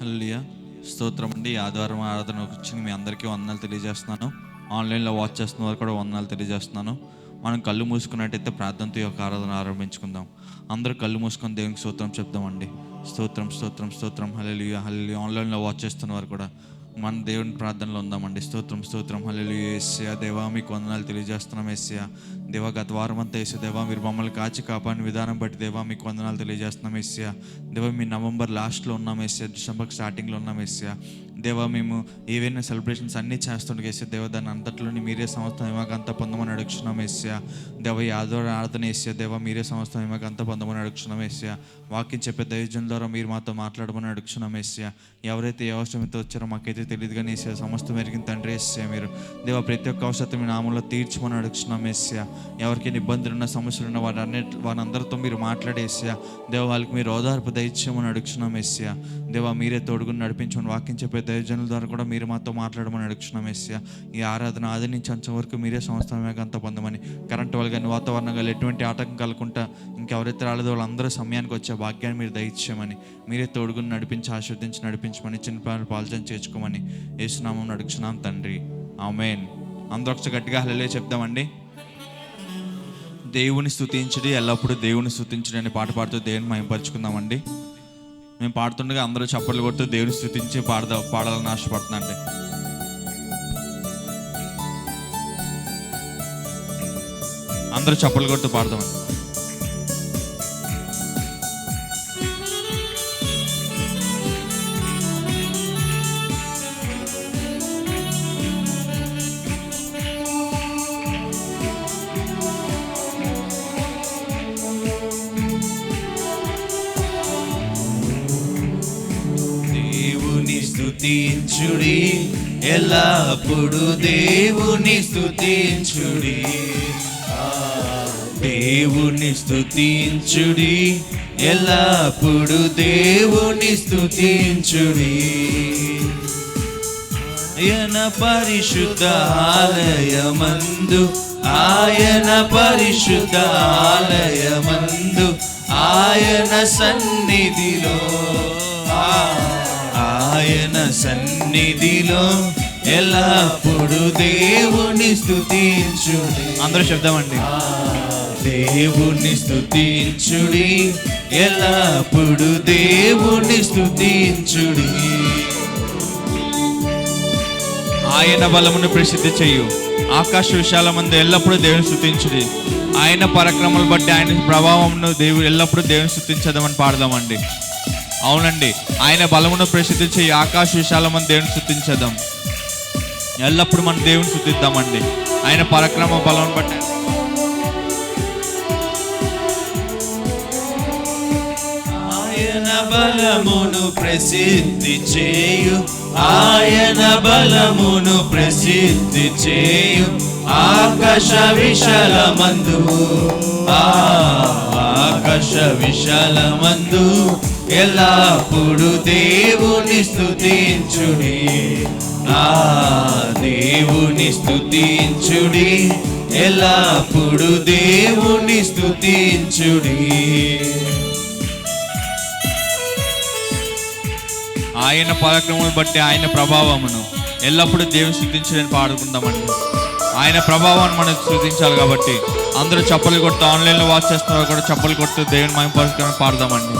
హల్లెలూయా. స్తోత్రం అండి. ఈ ఆదివారం ఆరాధన వచ్చి మీ అందరికీ వందనాలు తెలియజేస్తున్నాను. ఆన్లైన్లో వాచ్ చేస్తున్న వారు కూడా వందనాలు తెలియజేస్తున్నాను. మనం కళ్ళు మూసుకున్నట్టయితే ప్రార్థనతో ఈ యొక్క ఆరాధన ఆరంభించుకుందాం. అందరూ కళ్ళు మూసుకొని దేవునికి స్తోత్రం చెప్దామండి. స్తోత్రం స్తోత్రం స్తోత్రం హల్లెలూయా హల్లెలూయా. ఆన్లైన్లో వాచ్ చేస్తున్న వారు కూడా మన దేవుని ప్రార్థనలో ఉందామండి. స్తోత్రం స్తోత్రం హల్లెలూయా. యేసయ్యా దేవా మీకు వందనాలు తెలియజేస్తున్నాం. యేసయ్యా దేవా గత వారం అంతా యేసు దేవా మీరు మమ్మల్ని కాచి కాపాడిన విధానం బట్టి దేవా మీకు వందనాలు తెలియజేస్తున్నాం. యేసయ్యా దేవా మీ నవంబర్ లాస్ట్లో ఉన్నాం. యేసయ్యా డిసెంబర్ స్టార్టింగ్లో ఉన్నాం. యేసయ్యా దేవా మేము ఏవైనా సెలబ్రేషన్స్ అన్నీ చేస్తుండే యేసయ్యా దేవా దాన్ని అంతట్లోని మీరే సంవత్సరం ఏమాకంతా పొందమని అడుగుతున్నాం. యేసయ్యా దేవా ఈ ఆదివారం ఆరాధన యేసయ్యా దేవా మీరే సంవత్సరం ఏమాకంతా పొందమని అడుగుతున్నాం. యేసయ్యా వాక్యం చెప్పే దైవజనుల ద్వారా మీరు మాతో మాట్లాడమని అడుగుతున్నాం. యేసయ్యా ఎవరైతే ఏ అవసరంతో వచ్చారో మాకైతే తెలియదు కానీ యేసయ్యా సమస్తం ఎరిగిన తండ్రి యేసయ్యా మీరు దేవా ప్రతి ఒక్క అవసరం మీ నామంలో తీర్చమని అడుగుతున్నాం. యేసయ్యా ఎవరికైనా ఇబ్బందులు ఉన్న సమస్యలు ఉన్న వారందరితో మీరు మాట్లాడేసయ్యా దేవా వాళ్ళకి మీరు ఓదార్పు దయచేయమని అడుగుతున్నాం. యేసయ్యా దేవా మీరే తోడుగుని నడిపించమని వాక్యం చెప్పే దైవజనుల ద్వారా కూడా మీరు మాతో మాట్లాడమని అడుగుతున్నాం. యేసయ్యా ఈ ఆరాధన ఆది నుంచి అంచం వరకు మీరే సంవత్సరం అంతా పొందమని కరెంటు వాళ్ళు కానీ వాతావరణంగా ఎటువంటి ఆటంకం కలగకుండా ఇంకెవరైతే రాలేదో వాళ్ళందరూ సమయానికి వచ్చే భాగ్యాన్ని మీరు దయచేయమని మీరే తోడుగుని నడిపించి ఆశీర్వదించి నడిపించమని చిన్న పాల్చన చేర్చుకోమని యేసునామం అడుగుతున్నాం తండ్రి. ఆమేన్. అందరూ ఒకసారి గట్టిగా హల్లెలూయా చెప్దామండి. దేవుని స్తుతించుడి, ఎల్లప్పుడూ దేవుని స్తుతించుడి అనే పాట పాడుతూ దేవుని మహిమపరుచుకుందామండి. మేము పాడుతుండగా అందరూ చప్పట్లు కొడుతూ దేవుని స్తుతించి పాడాలని ఆశపడుతున్నాండి. అందరూ చప్పట్లు కొడుతూ పాడదామండి. స్తుతించుడి ఎల్లప్పుడు దేవుని స్తుతించుడి, దేవుని స్తుతించుడి ఎల్లప్పుడు దేవుని స్తుతించుడి. ఆయన పరిశుద్ధ ఆలయమందు, ఆయన పరిశుద్ధ ఆలయమందు, ఆయన సన్నిధిలో, ఆయన సన్నిధిలో ఎల్లప్పుడు దేవుని స్తుతించుడి. అందరూ చెప్దామండి. దేవుని స్తుతించుడి ఎల్లప్పుడు దేవుని స్తుతించుడి. ఆయన బలమును ప్రసిద్ధి చేయు, ఆకాశ విశాలమందు ఎల్లప్పుడూ దేవుని స్తుతించుడి. ఆయన పరాక్రమాలు బట్టి ఆయన ప్రభావమును దేవుడు ఎల్లప్పుడూ దేవుని స్తుతించదామని పాడదామండి. అవునండి, ఆయన బలమును ప్రసిద్ధి చేయి, ఆకాశ విశాలమని దేవుని స్తుతించదాం. ఎల్లప్పుడు మనం దేవుని స్తుతిద్దామండి. ఆయన పరాక్రమ బలం బట్టి ఆయన బలమును ప్రసిద్ధి చేయు, ఆయన బలమును ప్రసిద్ధి చేయు, ఆకాశ విశాలమందు, ఆకాశ విశాలమందు ఎల్లప్పుడు దేవుని స్తుతించుడి, దేవుని స్తుతించుడి ఎల్లప్పుడు దేవుని స్తుతించుడి. ఆయన పరాక్రమమును బట్టి ఆయన ప్రభావమును ఎల్లప్పుడూ దేవుని స్తుతించడని పాడుకుందామండి. ఆయన ప్రభావాన్ని మనం స్తుతించాలి కాబట్టి అందరూ చప్పలు కొడుతూ ఆన్లైన్లో వాచ్ చేస్తున్నారు కూడా చప్పలు కొడుతూ దేవుని మహిమపరుచుకొని పాడదామండి.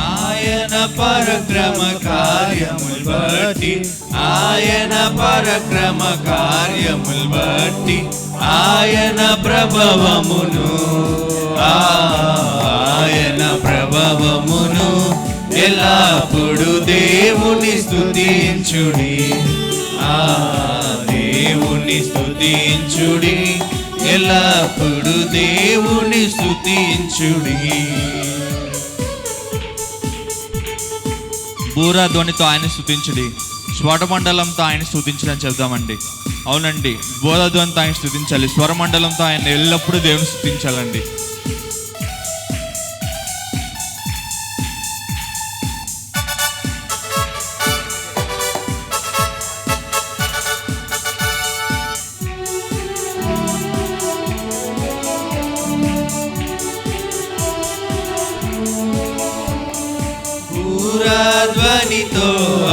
ఆయన పరక్రమ కార్యములు బట్టి, ఆయన పరక్రమ కార్యములు బట్టి, ఆయన ప్రభావమును, ఆయన ప్రభావమును ఎల్లప్పుడు దేవుని స్తుతించుడి, దేవుని స్తుతించుడి ఎల్లప్పుడు దేవుని స్తుతించుడి. బూరా ధ్వనితో ఆయన స్తుతించుడి, స్వరమండలంతో ఆయన స్తుతించడని చెప్దామండి. అవునండి, బోధ ధ్వనితో ఆయన స్తుతించాలి, స్వరమండలంతో ఆయన ఎల్లప్పుడూ దేవుని స్తుతించాలండి.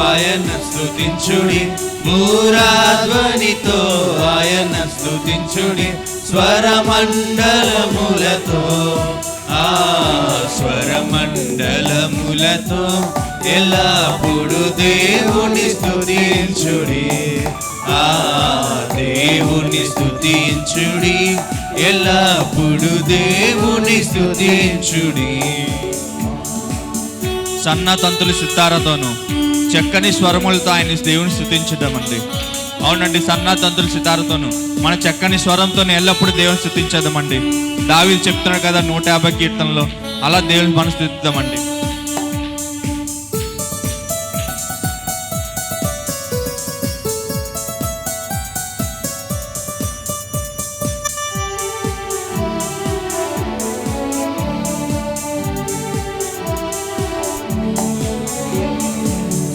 ఆయన స్తుతించుడి, మూరాధ్వనితో ఆయన స్తుతించుడి, స్వరమండలములతో స్వరమండలములతో ఎల్లప్పుడు దేవుని స్తుతించుడి, దేవుని స్తుతించుడి, ఎల్లప్పుడు దేవుని స్తుతించుడి. సన్న తంతులు సితారతోను చక్కని స్వరములతో ఆయన దేవుని స్తుతించడమండి. అవునండి, సన్న తంతులు సితారతోను మన చక్కని స్వరంతో ఎల్లప్పుడూ దేవుని స్తుతించదామండి. దావీదు చెప్తున్నాడు కదా 150 కీర్తనలో, అలా దేవుని మనం స్తుతిద్దామండి.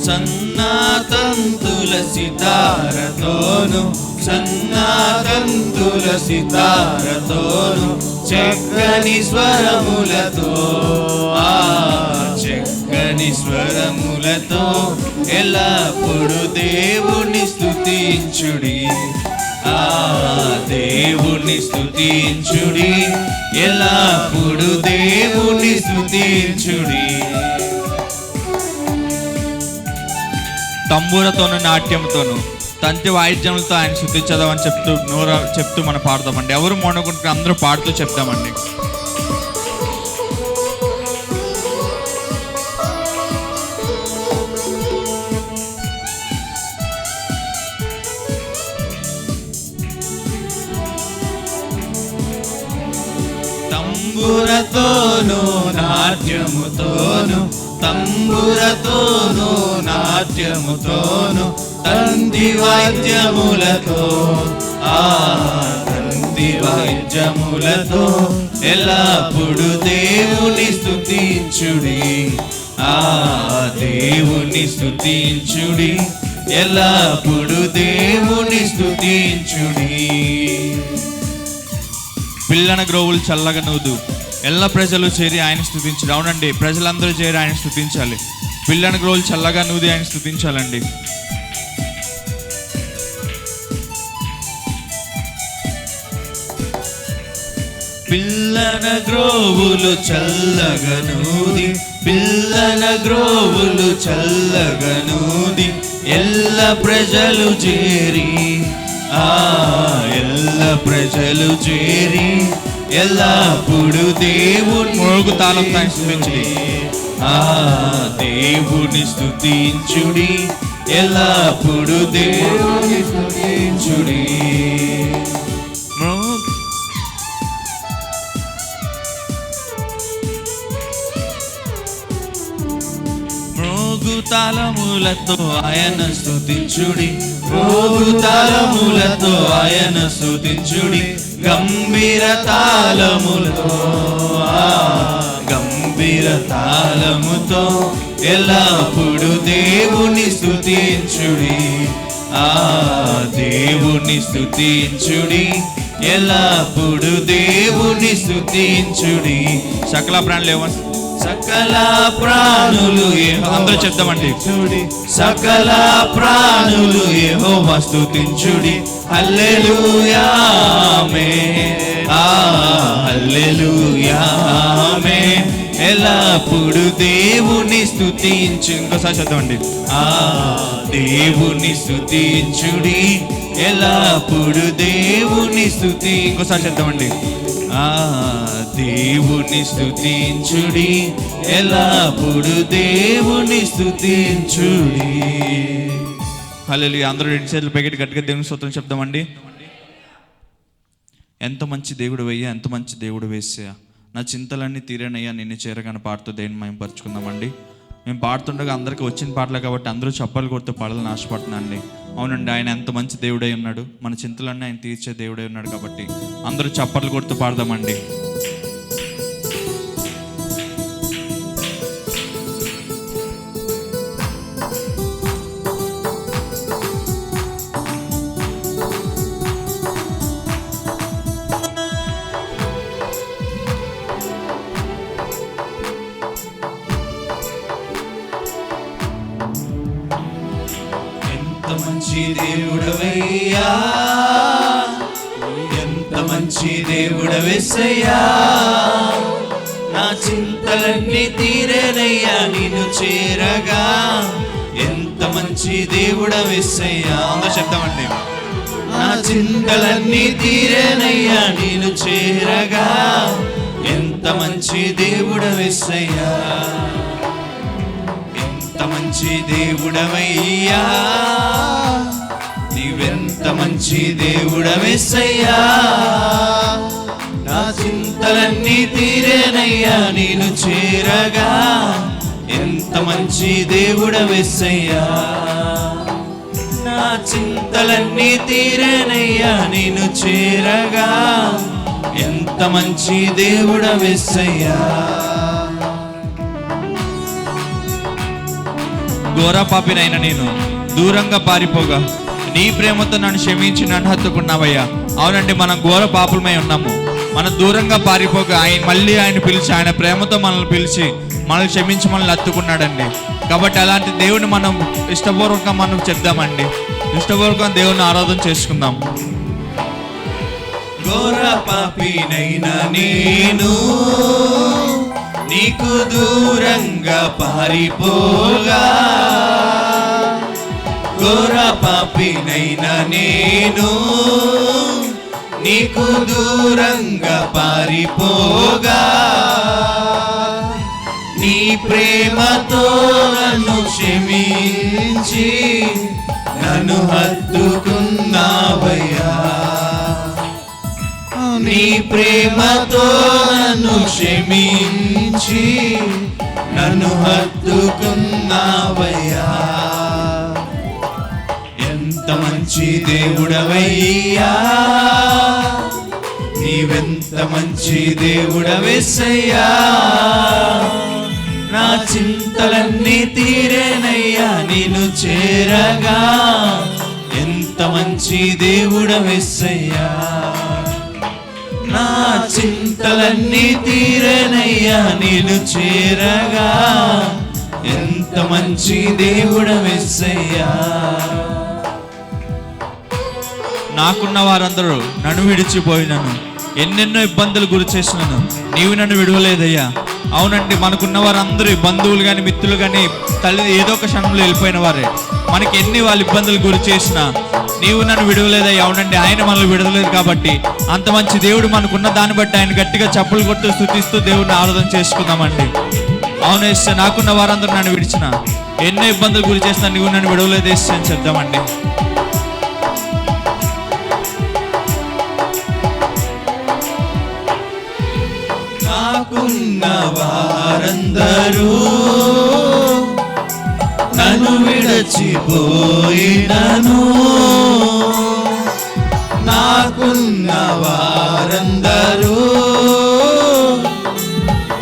సన్నాతంతుల సితారతోను, సన్నాతంతుల సితారతోను, చక్కని స్వరములతో చక్కని స్వరములతో ఎల్లప్పుడు దేవుని స్తుతించుడి, దేవుని స్తుతించుడి, ఎల్లప్పుడు దేవుని స్తుతించుడి. తంబూరతోను నాట్యంతోను తంతి వాయిద్యములతో ఆయన స్తుతించదామని చెప్తూ మనం పాడదామండి. ఎవరు మౌనకుంటే అందరూ పాడుతూ చెప్తామండి. తంబురతోను నాట్యముతోను, తంబురతోను నాట్యముతోను, తంతి వాద్యములతో తంతి వాద్యములతో ఎల్లప్పుడు దేవుని స్తుతించుడి, దేవుని స్తుతించుడి, ఎల్లప్పుడు దేవుని స్తుతించుడి. పిల్లన గ్రోవులు చల్లగా నూదు ఎల్ల ప్రజలు చేరి ఆయన స్తుతించాలి. అవునండి, ప్రజలందరూ చేరి ఆయన స్తుతించాలి. పిల్లన గ్రోవులు చల్లగా నూది ఆయన స్తుతించాలండి. పిల్లన గ్రోవులు చల్లగనూది, పిల్లన గ్రోవులు చల్లగనూది, ఎల్ల ప్రజలు చేరి ఎల్ల ప్రజలు చేరి ఎల్లప్పుడు దేవుని మోగు తాళంతో ఆయన స్తుతించుడి, దేవుని స్తుతించుడి, ఎల్లప్పుడు దేవుని స్తుతించుడి. తాళములతో ఆయన స్తుతించుడి, తాళములతో ఆయన స్తుతించుడి, గంభీర తాళములతో గంభీర తాళముతో ఎల్లప్పుడు దేవుని స్తుతించుడి, దేవుని స్తుతించుడి, ఎల్లప్పుడు దేవుని స్తుతించుడి. సకల ప్రాణులు సకల ప్రాణులు అందరూ చెప్తామండి. సకల ప్రాణులు యెహోవా స్తుతించుడి, హల్లెలూయా ఆమేన్, హల్లెలూయా ఆమేన్, ఎల్లప్పుడు దేవుని స్తుతించు. ఇంకోసారి చెప్తామండి. దేవుని స్తుతించుడి, ఎల్లప్పుడు దేవుని స్తుతి. ఇంకోసారి చెప్తామండి. దేవుని స్తుతించుడి, ఎల్లప్పుడు దేవుని స్తుతించుడి. హల్లెలూయా. అందరూ 2 చేతులు పైకి గట్టిగా దేవుని స్తోత్రం చెప్తామండి. ఎంత మంచి దేవుడు అయ్యా, ఎంత మంచి దేవుడు వేసా, నా చింతలన్నీ తీరేనయ్యా నిన్ను చేరగానే పాడుతూ దేవుని మేము పరుచుకుందామండి. మేము పాడుతుండగా అందరికీ వచ్చిన పాటలే కాబట్టి అందరూ చప్పలు కొడుతూ పాడాలని ఆశపడుతున్నాను అండి. అవునండి, ఆయన ఎంత మంచి దేవుడై ఉన్నాడు, మన చింతలన్నీ ఆయన తీర్చే దేవుడై ఉన్నాడు కాబట్టి అందరూ చప్పట్లు కొడుతూ పాడదామండి. మంచి దేవుడవయ్యా, ఎంత మంచి దేవుడవేసయ్యా. నా చింతలన్నీ తీరేనయ్యా నిన్ను చేరగా, ఎంత మంచి దేవుడవేసయ్యా. అందరూ చెప్తామండి. నా చింతలన్నీ తీరేనయ్యా నిన్ను చేరగా, ఎంత మంచి దేవుడవేసయ్యా, ఎంత మంచి దేవుడవయ్యా, నీవెంత మంచి దేవుడవేసయ్యా. నా చింతలన్నీ తీరేనయ్యా నేను చేరగా, ఎంత మంచి దేవుడవేసయ్యా. నా చింతలన్నీ తీరేనయ్యా నేను చేరగా, ఎంత మంచి దేవుడవేసయ్యా. ఘోర పాపినైనా నేను దూరంగా పారిపోగా, నీ ప్రేమతో నన్ను క్షమించి నన్ను హత్తుకున్నావయ్యా. అవునండి, మనం ఘోర పాపులమై ఉన్నాము. మనం దూరంగా పారిపోగా ఆయన పిలిచి, ఆయన ప్రేమతో మనల్ని పిలిచి మనల్ని క్షమించి మనల్ని హత్తుకున్నాడండి. కాబట్టి అలాంటి దేవుని మనం ఇష్టపూర్వకంగా మనం చెప్దామండి. ఇష్టపూర్వకంగా దేవుని ఆరాధన చేసుకుందాం. ఘోర పాపినైనా నేను నీకు దూరంగా పారిపోగా, ఘోర పాపినైనా నేను నీకు దూరంగా పారిపోగా, నీ ప్రేమతో నన్ను క్షమించి నన్ను హత్తుకున్నావయ్యా. నీ ప్రేమతో నన్ను క్షమించి నన్ను హత్తుకున్నావయ్యా. ఎంత మంచి దేవుడవయ్యా, నీవెంత మంచి దేవుడవేసయ్యా. నా చింతలన్నీ తీరేనయ్యా నిన్ను చేరగా, ఎంత మంచి దేవుడవేసయ్యా. నా చింతలన్నీ తీరేనయ్యా నిన్ను చేరగా, ఎంత మంచి దేవుడవేసయ్యా. నాకున్న వారందరూ నన్ను విడిచిపోయినను, ఎన్నెన్నో ఇబ్బందులు గురి చేసినాను, నీవు నన్ను విడవలేదయ్యా. అవునండి, మనకున్న వారందరూ బంధువులు కానీ మిత్రులు కానీ తల్లి ఏదో ఒక క్షణంలో వెళ్ళిపోయిన వారే. మనకి ఎన్ని వాళ్ళు ఇబ్బందులు గురి చేసినా నీవు నన్ను విడవలేదయ్యా. అవునండి, ఆయన మనల్ని విడవలేదు. కాబట్టి అంత మంచి దేవుడు మనకున్న దాన్ని బట్టి ఆయన గట్టిగా చప్పులు కొడుతూ స్తుతిస్తూ దేవుడిని ఆరాధన చేసుకుందామండి. అవును యేసయ్యా, నాకున్న వారందరూ నన్ను విడిచిన, ఎన్నో ఇబ్బందులు గురి చేసినా నీవు నన్ను విడవలేదు యేసయ్యా అని చెప్దామండి. నాకున్న వారందరూ నన్ను విడిచిపోయినను, నాకున్న వారందరూ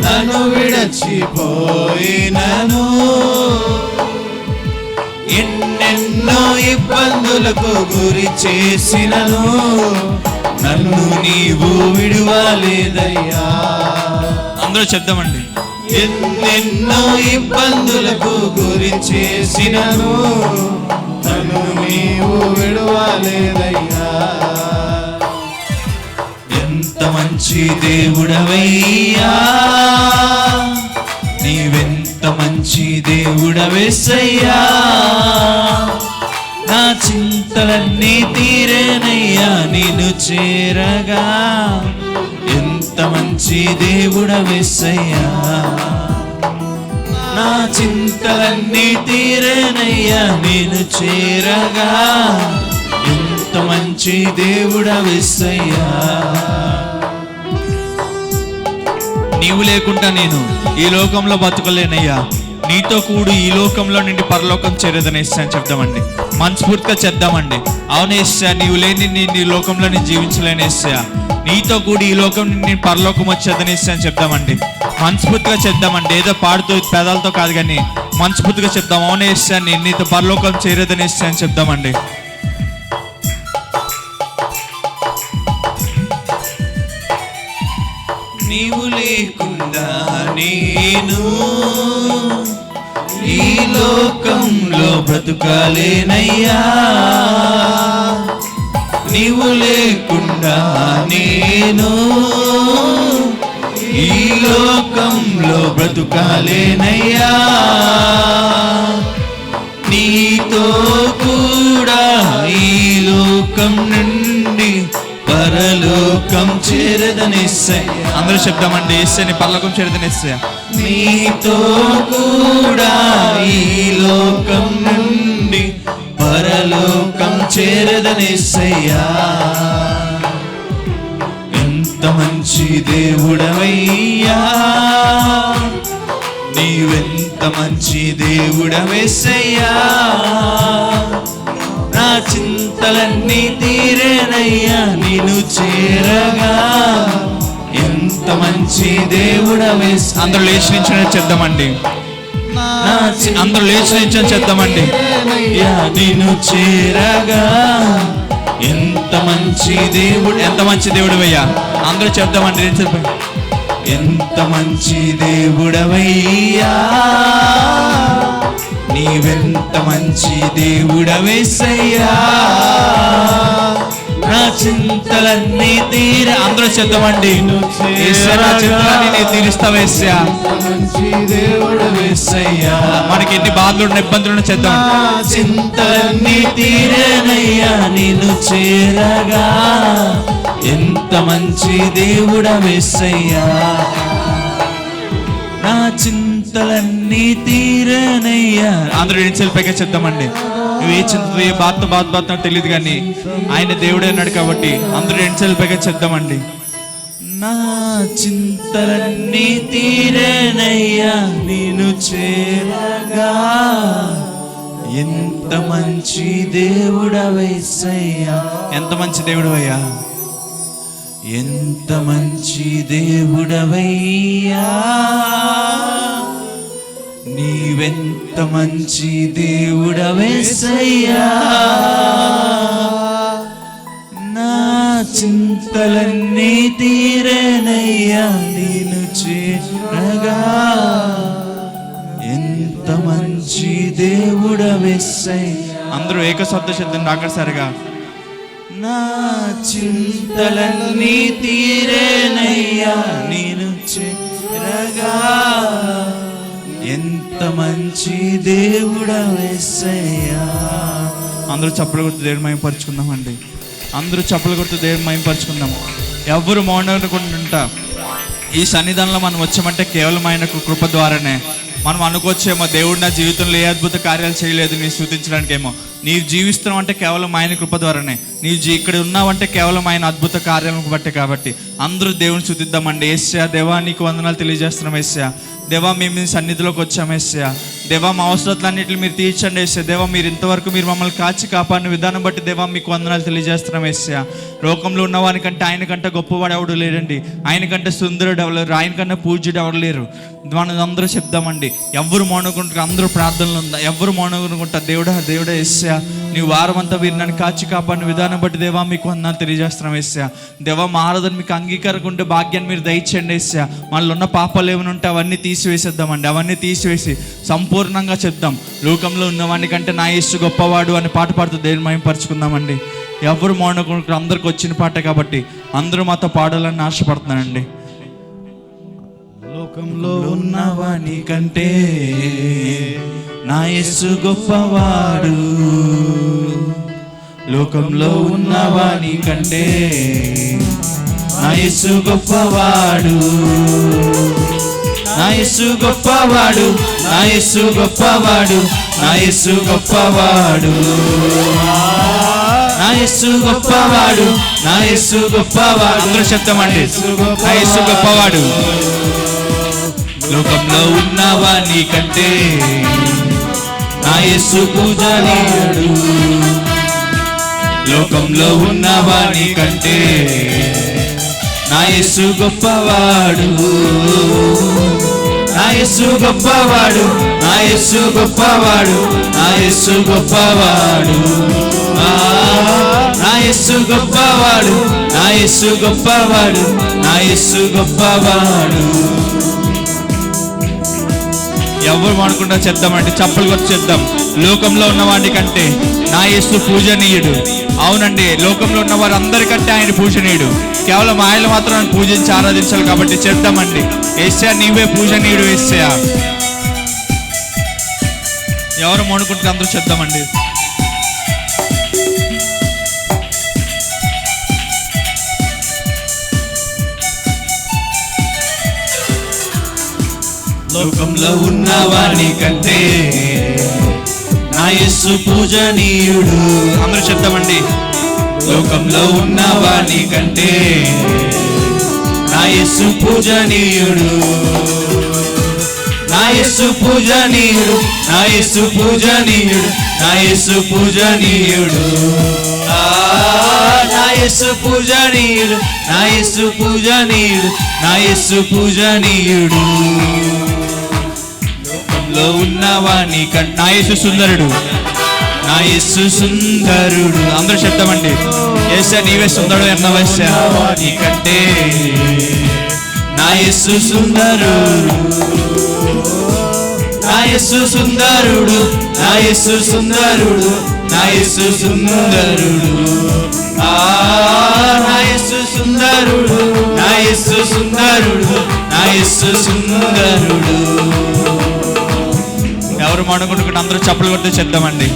నన్ను విడిచిపోయినను, ఎన్నెన్నో ఇబ్బందులకు గురి చేసినను, నన్ను నీవు విడువలేదయ్యా. అందరూ చెప్దామండి. ఎన్నెన్నో ఇబ్బందులకు గురి చేసినను, నన్ను నీవు విడువలేదయ్యా. ఎంత మంచి దేవుడవయ్యా, నీవెంత మంచి దేవుడవేసయ్యా. నా చింతలన్నీ తీరేనయ్యా నిన్ను చేరగా, ఎంత మంచి దేవుడవేసయ్యా. నా చింతలన్నీ తీరేనయ్యా నిన్ను చేరగా, ఎంత మంచి దేవుడవేసయ్యా. నీవు లేకుండా నేను ఈ లోకంలో బతుకలేనయ్యా. నీతో కూడి ఈ లోకంలో నుండి పరలోకం చేరేదని అని చెప్దామండి. మనస్ఫూర్తిగా చేద్దామండి. అవును యేసయ్యా, నీవు లేని నేను ఈ లోకంలో నేను జీవించలేను యేసయ్యా. నీతో కూడి ఈ లోకం నుండి నేను పరలోకం వచ్చేదని అని చెప్దామండి. మనస్ఫూర్తిగా చెప్దామండి. ఏదో పాడుతూ పెదాలతో కాదు కానీ మనస్ఫూర్తిగా చెప్దాం. అవును యేసయ్యా, నేను నీతో పరలోకం చేరేదని అని చెప్దామండి. నీవు లేకుండా నేను ఈ లోకంలో బ్రతుకాలేనయ్యా, నీవు లేకుండా నేను ఈ లోకంలో బ్రతుకాలేనయ్యా, నీతో కూడా ఈ లోకం నుండి పరలోకం చేరదనిస్సే. అందరూ చెప్తామండి, యేసుని పరలోకం చేరదనిస్సే. నీతో కూడా ఈ లోకం నుండి పరలోకం చేరదనిస్సయ్యా. ఎంత మంచి దేవుడవయ్యా, నీవెంత మంచి దేవుడవేసయ్యా. నా చింతలన్నీ తీరేనయ్యా నిన్ను చేరగా, ఎంత మంచి దేవుడవేస. అందరూ లేచి నించొని చెప్దామండి, అందరూ లేచి నించొని చెప్దామండి. నిన్ను చేరగా ఎంత మంచి దేవుడు, ఎంత మంచి దేవుడవయ్యా. అందరూ చెప్దామండి, ఎంత మంచి దేవుడవయ్యా, నీవెంత మంచి దేవుడవేసయ్యా. నా చింతలన్నీ తీర. అందరూ చెప్దామండి, నా చింతలన్నీ తీరుస్తావేసా. మంచి దేవుడవేసయ్యా. మనకి ఎన్ని బాధలు ఇబ్బందులు చేద్దాం. చింతలన్నీ తీరేనయ్యా నిన్ను చేరగా, ఎంత మంచి దేవుడవేసయ్యా. నా చింతలన్నీ తీరేనయ్యా. అందరూ ఎన్నిసార్లు చెప్దామండి. నువ్వు ఏ చింతతో ఏ బాధతో తెలియదు, కానీ ఆయన దేవుడే అన్నాడు కాబట్టి అందరూ ఎన్నిసార్లు చెప్దామండి. నా చింతలన్నీ తీరేనయ్యా నిన్ను చేరగా, ఎంత మంచి దేవుడవేసయ్యా. ఎంత మంచి దేవుడవయ్యా, ఎంత మంచి దేవుడవయ్యా, నీవెంత మంచి దేవుడవేసయ్యా. నా చింతలన్నీ తీరేనయ్యా నేను చేరగా, ఎంత మంచి దేవుడవేసయ్యా. అందరూ ఏకశబ్ద శబ్దం ఆఖరిసారిగా. నా చింతలన్నీ తీరేనయ్యా నేను చేరగా, ఎంత మంచి దేవుడవేసయ్యా. అందరూ చప్పలు కొడుతూ దేవుని మహిమపరుచుకుందామండి. అందరూ చప్పలు కొడుతూ దేవుని మహిమపరుచుకుందాం. ఎవరు మౌనంగా ఈ సన్నిధానంలో మనం వచ్చామంటే కేవలం ఆయనకు కృప ద్వారానే. మనం అనుకోవచ్చేమో దేవుడు నా జీవితంలో ఏ అద్భుత కార్యాలు చేయలేదు నీ స్తుతించడానికేమో. నీవు జీవిస్తున్నావు అంటే కేవలం ఆయన కృప ద్వారానే. నీవు ఇక్కడ ఉన్నావంటే కేవలం ఆయన అద్భుత కార్యాలను బట్టే. కాబట్టి అందరూ దేవుని స్తుతిద్దామండి. యేసయ్యా దేవా నీకు వందనాలు తెలియజేస్తున్నాం. యేసయ్యా దేవా మేము మీ సన్నిధిలోకి వచ్చాము. యేసయ్యా దేవా మా అవసరాలన్నింటినీ మీరు తీర్చండి. యేసయ్యా దేవా మీరు ఇంతవరకు మీరు మమ్మల్ని కాచి కాపాడిన విధానం బట్టి దేవా మీకు వందనాలు తెలియజేస్తున్నాం. యేసయ్యా లోకంలో ఉన్నవానికంటే ఆయనకంటే గొప్పవాడు ఎవడు లేడండి. ఆయనకంటే సుందరుడు ఎవరు లేరు, ఆయనకంటే పూజ్యుడు ఎవరు లేరు. మనం అందరూ చెప్దామండి. ఎవరు మౌనకుంటారు, అందరూ ప్రార్థనలు ఉందా, ఎవరు మౌనకుంటారు. దేవుడా దేవుడా యేసయ్యా నీ వారం అంతా వీరు నన్ను కాచి కాపాడిన విధానం బట్టి దేవా మీకు వందనాలు తెలియజేస్తున్నాం. యేసయ్యా దేవా మా ఆరాధన మీకు అంగీకారం ఉంటే భాగ్యాన్ని మీరు దయచేయండి. యేసయ్యా మనలో ఉన్న పాపాలు ఏమైనా ఉంటే అవన్నీ తీసివేసేద్దామండి. అవన్నీ తీసివేసి సంపూర్ణంగా చెప్దాం. లోకంలో ఉన్నవాడి కంటే నా యేసు గొప్పవాడు అని పాట పాడుతూ దేవుని మహిమపరుచుకుందామండి. ఎవరు మౌనకుంటారు, అందరికి వచ్చిన పాట కాబట్టి అందరూ మాతో పాడాలని ఆశపడుతున్నానండి. లోకంలో ఉన్నవాని కంటే నా యేసు గొప్పవాడు, లోకంలో ఉన్నవాని కంటే నా యేసు గొప్పవాడు, నా యేసు గొప్పవాడు, నా యేసు గొప్పవాడు, నా యేసు గొప్పవాడు, నా యేసు గొప్పవాడు, నా యేసు గొప్పవాడు. అందరూ చెప్తామండి, నా యేసు గొప్పవాడు. లోకంలో ఉన్నవాని కంటే నా యేసు పూజనీయుడు, లోకంలో ఉన్నవాని కంటే నా యేసు గొప్పవాడు, నా యేసు గొప్పవాడు, నా యేసు గొప్పవాడు, నా యేసు గొప్పవాడు, నా యేసు గొప్పవాడు, నా యేసు గొప్పవాడు, నా యేసు గొప్పవాడు. ఎవరు అనుకుంటా చెప్దామంటే చప్పలు కొట్టి చెప్దాం. లోకంలో ఉన్నవాడి కంటే నా యేసు పూజనీయుడు. అవునండి, లోకంలో ఉన్న వారందరికంటే ఆయన పూజనీయుడు. కేవలం ఆయన మాత్రం ఆయన పూజించి ఆరాధించాలి. కాబట్టి చెప్దామండి, యేసయ్యా నీవే పూజనీయుడు. యేసయ్యా ఎవరు అనుకుంటే అందరూ చెప్దామండి. లోకంలో ఉన్నవాని కంటే నా యేసు పూజనీయుడు. అందరూ చెప్తామండి. లోకంలో ఉన్నవాని కంటే నా యేసు పూజనీయుడు. నా యేసు పూజనీయుడు, నా యేసు పూజనీయుడు, నా యేసు పూజనీయుడు. నా యేసు పూజనీయుడు, నా యేసు పూజనీయుడు, నా యేసు పూజనీయుడు. లోకంలో ఉన్నవాని కంటే నా యేసు సుందరుడు, నా యేసు సుందరుడు. అందరూ చెప్తామండి. యేసయ్యా నీవే సుందరుడు ఎన్నవయ్యా నీ కంటే నా యేసు సుందరుడు. నా యేసు సుందరుడు, నా యేసు సుందరుడు, నా యేసు సుందరుడు. నా యేసు సుందరుడు, నా యేసు సుందరుడు, నా యేసు సుందరుడు. ఎవరు అనుకుంటుకుంటే అందరూ చప్పలు కొడితే చెప్దామండి.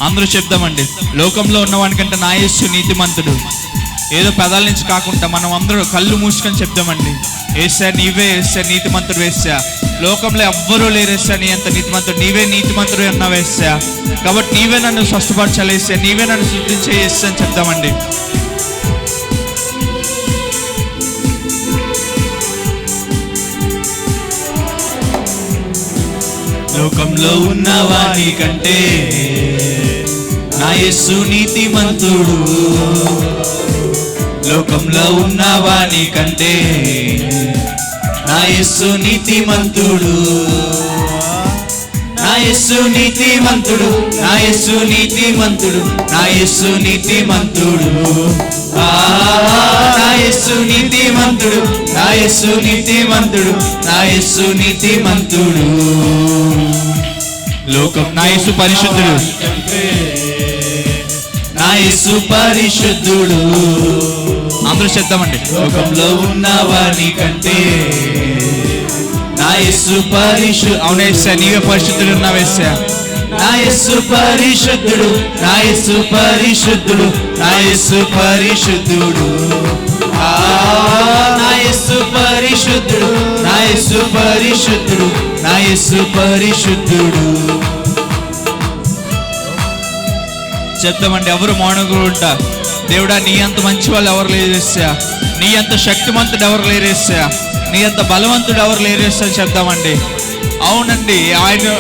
అందరూ చెప్దామండి. లోకంలో ఉన్నవానికంటే నా యేసు నీతిమంతుడు. ఏదో పెదాల నుంచి కాకుండా మనం అందరూ కళ్ళు మూసుకొని చెప్దామండి. యేసయ్యా నీవే, యేసయ్యా నీతిమంతుడు. యేసయ్యా లోకంలో ఎవ్వరూ లేరు. యేసయ్యా నీ అంత నీతిమంతుడు, నీవే నీతిమంతుడు అన్నావు యేసయ్యా. కాబట్టి నీవే నన్ను స్వస్థపరచాలి యేసయ్యా, నీవే నన్ను శుద్ధించే యేసయ్యా అని చెప్దామండి. లోకంలో ఉన్నవాని కంటే నా యేసు నీతిమంతుడు. లోకంలో ఉన్నవాని కంటే నా యేసు నీతిమంతుడు. నా యేసు నీతిమంతుడు, నా యేసు నీతిమంతుడు, నా యేసు నీతిమంతుడు. నా యేసు నీతిమంతుడు, నా యేసు నీతిమంతుడు, నా యేసు నీతిమంతుడు. లోకం నా యేసు పరిశుద్ధుడు, నా యేసు పరిశుద్ధుడు. అందరూ చెప్తామండి. లోకంలో ఉన్నవాని కంటే నా యేసు పరిశుద్ధుడు. అవును యేసయ్యా నీవే పరిశుద్ధుడు ఉన్నావు యేసయ్యా. నా యేసు పరిశుద్ధుడు, నా యేసు పరిశుద్ధుడు, నా యేసు పరిశుద్ధుడు. నా యేసు పరిశుద్ధుడు, నా యేసు పరిశుద్ధుడు, నా యేసు పరిశుద్ధుడు. చెప్తామండి. ఎవరు మౌనంగా దేవుడా నీ అంత మంచి వాళ్ళు ఎవరు లేరు యేసయ్యా, నీ అంత శక్తిమంతుడు ఎవరు లేరు యేసయ్యా, నీ అంత బలవంతుడు ఎవరు లేరు యేసయ్యా చెప్తామండి. అవునండి,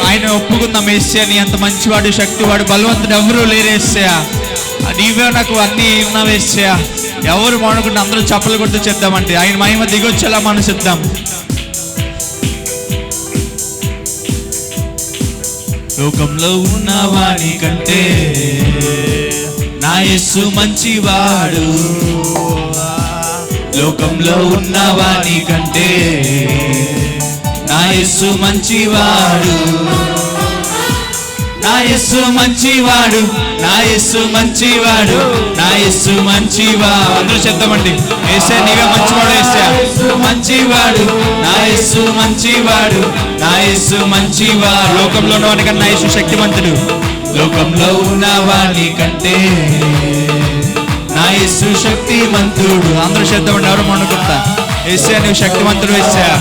ఆయన ఒప్పుకుందాం. యేసయ్యా నీ అంత మంచివాడు, శక్తివాడు, బలవంతుడు ఎవరు లేరు యేసయ్యా, నీవే నాకు అన్ని ఉన్నావు యేసయ్యా. ఎవరు మౌనకుండా అందరూ చప్పలు కొడుతూ చెప్తామండి. ఆయన మహిమ దిగొచ్చేలా మనం చెప్తాం. లోకంలో ఉన్నవాని కంటే నా యేసు మంచివాడు. లోకంలో ఉన్నవాని కంటే నా యేసు మంచివాడు. నా యేసు మంచివాడు, నా యేసు మంచివాడు, నా యేసు మంచివాడు. అందరూ చెప్తామండి. యేసయ్యా నీవే మంచివాడు యేసయ్యా. మంచివాడు, నా యేసు మంచివాడు, నా యేసు మంచివాడు. లోకంలో ఉన్నవానికన్నా నా యేసు శక్తిమంతుడు. లోకంలో ఉన్నవాని కంటే నా యేసు శక్తిమంతుడు. అందరూ చెప్తామండి. ఎవరు మౌనకుంటా యేసయ్యా నువ్వు శక్తిమంతుడు యేసయ్యా,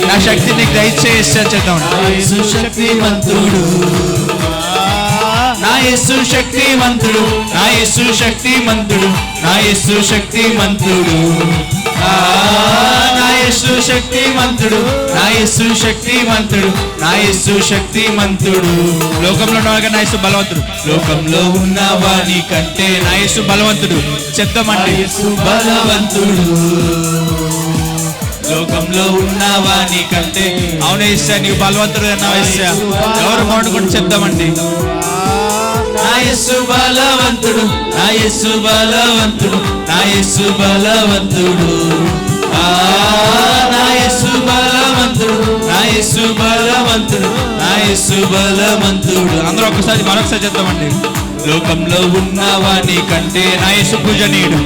నా శక్తి నీకు దయచే యేసయ్యా చెప్తామండి. నా యేసు శక్తిమంతుడు, నా యేసు శక్తిమంతుడు, నా యేసు శక్తిమంతుడు, నా యేసు శక్తిమంతుడు. నా యేసు శక్తిమంతుడు, నా యేసు శక్తిమంతుడు, నా యేసు శక్తిమంతుడు. లోకంలో ఉన్నవాడిగా నా యేసు బలవంతుడు. లోకంలో ఉన్నవాని కంటే నా యేసు బలవంతుడు చెప్తామండి. యేసు బలవంతుడు. లోకంలో ఉన్నవాని కంటే అవును యేసయ్యా నీవు బలవంతుడు అన్నావు యేసయ్యా. ఎవరు మౌనకుండా చెప్తామండి. నా యేసు బలవంతుడు, నా యేసు బలవంతుడు, నా యేసు బలవంతుడు. నా యేసు బలవంతుడు, నా యేసు బలవంతుడు, నా యేసు బలవంతుడు. అందరూ ఒక్కసారి మరొకసారి చెప్తామండి. లోకంలో ఉన్నవాని కంటే నా యేసు పూజనీయుడు,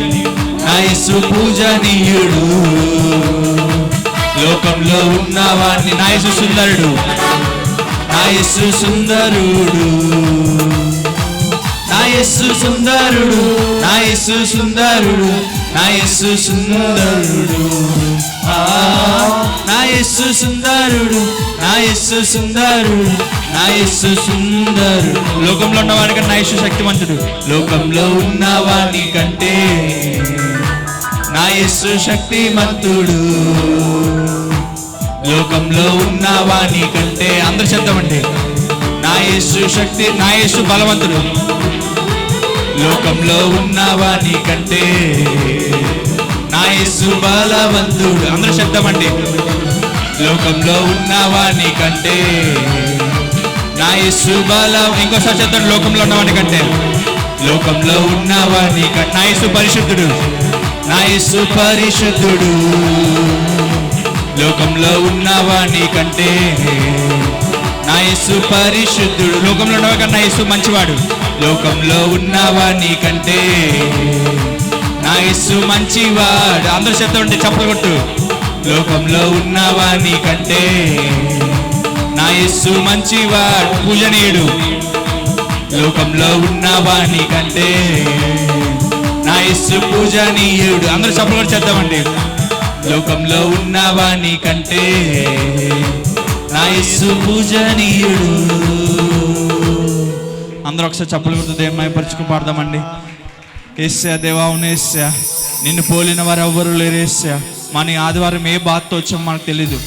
నా యేసు పూజనీయుడు. లోకంలో ఉన్నవాణ్ణి నా యేసు సుందరుడు, నా యేసు సుందరుడు, నా యేసు సుందరుడు, నా యేసు సుందరుడు, నా యేసు సుందరుడు. నా యేసు సుందరుడు, నా యేసు సుందరుడు, నా యేసు సుందరుడు. లోకంలో ఉన్నవాడి కంటే నా యేసు శక్తివంతుడు, లోకంలో ఉన్నవాడి కంటే నా యేసు శక్తిమంతుడు. లోకంలో ఉన్నవాని కంటే అందరు చెప్తామండి. నా యేసు శక్తి, నా యేసు బలవంతుడు, లోకంలో ఉన్నవాని కంటే నా యేసు బలవంతుడు. అందరూ చెప్తామండి. లోకంలో ఉన్నవాని కంటే నా యేసు ఇంకోసారి చెప్తాడు. లోకంలో ఉన్నవాని కంటే, లోకంలో ఉన్నవాని కంటే నా యేసు పరిశుద్ధుడు, నా యేసు పరిశుద్ధుడు. లోకంలో ఉన్నవాని కంటే నా యేసు పరిశుద్ధుడు. లోకంలో ఉన్నవా కన్నా యేసు మంచివాడు. లోకంలో ఉన్నవాని కంటే నా యేసు మంచివాడు. అందరూ చెప్తామండి, చప్పలు కొట్టు. లోకంలో ఉన్నవాని కంటే నా యేసు మంచివాడు, పూజనీయుడు. లోకంలో ఉన్నవాని కంటే నా యేసు పూజనీయుడు. అందరూ చప్పలు కొట్టి చేద్దామండి. లోకంలో ఉన్నవాని కంటే నా యేసు పూజనీయుడు. అందరూ ఒకసారి చప్పలు కొడుతూ దేవుని మహిమపరచుకుని పాడదామండి. యేసయ్యా దేవా, అవును యేసయ్యా, నిన్ను పోలిన వారు ఎవ్వరూ లేరు యేసయ్యా. మన ఆదివారం ఏ బాధతో వచ్చామో మనకు తెలీదు,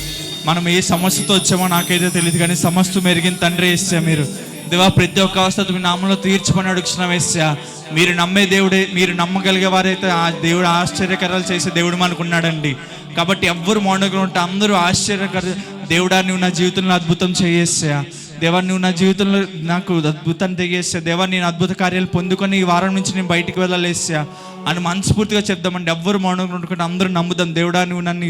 మనం ఏ సమస్యతో వచ్చామో నాకైతే తెలియదు, కానీ సమస్త మెరిగిన తండ్రి యేసయ్యా మీరు. దేవా, ప్రతి ఒక్క అవస్థ మీ నామంలో తీర్చమని అడుగుతున్నాం యేసయ్యా. మీరు నమ్మే దేవుడే, మీరు నమ్మగలిగే వారైతే ఆ దేవుడు ఆశ్చర్యకరాలు చేసే దేవుడు మనకున్నాడండి. కాబట్టి ఎవ్వరు మౌనంగా ఉంటే అందరూ ఆశ్చర్యకర దేవుడా, నువ్వు నా జీవితంలో అద్భుతం చేయేసా. దేవా, నువ్వు నా జీవితంలో నాకు అద్భుతాన్ని తెగేసా. దేవా, నేను అద్భుత కార్యాలు పొందుకొని ఈ వారం నుంచి నేను బయటికి వెళ్ళలేసా అని మనస్ఫూర్తిగా చెప్దామండి. ఎవ్వరు మౌనంగా ఉండకుండా అందరూ నమ్ముదాం. దేవుడా, నువ్వు నన్ను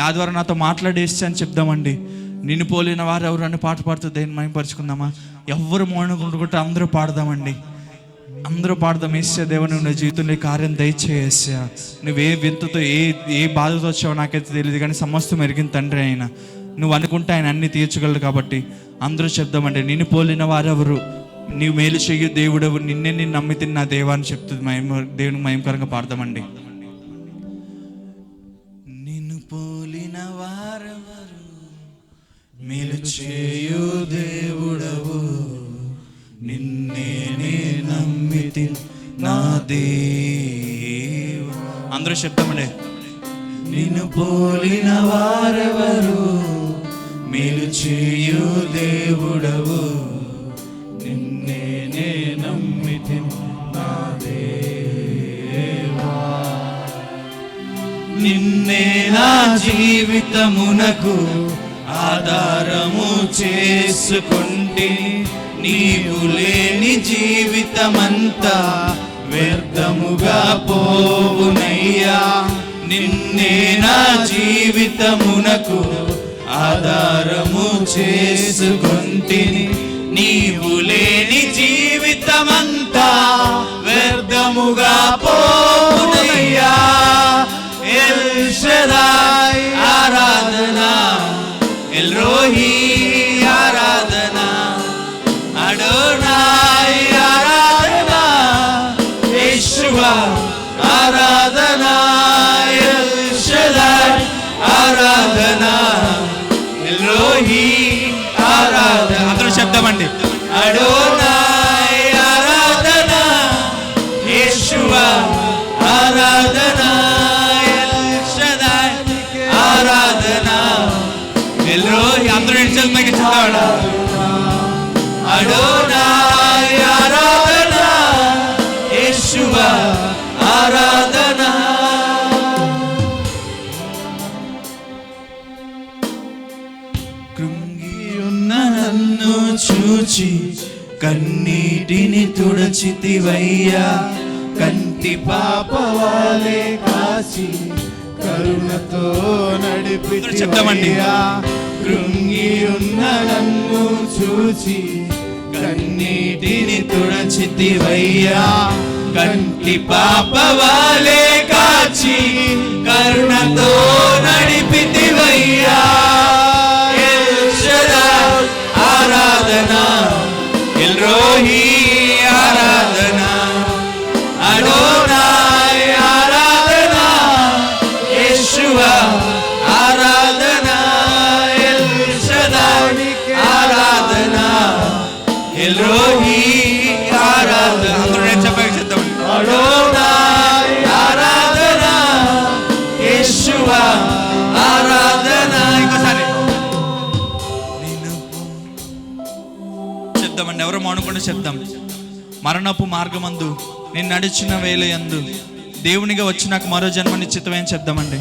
ఆదివారం నాతో మాట్లాడేసా అని చెప్దామండి. నిన్ను పోలిన వారు ఎవరు అని పాట పాడుతూ దేన్ని మహిమపరుచుకుందామా? ఎవ్వరు మౌనంగా ఉండకుండా అందరూ పాడదామండి. అందరూ పాడదాం. యేసయ్యా దేవా, నువ్వు నా జీవితంలో కార్యం దయచేయా. నువ్వే వింతతో ఏ బాధతో వచ్చావో నాకైతే తెలియదు, కానీ సమస్తం ఎరిగిన తండ్రి అయినా నువ్వు అనుకుంటే ఆయన అన్ని తీర్చగలడు. కాబట్టి అందరూ చెప్దామంటే, నిన్ను పోలిన వారెవరు, నీవు మేలు చెయ్యు దేవుడెవరు, నిన్నే నేను నమ్మితే నా దేవా అని చెప్తుంది. దేవునికి మహిమకరంగా పాడదామండి. నిన్ను పోలిన వారెవరు, మేలు చేయు దేవుడవు, నిన్నే నేను నమ్మితే నా దేవా. అందరూ చెప్తామండి. నిన్ను పోలిన వారెవరు, మేలు చేయు దేవుడవు, నిన్నే నేను నమ్మితే నా దేవా. నిన్నే నా జీవితమునకు ఆధారము చేసుకుంటే, నీవు లేని జీవితమంతా వ్యర్థముగా పోవునయ్యా. నిన్నే నా జీవితమునకు ఆధారము చేసుకుంటిని, నీవు లేని జీవితమంతా వ్యర్థముగా పోవునయ్యా. ఎల్ షదాయ్ ఆరాధనా, ఎల్ రోహి ఆరాధనా, అడోనాయ్ ఆరాధనా, యేషువా ఆరాధనా, ఎల్ షదాయ్ ఆరాధనా, ఎల్ రోహి ఆరాధనా. అందరూ చెప్తామండి. అడోనాయ్ ఆరాధనా, యేషువా ఆరాధనా, ఎల్ షదాయ్ ఆరాధనా, ఎల్ రోహి. అందరూ ఇంటికి చెప్తామండి. అడోనాయ్ ఆరాధనా, యేషువా ఆరాధనా. కృంగి ఉన్న నన్ను చూచి కన్నీటిని తుడచితివయ్యా. కంటి పాప వాలే కాచి కరుణతో చెప్తామండి. నడిపితివయ్యా. కృంగి ఉన్న నన్ను చూచి కన్నీటిని తుడచితివయ్యా. కంటి పాపవాలే కాచి కరుణతో నడిపితివయ్యా. ఎల్ షదాయ్ ఆరాధన, ఎల్ రోహి ఆరాధన, అడోనాయ్ ఆరాధన, యేషువా ఆరాధన, ఎల్ షదాయ్ ఆరాధన, ఎల్ రోహి ఆరాధన. అందరూ నేను చెప్పాక చెప్తామండి. అడోనాయ్ ఆరాధన, యేషువా ఆరాధన. ఇంకోసారి చెప్తామండి. ఎవరు మౌనకుండా చెప్తాం. మరణపు మార్గమందు నేను నడిచిన వేళ యందు దేవునిగా వచ్చి నాకు మరో జన్మనిశ్చితమని చెప్దామండి.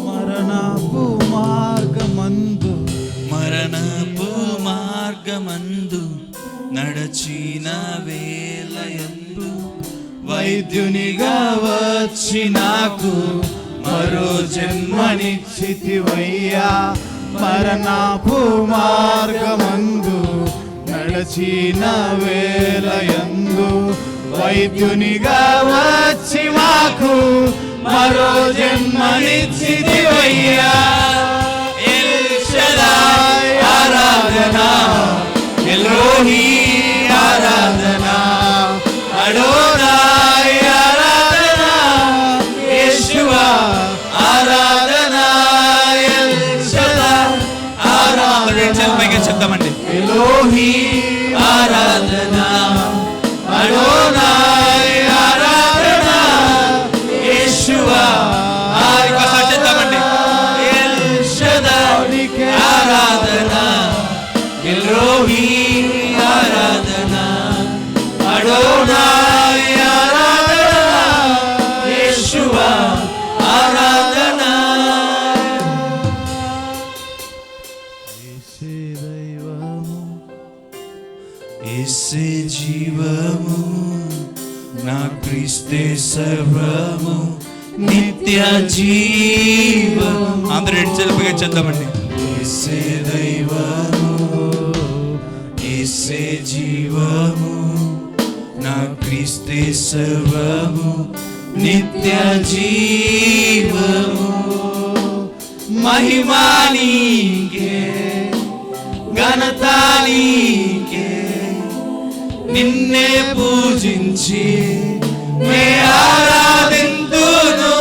మరణపు మార్గమందు మరణపు మార్గమందు నడచిన వేళ యందు వైద్యునిగా వచ్చి నాకు మరో జన్మనిచ్చితివయ్యా. మరణపు మార్గమందు నడచిన వేళయందు వైద్యునిగా వచ్చి మాకు మరో జన్మనిచ్చితివయ్యా. ఎల్ షదాయ్ ఆరాధన, ఎల్ రోహి ఆరాధన, అడోనాయ్ ఆరాధన, యేషువా ఆరాధన, ఎల్ షదాయ్ ఆరాధన. పైగా చెప్తామండి. ఎలోహి ఆరాధన, అడోనాయ్ ఆరాధన, యేషువా ఇంకోసారి చెప్తామండి. ఎల్ షదాయ్ ఆరాధన, ఎల్ రోహి ఆరాధన, అడోనాయ్ ఆరాధన, యేషువా ఆరాధన. యేసే దైవము యేసే జీవము, నా క్రీస్తే సర్వము, నిత్య జీవము. అందరూ ఎడ్చెలుపుగా చేద్దామండి. యేసే దైవము, యేసే జీవము, నా క్రీస్తే సర్వము, నిత్య జీవము. మహిమా నీకే, ఘనత నీకే, నిన్నే పూజించి నే ఆరాధింతును.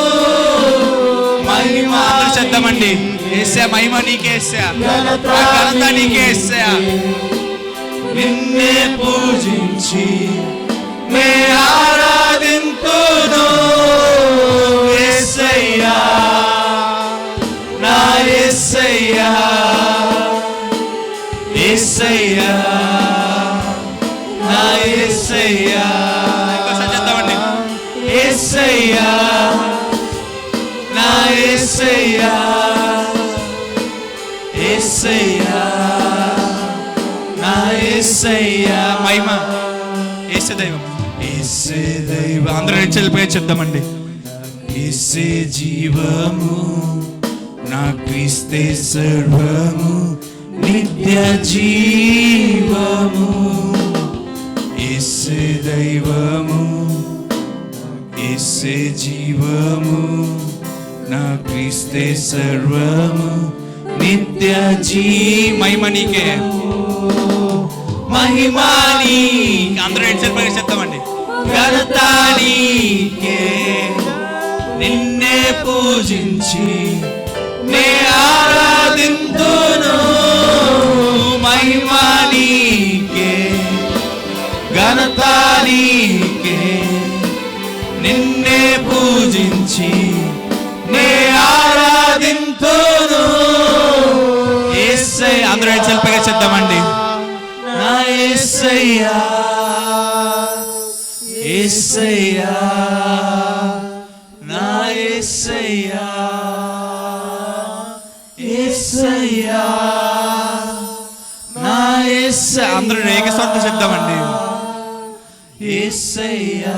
మహిమ చెప్తామండి. యేసయ్యా మహిమ నీకే, యేసయ్యా ఘనత నీకే, యేసయ్యా నిన్నే పూజించి నే ఆరాధింతును. యేసయ్యా నా యేసయ్యా, యేసయ్యా నా యేసయ్యా. ఇంకోసారి చెప్తామండి. యేసయ్యా నా యేసయ్యా, యేసయ్యా నా యేసయ్యా. మహిమ యేసే దైవం, యేసే దైవం. అందరూ చెల్లిపోయి చెప్తామండి. యేసే జీవము, నా క్రీస్తే సర్వము, నిత్య జీవము. యేసే దైవము, యేసే జీవము, నా క్రీస్తే సర్వము, నిత్య మహిమ నీకే, మహిమా నీకే. అందరూ ఎడ్చెలుపుగా చెప్తామండి. ఘనత నీకే, నిన్నే పూజించి నే ఆరాధింతును. మహిమా నీకే, ఘనత నీకే, నిన్నే పూజించి నే ఆరాధింతును. యేసయ్యా అందరూ చెల్పగా చెప్తామండి. నా యేసయ్యా, యేసయ్యా నా యేసయ్యా, యేసయ్యా నా యేసయ్యా. అందరూ ఏకస్వరంతో చెప్తామండి. యేసయ్యా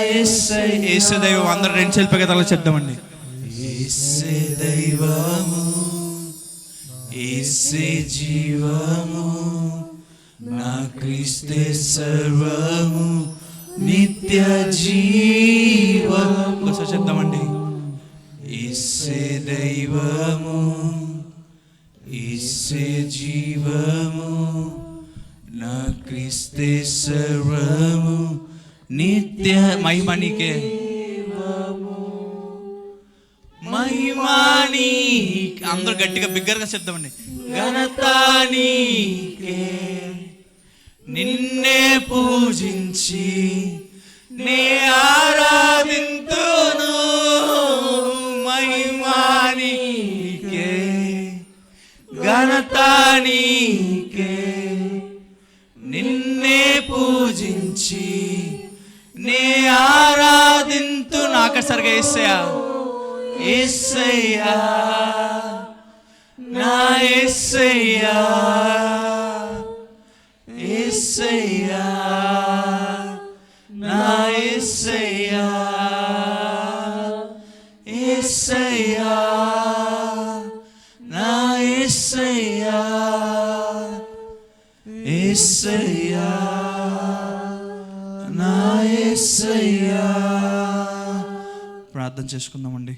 యేసు దైవం. అందరూ రెండు శిల్ప గీతాలు చెప్దామండి. యేసే దైవము, యేసే జీవము, నా క్రీస్తే సర్వము, నిత్య జీవము. ఒకసారి చెప్దామండి. యేసే దైవము, యేసే జీవము, నా క్రీస్తే సర్వము, నిత్య మహిమ నీకే, మహిమా నీకే. అందరూ గట్టిగా బిగ్గరగా చెప్దామండి. ఘనత నీకే, నిన్నే పూజించి నే ఆరాధింతును. మహిమా నీకే, ఘనత నీకే, నిన్నే పూజించి నే ఆరాధింతును. ఆఖరిసారిగా యేసయ్యా, యేసయ్యా, నా యేసయ్యా, యేసయ్యా, నా యేసయ్యా, యేసయ్యా, నా యేసయ్యా, యేసయ్యా, నా యేసయ్యా. ప్రార్థన చేసుకుందామండి.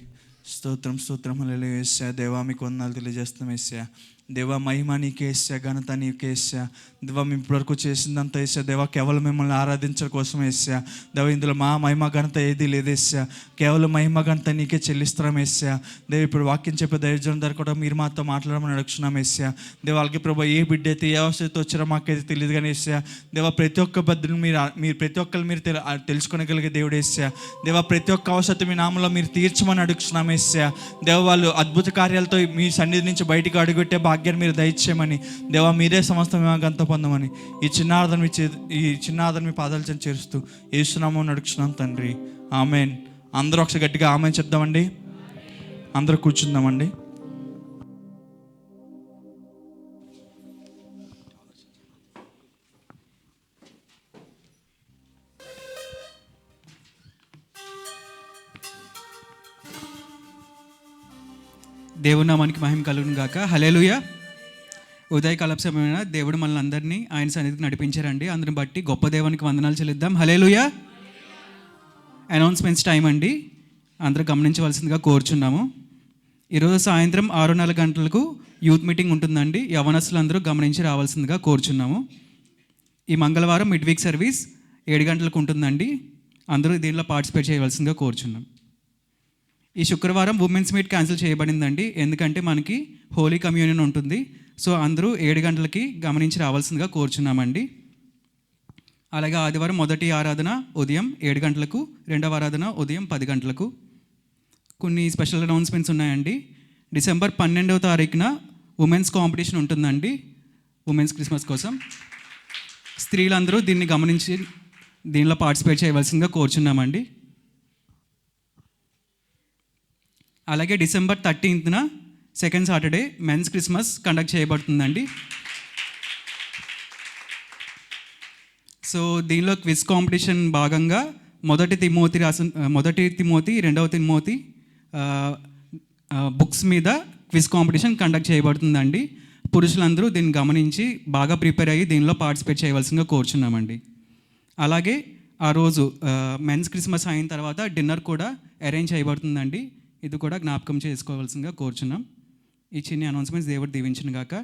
స్తోత్రం స్తోత్రం హల్లెలూయా. యేసయ్యా దేవా మీకు వందనాలు తెలియజేస్తున్నాం. యేసయ్యా దేవా మహిమ నీకే, యేసయ్యా ఘనత నీకే. యేసయ్యా దేవా మేము ఇప్పటివరకు చేసిందంతా యేసయ్యా దేవా కేవలం మిమ్మల్ని ఆరాధించడం కోసం. యేసయ్యా దేవా ఇందులో మా మహిమ ఘనత ఏది లేదు. యేసయ్యా కేవలం మహిమ ఘనత నీకే చెల్లిస్తున్నాం. యేసయ్యా దేవ ఇప్పుడు వాక్యం చెప్పే దైవజనం ద్వారా కూడా మీరు మాతో మాట్లాడమని అడుగుతున్నాం. యేసయ్యా దేవ వాళ్ళకి ప్రభా ఏ బిడ్డ అయితే ఏ అవసరంతో వచ్చారో మాకైతే తెలియదు కానీ యేసయ్యా దేవా ప్రతి ఒక్క బద్దను మీరు ప్రతి ఒక్కరు మీరు తెలుసుకోగలిగే దేవుడు. యేసయ్యా దేవా ప్రతి ఒక్క అవసరం మీ నామంలో మీరు తీర్చమని అడుగుతున్నాం. యేసయ్యా దేవ వాళ్ళు అద్భుత కార్యాలతో మీ సన్నిధి నుంచి బయటికి అడుగుపెట్టే భాగ్యాన్ని మీరు దయచేయమని దేవా మీరే సమస్త మేమాగంత పొందమని ఈ చిన్న ఆదరణ మీ పాదాలు చెంత చేరుస్తూ యేసునామమున అడుగుతున్నాం తండ్రి, ఆమేన్. అందరూ ఒకసారి గట్టిగా ఆమేన్ చెప్దామండి. అందరూ కూర్చుందామండి. దేవుని నామానికి మహిమ కలుగును గాక. హల్లెలూయా. ఉదయకాల సమయమైన దేవుడు మనల్ని అందరినీ ఆయన సన్నిధికి నడిపించారండి. అందుని బట్టి గొప్ప దేవునికి వందనాలు చెల్లిద్దాం. హల్లెలూయా. అనౌన్స్మెంట్స్ టైం అండి, అందరూ గమనించవలసిందిగా కోరుచున్నాము. ఈరోజు సాయంత్రం 6:30 గంటలకు యూత్ మీటింగ్ ఉంటుందండి. యవనస్తులందరూ గమనించి రావాల్సిందిగా కోరుచున్నాము. ఈ మంగళవారం మిడ్ వీక్ సర్వీస్ 7 గంటలకు ఉంటుందండి. అందరూ దీనిలో పార్టిసిపేట్ చేయవలసిందిగా కోరుచున్నాం. ఈ శుక్రవారం ఉమెన్స్ మీట్ క్యాన్సిల్ చేయబడిందండి, ఎందుకంటే మనకి హోలీ కమ్యూనియన్ ఉంటుంది. సో అందరూ 7 గంటలకి గమనించి రావాల్సిందిగా కోరుచున్నామండి. అలాగే ఆదివారం మొదటి ఆరాధన ఉదయం 7 గంటలకు, రెండవ ఆరాధన ఉదయం 10 గంటలకు. కొన్ని స్పెషల్ అనౌన్స్మెంట్స్ ఉన్నాయండి. డిసెంబర్ 12వ తారీఖున ఉమెన్స్ కాంపిటీషన్ ఉంటుందండి, ఉమెన్స్ క్రిస్మస్ కోసం. స్త్రీలందరూ దీన్ని గమనించి దీనిలో పార్టిసిపేట్ చేయవలసిందిగా కోరుచున్నామండి. అలాగే డిసెంబర్ 13న second Saturday men's Christmas conduct చేయబడుతుందండి. సో దీనిలో క్విజ్ కాంపిటీషన్ భాగంగా మొదటి తిమోతి, రెండవ తిమోతి బుక్స్ మీద క్విజ్ కాంపిటీషన్ కండక్ట్ చేయబడుతుందండి. పురుషులందరూ దీన్ని గమనించి బాగా ప్రిపేర్ అయ్యి దీనిలో పార్టిసిపేట్ చేయవలసిందిగా కోరుచున్నామండి. అలాగే ఆ రోజు మెన్స్ క్రిస్మస్ అయిన తర్వాత డిన్నర్ కూడా అరేంజ్ చేయబడుతుందండి. ఇది కూడా జ్ఞాపకం చేసుకోవాల్సిందిగా కోరుచున్నాం. ఈ చిన్న అనౌన్స్మెంట్స్ దేవుడు దీవించిన గాక.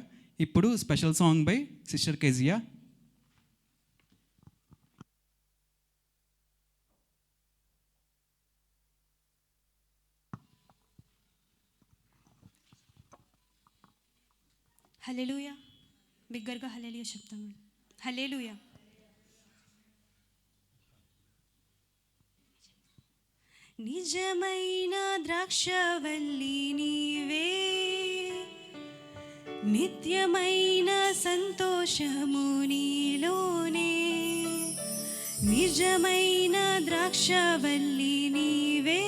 ఇప్పుడు special song by sister Kezia. హల్లెలూయా. బిగ్గరగా హల్లెలూయా చెప్తామండి. హల్లెలూయా. నిజమైన ద్రాక్షవల్లి నీవే, నిత్యమైన సంతోషము నీలోనే. నిజమైన ద్రాక్షవల్లి నీవే,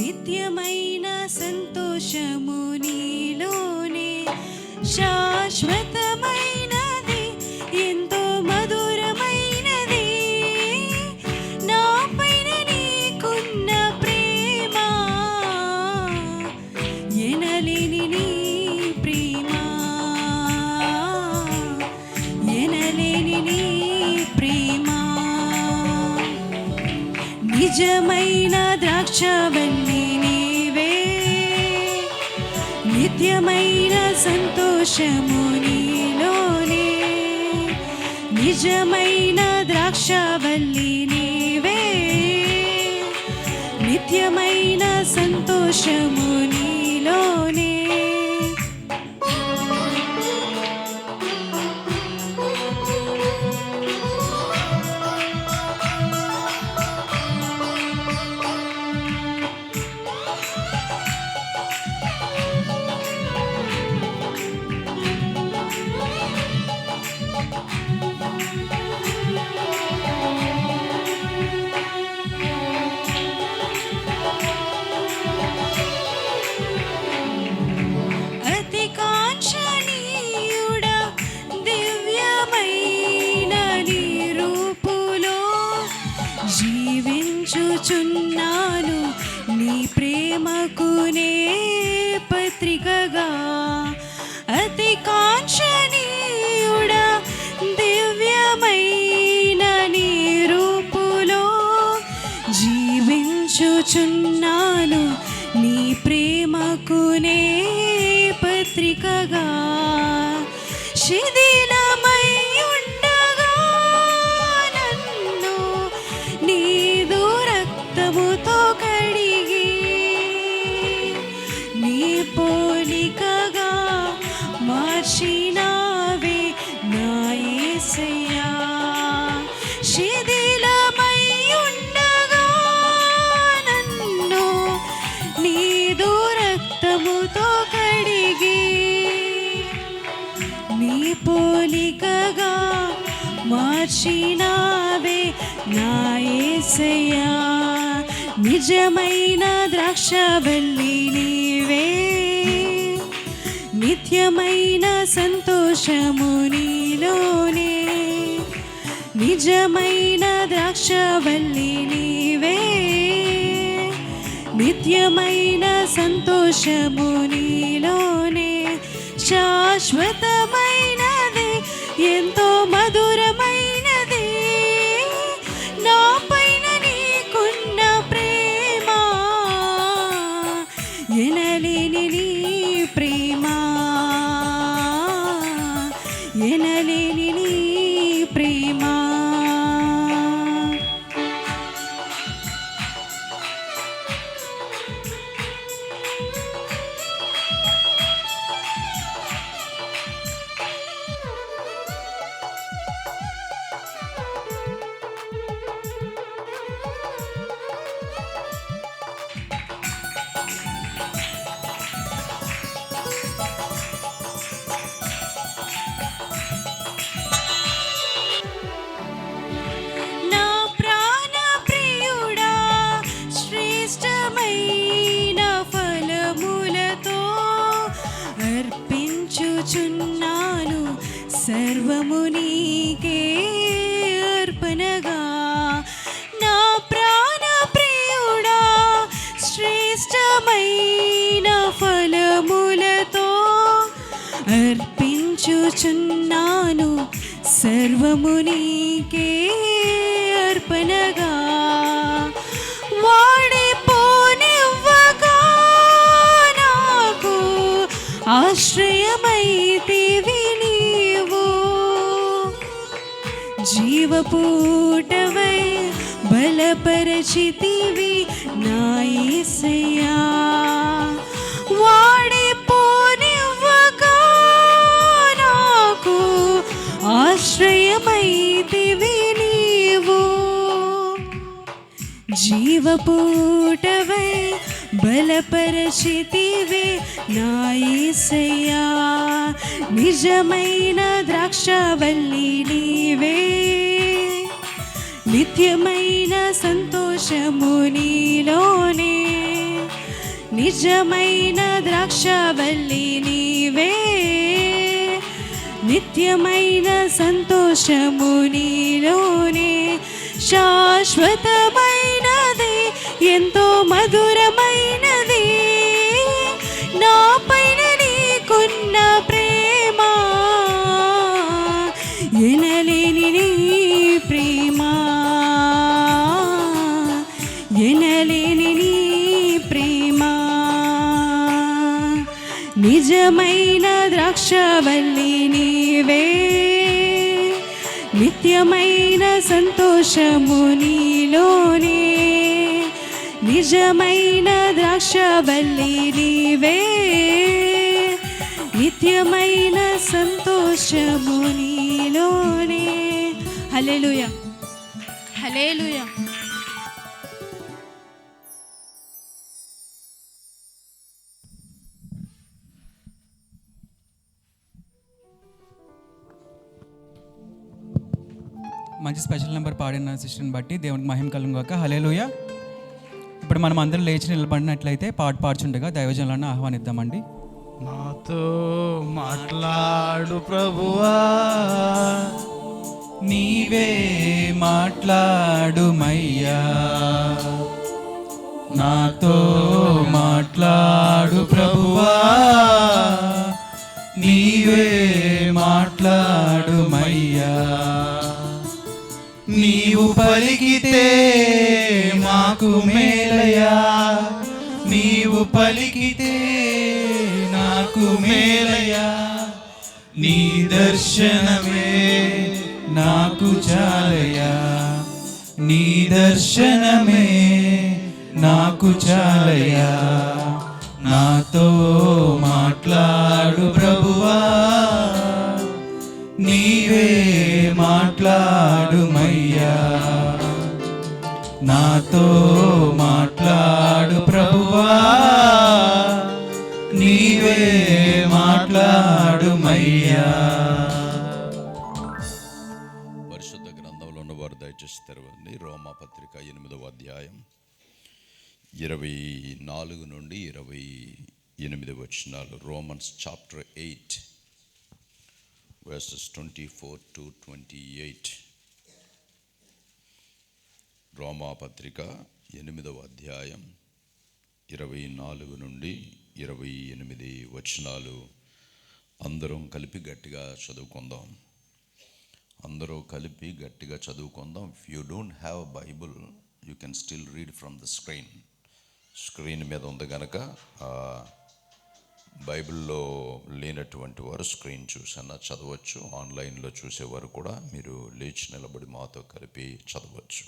నిత్యమైన సంతోషము నీలోనే. శాశ్వతమైనది ఎంతో మధురమైనది, నిజమైన ద్రాక్షవల్లి నీవే, నిత్యమైన సంతోషము నీలోనే. నిజమైన ద్రాక్షవల్లి నీవే, నిత్యమైన సంతోషము నీలోనే. అతి కాంక్షణీయుడా, దివ్యమైన నీ రూపులో జీవించుచున్నాను నీ ప్రేమకునే పత్రికగా. అతి కాంక్షణీయుడా, దివ్యమైన నీ రూపులో జీవించుచున్నాను నీ ప్రేమకునే పత్రికగా. శిథిలమై ఉండగా నన్ను నీదు రక్తముతో కడిగి, నీ పోలికగా మార్చినావే నా యేసయ్యా. శిథిలమై ఉండగా నన్ను నీదు రక్తముతో కడిగి, నీ పోలికగా మార్చినావే నా యేసయ్యా. నిజమైన ద్రాక్షవల్లి నీవే, నిత్యమైన సంతోషము నీలోనే. నిజమైన ద్రాక్షవల్లి నీవే, నిత్యమైన సంతోషము నీలోనే. శాశ్వతమైనది, ఎంతో మధురమైనది నా పైన నీకున్న ప్రేమ. ఎనలేని నీ ప్రేమ, ఎనలేని నీ ప్రేమ. నా ప్రాణ ప్రియుడా, శ్రేష్టమైన ఫలములతో అర్పించుచున్నాను సర్వము నీకే అర్పణగా. నా ప్రాణ ప్రియుడా, శ్రేష్టమైన ఫలములతో అర్పించుచున్నాను సర్వము నీకే అర్పణగా. వాడిపోనివ్వగా నాకు ఆశ్రయమైతివి నీవు, జీవపూటవై బలపరచితివి నా యేసయ్యా. వాడిపోనివ్వగా నాకు ఆశ్రయమైతివి నీవు, జీవపూటవై బలపరచితివి నా యేసయ్యా. నిజమైన ద్రాక్షవల్లి నీవే, నిత్యమైన సంతోషము నీలోనే. నిజమైన ద్రాక్షవల్లి నీవే, నిత్యమైన సంతోషము నీలోనే. శాశ్వతమైనది, ఎంతో మధురమైనది నా పైన నీకున్న ప్రేమ. ఎనలేని నీ ప్రేమ, నిజమైన ద్రాక్షవల్లి నీవే, నిత్యమైన సంతోషము నీలోనే. నిజమైన ద్రాక్షవల్లి నీవే, నిత్యమైన సంతోషము నీలోనే. హల్లెలూయా, హల్లెలూయా. మంచి స్పెషల్ నెంబర్ పాడిన సిస్టర్ని బట్టి దేవునికి మహిమ కలుగును గాక. హల్లెలూయా. ఇప్పుడు మనం అందరం లేచి నిలబడినట్లయితే పాట పాడుచుండగా దైవజనులను ఆహ్వానిద్దామండి. నాతో మాట్లాడు ప్రభువా, నీవే మాట్లాడుమయ్యా, నాతో మాట్లాడు ప్రభువా, నీవే మాట్లాడుమయ్యా. నీవు పలికితే మాకు మేలయ్యా, నీవు పలికితే నాకు మేలయ్యా. నీ దర్శనమే నాకు చాలయ్యా, నీ దర్శనమే నాకు చాలయ్యా. నాతో మాట్లాడు ప్రభువా, నీవే మాట్లాడుమయ్యా, నాతో మాట్లాడు ప్రభువా, నీవే మాట్లాడుమయ్యా. పరిశుద్ధ గ్రంథంలో ఉన్నవారు దయచేసి తెరవండి. రోమాపత్రిక 8వ అధ్యాయం 24 నుండి 28 వచనాలు. Romans chapter 8 verses 24 to 28. రోమాపత్రిక 8వ అధ్యాయం 24 నుండి 28 వచనాలు. అందరం కలిపి గట్టిగా చదువుకుందాం. అందరూ కలిపి గట్టిగా చదువుకుందాం. If you don't have Bible you can still read from the screen. Screen మీద ఉంది కనుక బైబిల్లో లేనటువంటి వారు స్క్రీన్ చూసన్నా చదవచ్చు. ఆన్లైన్లో చూసేవారు కూడా మీరు లేచి నిలబడి మాతో కలిపి చదవచ్చు.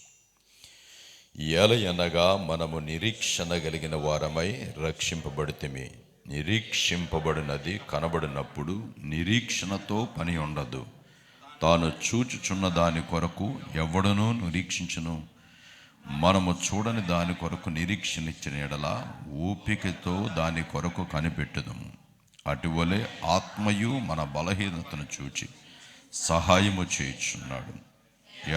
ఏలయనగా మనము నిరీక్షణ కలిగిన వారమై రక్షింపబడితిమి. నిరీక్షింపబడినది కనబడినప్పుడు నిరీక్షణతో పని ఉండదు. తాను చూచుచున్న దాని కొరకు ఎవడనూ నిరీక్షించును. మనము చూడని దాని కొరకు నిరీక్షణించిన ఎడల ఓపికతో దాని కొరకు కనిపెట్టుదము. అటువలే ఆత్మయు మన బలహీనతను చూచి సహాయము చేయుచున్నాడు.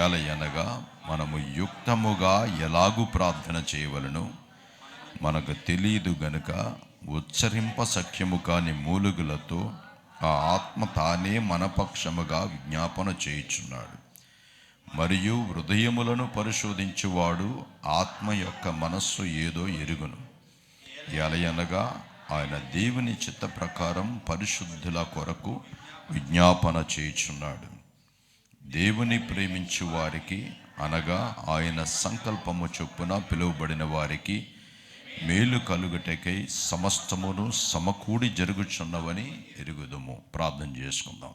ఏలయనగా మనము యుక్తముగా ఎలాగూ ప్రార్థన చేయవలెనో మనకు తెలియదు గనుక ఉచ్చరింప సఖ్యము కాని మూలుగులతో ఆ ఆత్మ తానే మన పక్షముగా విజ్ఞాపన చేయుచున్నాడు. మరియు హృదయములను పరిశోధించువాడు ఆత్మ యొక్క మనస్సు ఏదో ఎరుగును. ఏలయనగా ఆయన దేవుని చిత్త ప్రకారం పరిశుద్ధుల కొరకు విజ్ఞాపన చేయుచున్నాడు. దేవుని ప్రేమించు వారికి అనగా ఆయన సంకల్పము చొప్పున పిలువబడిన వారికి మేలు కలుగుటకై సమస్తమును సమకూడి జరుగుచున్నవని ఎరుగుదుము. ప్రార్థన చేసుకుందాం.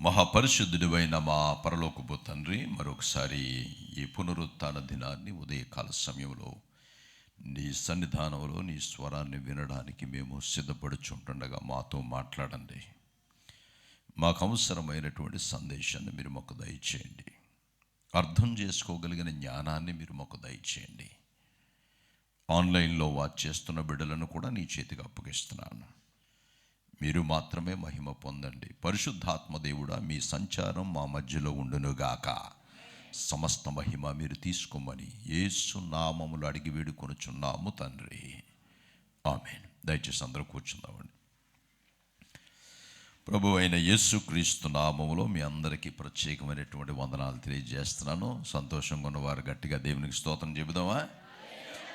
మహాపరిశుద్ధుడివైన మా పరలోకపు తండ్రి, మరొకసారి ఈ పునరుత్థాన దినాన్ని ఉదయకాల సమయంలో నీ సన్నిధానంలో నీ స్వరాన్ని వినడానికి మేము సిద్ధపడుచుంటుండగా మాతో మాట్లాడండి. మాకు అవసరమైనటువంటి సందేశాన్ని మీరు మాకు దయచేయండి. అర్థం చేసుకోగలిగిన జ్ఞానాన్ని మీరు మాకు దయచేయండి. ఆన్లైన్లో వాచ్ చేస్తున్న బిడ్డలను కూడా నీ చేతికి అప్పగిస్తున్నాను. మీరు మాత్రమే మహిమ పొందండి. పరిశుద్ధాత్మ దేవుడా, మీ సంచారం మా మధ్యలో ఉండునుగాక. సమస్త మహిమ మీరు తీసుకోమని యేసు నామములు అడిగి వేడుకొనుచున్నాము తండ్రి, ఆమేన్. దయచేసి అందరూ కూర్చుందామండి. ప్రభు అయిన యేసుక్రీస్తు నామములో మీ అందరికీ ప్రత్యేకమైనటువంటి వందనాలు తెలియజేస్తున్నాను. సంతోషంగా ఉన్నవారు గట్టిగా దేవునికి స్తోత్రం చెబుదామా?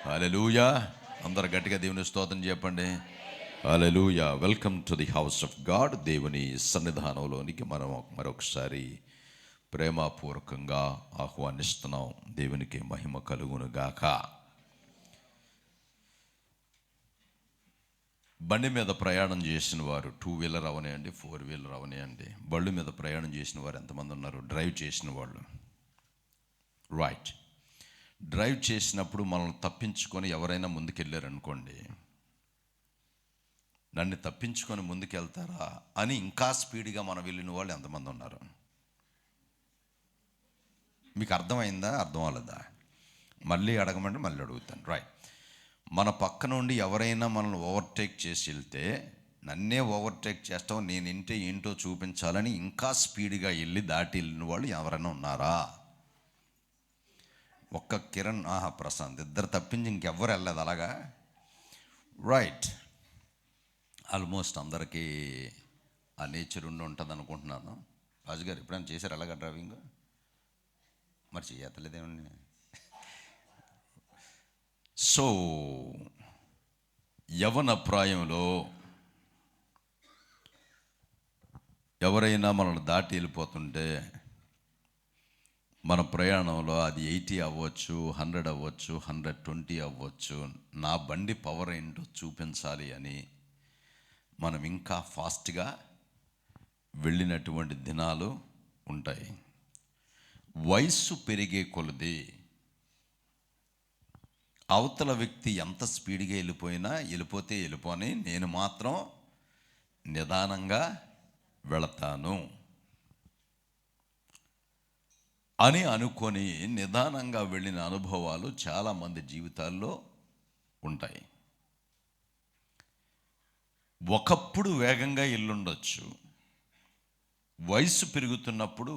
హల్లెలూయా. అందరు గట్టిగా దేవునికి స్తోత్రం చెప్పండి. హల్లెలూయా. Welcome to the house of God. దేవుని సన్నిధానంలోనికి మనం మరొకసారి ప్రేమపూర్వకంగా ఆహ్వానిస్తున్నాం. దేవునికి మహిమ కలుగును గాక. బండి మీద ప్రయాణం చేసిన వారు, 2 వీలర్ అవనియండి, 4 వీలర్ అవనియండి, బళ్ళు మీద ప్రయాణం చేసిన వారు ఎంతమంది ఉన్నారు? డ్రైవ్ చేసిన వాళ్ళు. రైట్. డ్రైవ్ చేసినప్పుడు మనల్ని తప్పించుకొని ఎవరైనా ముందుకెళ్ళారనుకోండి, నన్ను తప్పించుకొని ముందుకెళ్తారా అని ఇంకా స్పీడ్గా మనం వెళ్ళిన వాళ్ళు ఎంతమంది ఉన్నారు? మీకు అర్థమైందా? అర్థం అవ్వలేదా? మళ్ళీ అడగమంటే మళ్ళీ అడుగుతాను. రైట్. మన పక్క నుండి ఎవరైనా మనల్ని ఓవర్టేక్ చేసి వెళ్తే, నన్నే ఓవర్టేక్ చేస్తావు, నేను ఏంటో చూపించాలని ఇంకా స్పీడ్గా వెళ్ళి దాటి వెళ్ళిన వాళ్ళు ఎవరైనా ఉన్నారా? ఒక్క కిరణ్, ప్రశాంత్, ఇద్దరు తప్పించి ఇంకెవ్వరు వెళ్ళలేదు అలాగా. రైట్. ఆల్మోస్ట్ అందరికీ ఆ నేచర్ ఉంటుంది అనుకుంటున్నాను. రాజుగారు ఎప్పుడైనా చేశారు అలాగా డ్రైవింగ్? మరి చేయలేదేమండి. సో యవ్వన ప్రాయంలో ఎవరైనా మనల్ని దాటి వెళ్ళిపోతుంటే, మన ప్రయాణంలో అది 80 అవ్వచ్చు, 100 అవ్వచ్చు, 120 అవ్వచ్చు, నా బండి పవర్ ఏంటో చూపించాలి అని మనం ఇంకా ఫాస్ట్గా వెళ్ళినటువంటి దినాలు ఉంటాయి. వయస్సు పెరిగే కొలది అవతల వ్యక్తి ఎంత స్పీడ్గా వెళ్ళిపోతే వెళ్ళిపోని, నేను మాత్రం నిదానంగా వెళతాను అని అనుకొని నిదానంగా వెళ్ళిన అనుభవాలు చాలామంది జీవితాల్లో ఉంటాయి. ఒకప్పుడు వేగంగా వెళ్ళుండొచ్చు. వయసు పెరుగుతున్నప్పుడు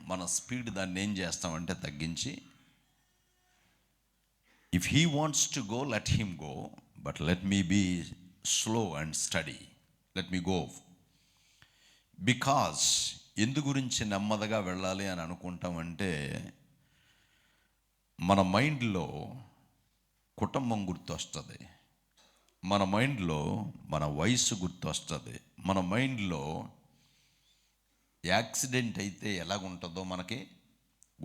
మన స్పీడ్ దాన్ని ఏం చేస్తామంటే తగ్గించి, if he wants to go, let him go, but let me be slow and study, let me go. Because ఎందు గురించి నెమ్మదిగా వెళ్ళాలి అని అనుకుంటామంటే, మన మైండ్లో కుటుంబం గుర్తొస్తుంది, మన మైండ్లో మన వయసు గుర్తొస్తుంది, మన మైండ్లో యాక్సిడెంట్ అయితే ఎలాగుంటుందో మనకి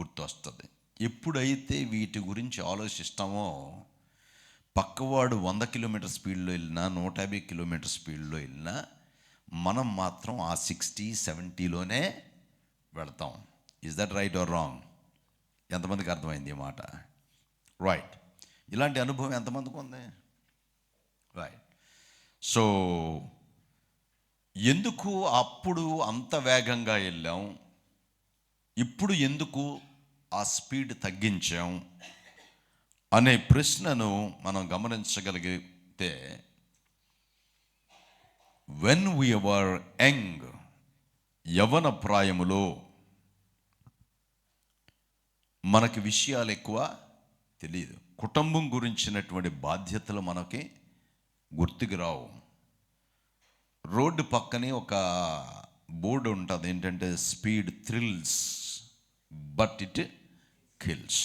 గుర్తొస్తుంది. ఎప్పుడైతే వీటి గురించి ఆలోచిస్తామో, పక్కవాడు 100 కిలోమీటర్ స్పీడ్లో వెళ్ళినా, 150 కిలోమీటర్ స్పీడ్లో వెళ్ళినా, మనం మాత్రం ఆ 60-70లోనే వెళతాం. Is that right or wrong? ఎంతమందికి అర్థమైంది ఈ మాట? రైట్. ఇలాంటి అనుభవం ఎంతమందికి ఉంది? రైట్. సో ఎందుకు అప్పుడు అంత వేగంగా వెళ్ళాం, ఇప్పుడు ఎందుకు ఆ స్పీడ్ తగ్గించాం అనే ప్రశ్నను మనం గమనించగలిగితే, వెన్ we were young, యవ్వన ప్రాయములో మనకి విషయాలు ఎక్కువ తెలియదు. కుటుంబం గురించినటువంటి బాధ్యతలు మనకి గుర్తుకు రావు. రోడ్డు పక్కనే ఒక బోర్డు ఉంటుంది, ఏంటంటే speed thrills but it kills.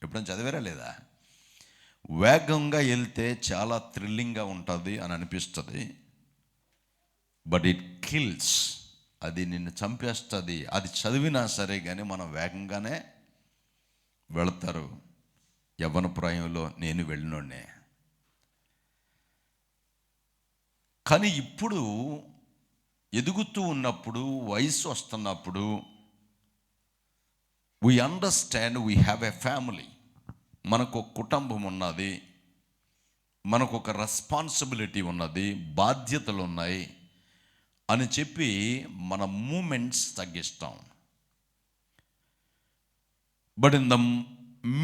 ఎప్పుడైనా చదివారా లేదా? వేగంగా వెళ్తే చాలా థ్రిల్లింగ్గా ఉంటుంది అని అనిపిస్తుంది, బట్ ఇట్ కిల్స్, అది నిన్ను చంపేస్తుంది. అది చదివినా సరే కానీ మనం వేగంగానే వెళతారు. యవ్వన ప్రాయంలో నేను వెళ్ళినోడ్నే. కానీ ఇప్పుడు ఎదుగుతూ ఉన్నప్పుడు, వయసు వస్తున్నప్పుడు, we understand we have a family, మనకు ఒక కుటుంబం ఉన్నది, మనకు ఒక రెస్పాన్సిబిలిటీ ఉన్నది, బాధ్యతలు ఉన్నాయి అని చెప్పి మన మూమెంట్స్ తగ్గిస్తాం. But in the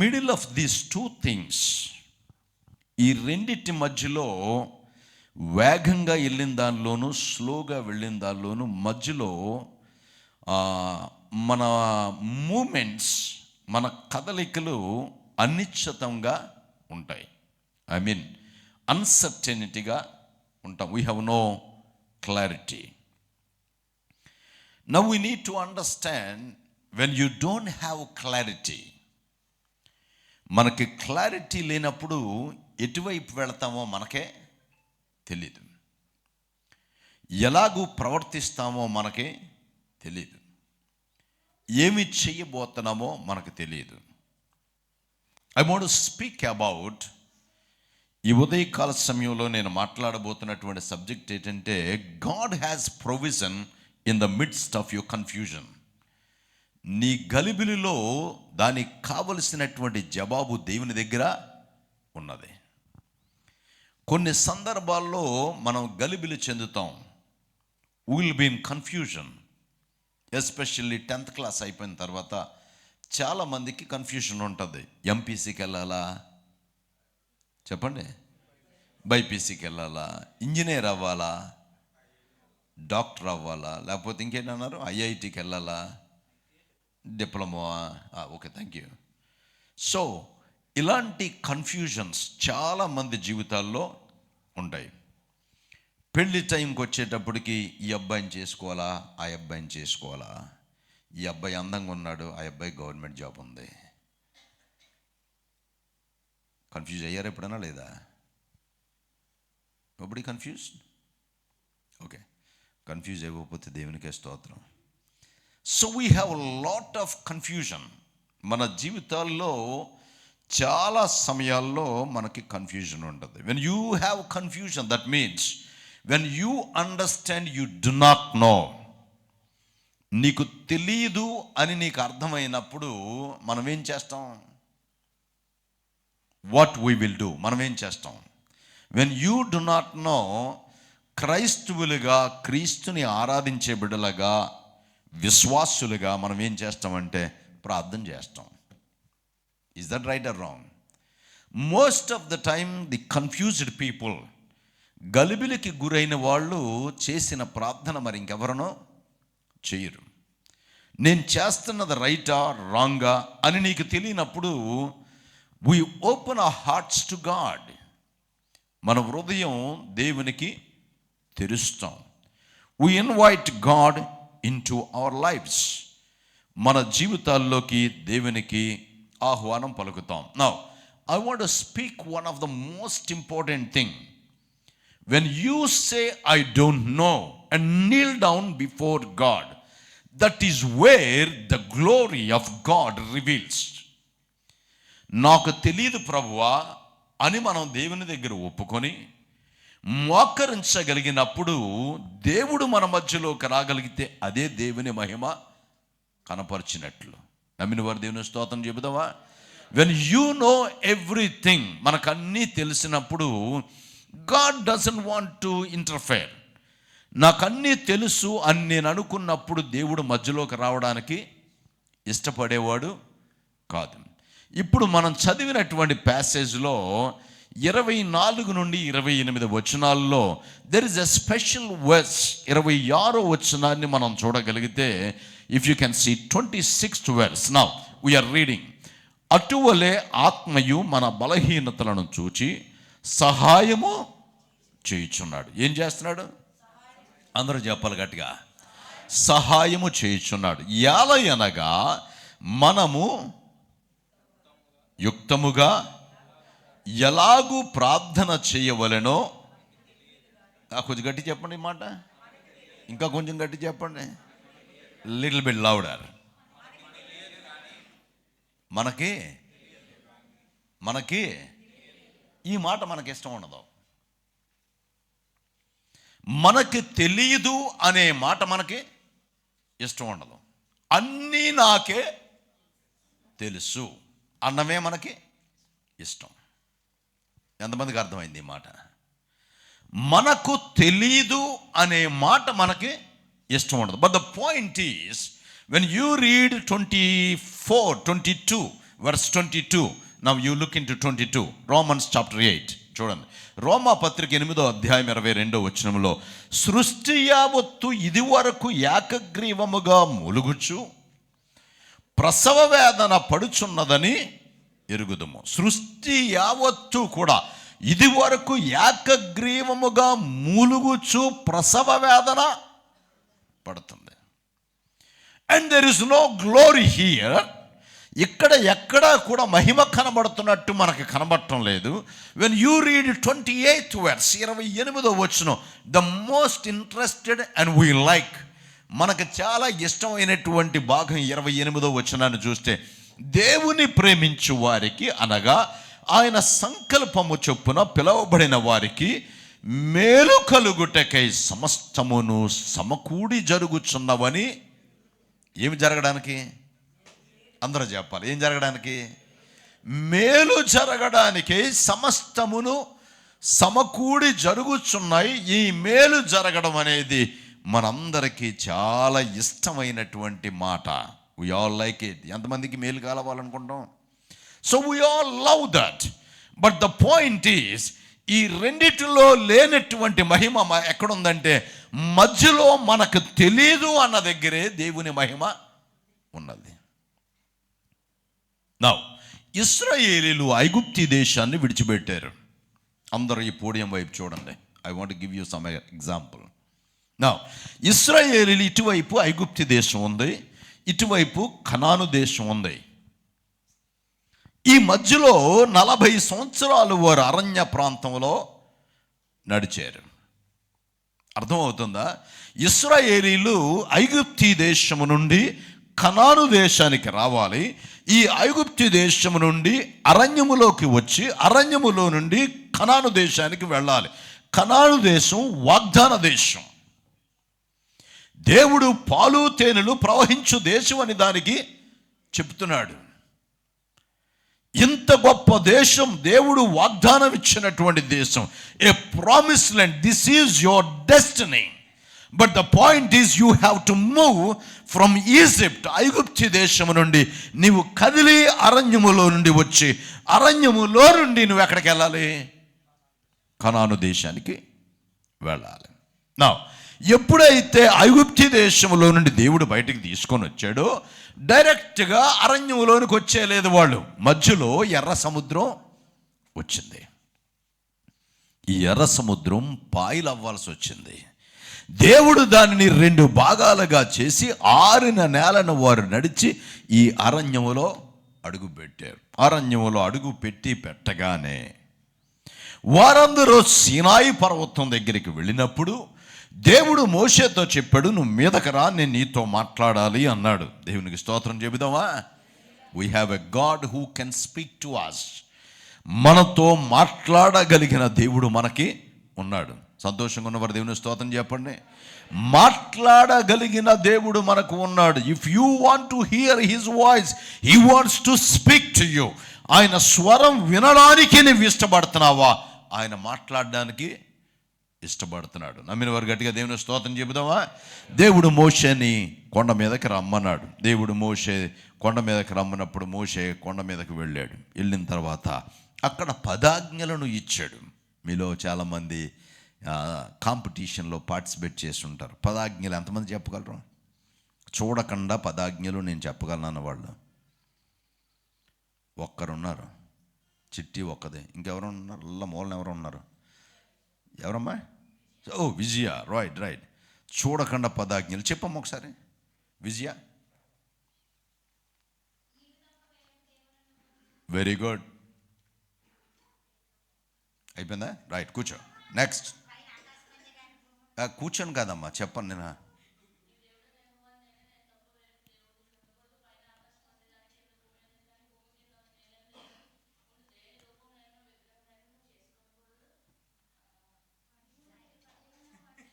middle of these 2 things, ఈ రెండిటి మధ్యలో, వేగంగా వెళ్ళిన దానిలోను, స్లోగా వెళ్ళిన దానిలోను మధ్యలో మన మూమెంట్స్, మన కదలికలు అనిశ్చితంగా ఉంటాయి. ఐ మీన్ అన్సర్టెనిటీగా ఉంటాం. We have no clarity. Now we need to understand, when you don't have clarity, మనకి క్లారిటీ లేనప్పుడు ఎటువైపు వెళతామో మనకే తెలీదు, ఎలాగూ ప్రవర్తిస్తామో మనకే తెలీదు, ఏమి చెయ్యబోతున్నామో మనకు తెలియదు. I want to speak about ఈ ఉదయకాల సమయంలో నేను మాట్లాడబోతున్నటువంటి సబ్జెక్ట్ ఏంటంటే, God has provision in the midst of your confusion. నీ గలిబిలిలో దానికి కావలసినటువంటి జవాబు దేవుని దగ్గర ఉన్నది. కొన్ని సందర్భాల్లో మనం గలిబిలి చెందుతాం. Will be in confusion. Especially 10th class అయిపోయిన తర్వాత చాలామందికి కన్ఫ్యూజన్ ఉంటుంది. ఎంపీసీకి వెళ్ళాలా, చెప్పండి, బైపీసీకి వెళ్ళాలా, ఇంజనీర్ అవ్వాలా, డాక్టర్ అవ్వాలా, లేకపోతే ఇంకేంటన్నారు, ఐఐటికి వెళ్ళాలా, diploma, okay, thank you. So ఇలాంటి కన్ఫ్యూజన్స్ చాలామంది జీవితాల్లో ఉంటాయి. పెళ్లి టైంకి వచ్చేటప్పటికి ఈ అబ్బాయిని చేసుకోవాలా, ఆ అబ్బాయిని చేసుకోవాలా, ఈ అబ్బాయి అందంగా ఉన్నాడు, ఆ అబ్బాయి గవర్నమెంట్ జాబ్ ఉంది. కన్ఫ్యూజ్ అయ్యారు ఎప్పుడైనా లేదా? Nobody confused? ఓకే, కన్ఫ్యూజ్ అయిపోతే దేవునికే స్తోత్రం. So we have lot of confusion. మన జీవితాల్లో చాలా సమయాల్లో మనకి కన్ఫ్యూజన్ ఉంటుంది. When you have confusion, that means when you understand you do not know, నీకు తెలియదు అని నీకు అర్థమైనప్పుడు మనం ఏం చేస్తాం? వాట్ వీ విల్ డూ, మనం ఏం చేస్తాం? When you do not know, క్రైస్తవులుగా, క్రీస్తుని ఆరాధించే బిడ్డలుగా, విశ్వాసులుగా మనం ఏం చేస్తామంటే ప్రార్థన చేస్తాం. Is that right or wrong? Most of the time the confused people, గలిబిలికి గురైన వాళ్ళు చేసిన ప్రార్థన మరి ఇంకెవరనో చేయరు. నేను చేస్తున్నది రైటా రాంగా అని నీకు తెలియనప్పుడు we open our hearts to God. మన హృదయం దేవునికి తెరుస్తాం. We invite God into our lives. మన జీవితాల్లోకి దేవునికి ఆహ్వానం పలుకుతాం. Now I want to speak one of the most important thing. When you say I don't know and kneel down before God, that is where the glory of God reveals. నాకు తెలియదు ప్రభువా అని మనం దేవుని దగ్గర ఒప్పుకొని మోకరించగలిగినప్పుడు దేవుడు మన మధ్యలోకి రాగలిగితే అదే దేవుని మహిమ కనపరిచినట్లు. నమ్మిన వారు దేవుని స్తోత్రం చెబుదామా? వెన్ యూ నో ఎవ్రీథింగ్, మనకు అన్నీ తెలిసినప్పుడు God doesn't want to interfere. నాకు అన్నీ తెలుసు అని నేను అనుకున్నప్పుడు దేవుడు మధ్యలోకి రావడానికి ఇష్టపడేవాడు కాదు. ఇప్పుడు మనం చదివినటువంటి ప్యాసేజ్లో 24 నుండి 28 వచనాల్లో there is a special verse. 26వ వచనాన్ని మనం చూడగలిగితే, if you can see 26th verse. Now we are reading. అటువలే ఆత్మయు మన బలహీనతలను చూచి సహాయము చేయుచున్నాడు. ఏం చేస్తున్నాడు? అందరూ చెప్పాలి గట్టిగా, సహాయము చేయుచున్నాడు. యాలయనగా మనము యుక్తముగా ఎలాగూ ప్రార్థన చేయవలెనో, కొంచెం గట్టి చెప్పండి ఈ మాట, ఇంకా కొంచెం గట్టి చెప్పండి, లిటిల్ బిట్ లౌడర్. మనకి ఈ మాట మనకి ఇష్టం ఉండదు. మనకి తెలియదు అనే మాట మనకి ఇష్టం ఉండదు. అన్నీ నాకే తెలుసు అన్నమే మనకి ఇష్టం. ఎంతమందికి అర్థమైంది ఈ మాట? మనకు తెలీదు అనే మాట మనకి ఇష్టం ఉండదు. But the point is, when you read 22 verse 22, now you look into 22, Romans chapter 8 చూడండి. రోమా పత్రిక 8వ అధ్యాయం 22వ వచనంలో, సృష్టి యావత్తు ఇది వరకు ఏకగ్రీవముగా మూలుగుచు ప్రసవ వేదన పడుచున్నదని ఎరుగుదుము. సృష్టి యావత్తు కూడా ఇది వరకు ఏకగ్రీవముగా మూలుగుచు ప్రసవ వేదన పడుతుంది. And there is no glory here. ఇక్కడ ఎక్కడా కూడా మహిమ కనబడుతున్నట్టు మనకు కనబడటం లేదు. When you read 28th verse, 28వ వచనం, the most interested and we like, మనకు చాలా ఇష్టమైనటువంటి భాగం 28వ వచనాన్ని చూస్తే, దేవుని ప్రేమించు వారికి అనగా ఆయన సంకల్పము చొప్పున పిలువబడిన వారికి మేలు కలుగుటకై సమస్తమును సమకూడి జరుగుచున్నవని. ఏమి జరగడానికి? అందరూ చెప్పాలి. ఏం జరగడానికి? మేలు జరగడానికి సమస్తమును సమకూడి జరుగుచున్నాయి. ఈ మేలు జరగడం అనేది మనందరికీ చాలా ఇష్టమైనటువంటి మాట. We all like it. ఎంతమందికి మేలు కావాలనుకుంటాం? So we all love that. But the point is, ఈ రెండిటిలో లేనటువంటి మహిమ ఎక్కడుందంటే, మధ్యలో మనకు తెలీదు అన్న దగ్గరే దేవుని మహిమ ఉన్నది. నౌ ఇశ్రాయేలీలు ఐగుప్తు దేశాన్ని విడిచిపెట్టారు. అందరూ ఈ పోడియం వైపు చూడండి. I want give you some example. Now ఇశ్రాయేలీలు ఇటువైపు ఐగుప్తు దేశం ఉంది, ఇటువైపు కనాను దేశం ఉంది. ఈ మధ్యలో 40 సంవత్సరాలు వారు అరణ్య ప్రాంతంలో నడిచారు. అర్థమవుతుందా? ఇశ్రాయేలీలు ఐగుప్తు దేశము నుండి కనాను దేశానికి రావాలి. ఈ ఐగుప్తు దేశము నుండి అరణ్యములోకి వచ్చి అరణ్యములో నుండి కనాను దేశానికి వెళ్ళాలి. కనాను దేశం వాగ్దాన దేశం. దేవుడు పాలు తేనెలు ప్రవహించు దేశం అని దానికి చెప్తున్నాడు. ఇంత గొప్ప దేశం, దేవుడు వాగ్దానం ఇచ్చినటువంటి దేశం, ఏ promise land. This is your destiny. But the point is you have to move from Egypt. ఐగుప్తు దేశము నుండి నీవు కదిలి అరణ్యములో నుండి వచ్చి అరణ్యములో నుండి నువ్వు ఎక్కడికి వెళ్ళాలి? కనాను దేశానికి వెళ్ళాలి. నా ఎప్పుడైతే ఐగుప్తు దేశంలో నుండి దేవుడు బయటికి తీసుకొని వచ్చాడో, డైరెక్ట్గా అరణ్యంలోనికి వచ్చేలేదు వాళ్ళు. మధ్యలో ఎర్ర సముద్రం వచ్చింది. ఈ ఎర్ర సముద్రం పాయలవ్వాల్సి వచ్చింది. దేవుడు దానిని 2 భాగాలుగా చేసి ఆరిన నేలను వారు నడిచి ఈ అరణ్యములో అడుగు పెట్టారు. అరణ్యములో అడుగు పెట్టగానే వారందరూ సీనాయి పర్వతం దగ్గరికి వెళ్ళినప్పుడు దేవుడు మోషేతో చెప్పాడు, నువ్వు మీదకి రా, నేను నీతో మాట్లాడాలి అన్నాడు. దేవునికి స్తోత్రం చెబుదామా? We have a God who can speak to us. మనతో మాట్లాడగలిగిన దేవుడు మనకి ఉన్నాడు. సంతోషంగా ఉన్నవారు దేవుని స్తోత్రం చెప్పండి. మాట్లాడగలిగిన దేవుడు మనకు ఉన్నాడు. If you want to hear his voice, he wants to speak to you. ఆయన స్వరం వినడానికి నువ్వు ఇష్టపడుతున్నావా? ఆయన మాట్లాడడానికి ఇష్టపడుతున్నాడు. నమ్మిన వారు గట్టిగా దేవుని స్తోత్రం చెబుదామా? దేవుడు మోషేని కొండ మీదకి రమ్మన్నాడు. దేవుడు మోషే కొండ మీదకి రమ్మన్నప్పుడు మోషే కొండ మీదకి వెళ్ళాడు. వెళ్ళిన తర్వాత అక్కడ 10 ఆజ్ఞలను ఇచ్చాడు. మీలో చాలామంది కాంపిటీషన్లో పార్టిసిపేట్ చేసి ఉంటారు. 10 ఆజ్ఞలు ఎంతమంది చెప్పగలరు? చూడకుండా 10 ఆజ్ఞలు నేను చెప్పగలను అన్నవాళ్ళు ఒక్కరున్నారు. చిట్టి ఒక్కదే. ఇంకెవరు ఉన్నారు? మూలన ఎవరు ఉన్నారు? ఎవరమ్మా? ఓ విజయ. రైట్. చూడకుండా 10 ఆజ్ఞలు చెప్పమ్మా ఒకసారి. విజయ, వెరీ గుడ్. అయిపోయిందా? రైట్, కూర్చో. నెక్స్ట్. కూర్చోను కాదమ్మా, చెప్పండి. నేను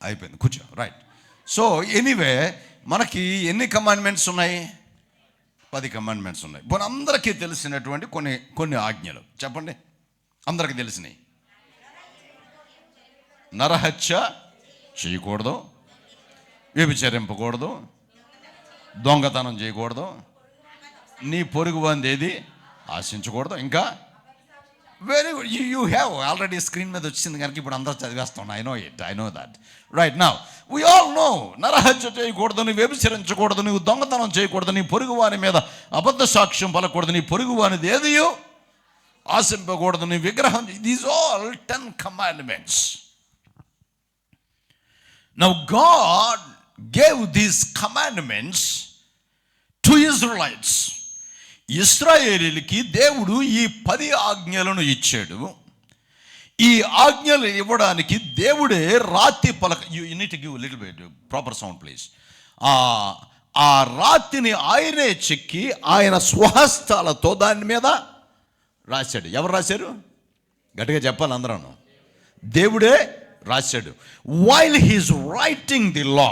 అయిపోయింది, కూర్చో. రైట్. సో ఎనీవే, మనకి ఎన్ని కమాండ్మెంట్స్ ఉన్నాయి? 10 కమాండ్మెంట్స్ ఉన్నాయి. పోనీ అందరికీ తెలిసినటువంటి కొన్ని ఆజ్ఞలు చెప్పండి. అందరికీ తెలిసినాయి. నరహత్య చేయకూడదు, వ్యభిచరింపకూడదు, దొంగతనం చేయకూడదు, నీ పొరుగు వందేది ఆశించకూడదు. ఇంకా very good. You have already screen మీద వచ్చింది కనుక ఇప్పుడు అందరూ చదివేస్తాను. I know that. Right. Now we all know. నరహత్య చేయకూడదు, నువ్వు వ్యభిచరించకూడదు, నువ్వు దొంగతనం చేయకూడదు, నీ పొరుగు వాని మీద అబద్ధ సాక్ష్యం పలకూడదు, నీ పొరుగు వానిది ఏదియో ఆశింపకూడదు, నీ విగ్రహం. These all 10 commandments. Now God gave these commandments to Israelites. ఇశ్రాయేలీలకి దేవుడు ఈ 10 ఆజ్ఞలను ఇచ్చాడు. ఈ ఆజ్ఞలు ఇవ్వడానికి దేవుడే రాతి పలక. You need to give little bit proper sound please. ఆ రాతిని ఆయనే చెక్కి ఆయన స్వహస్తాలతో దాని మీద రాశాడు. ఎవరు రాశారు? గట్టిగా చెప్పాలి అందరూ. దేవుడే రాశాడు. While he's writing the law,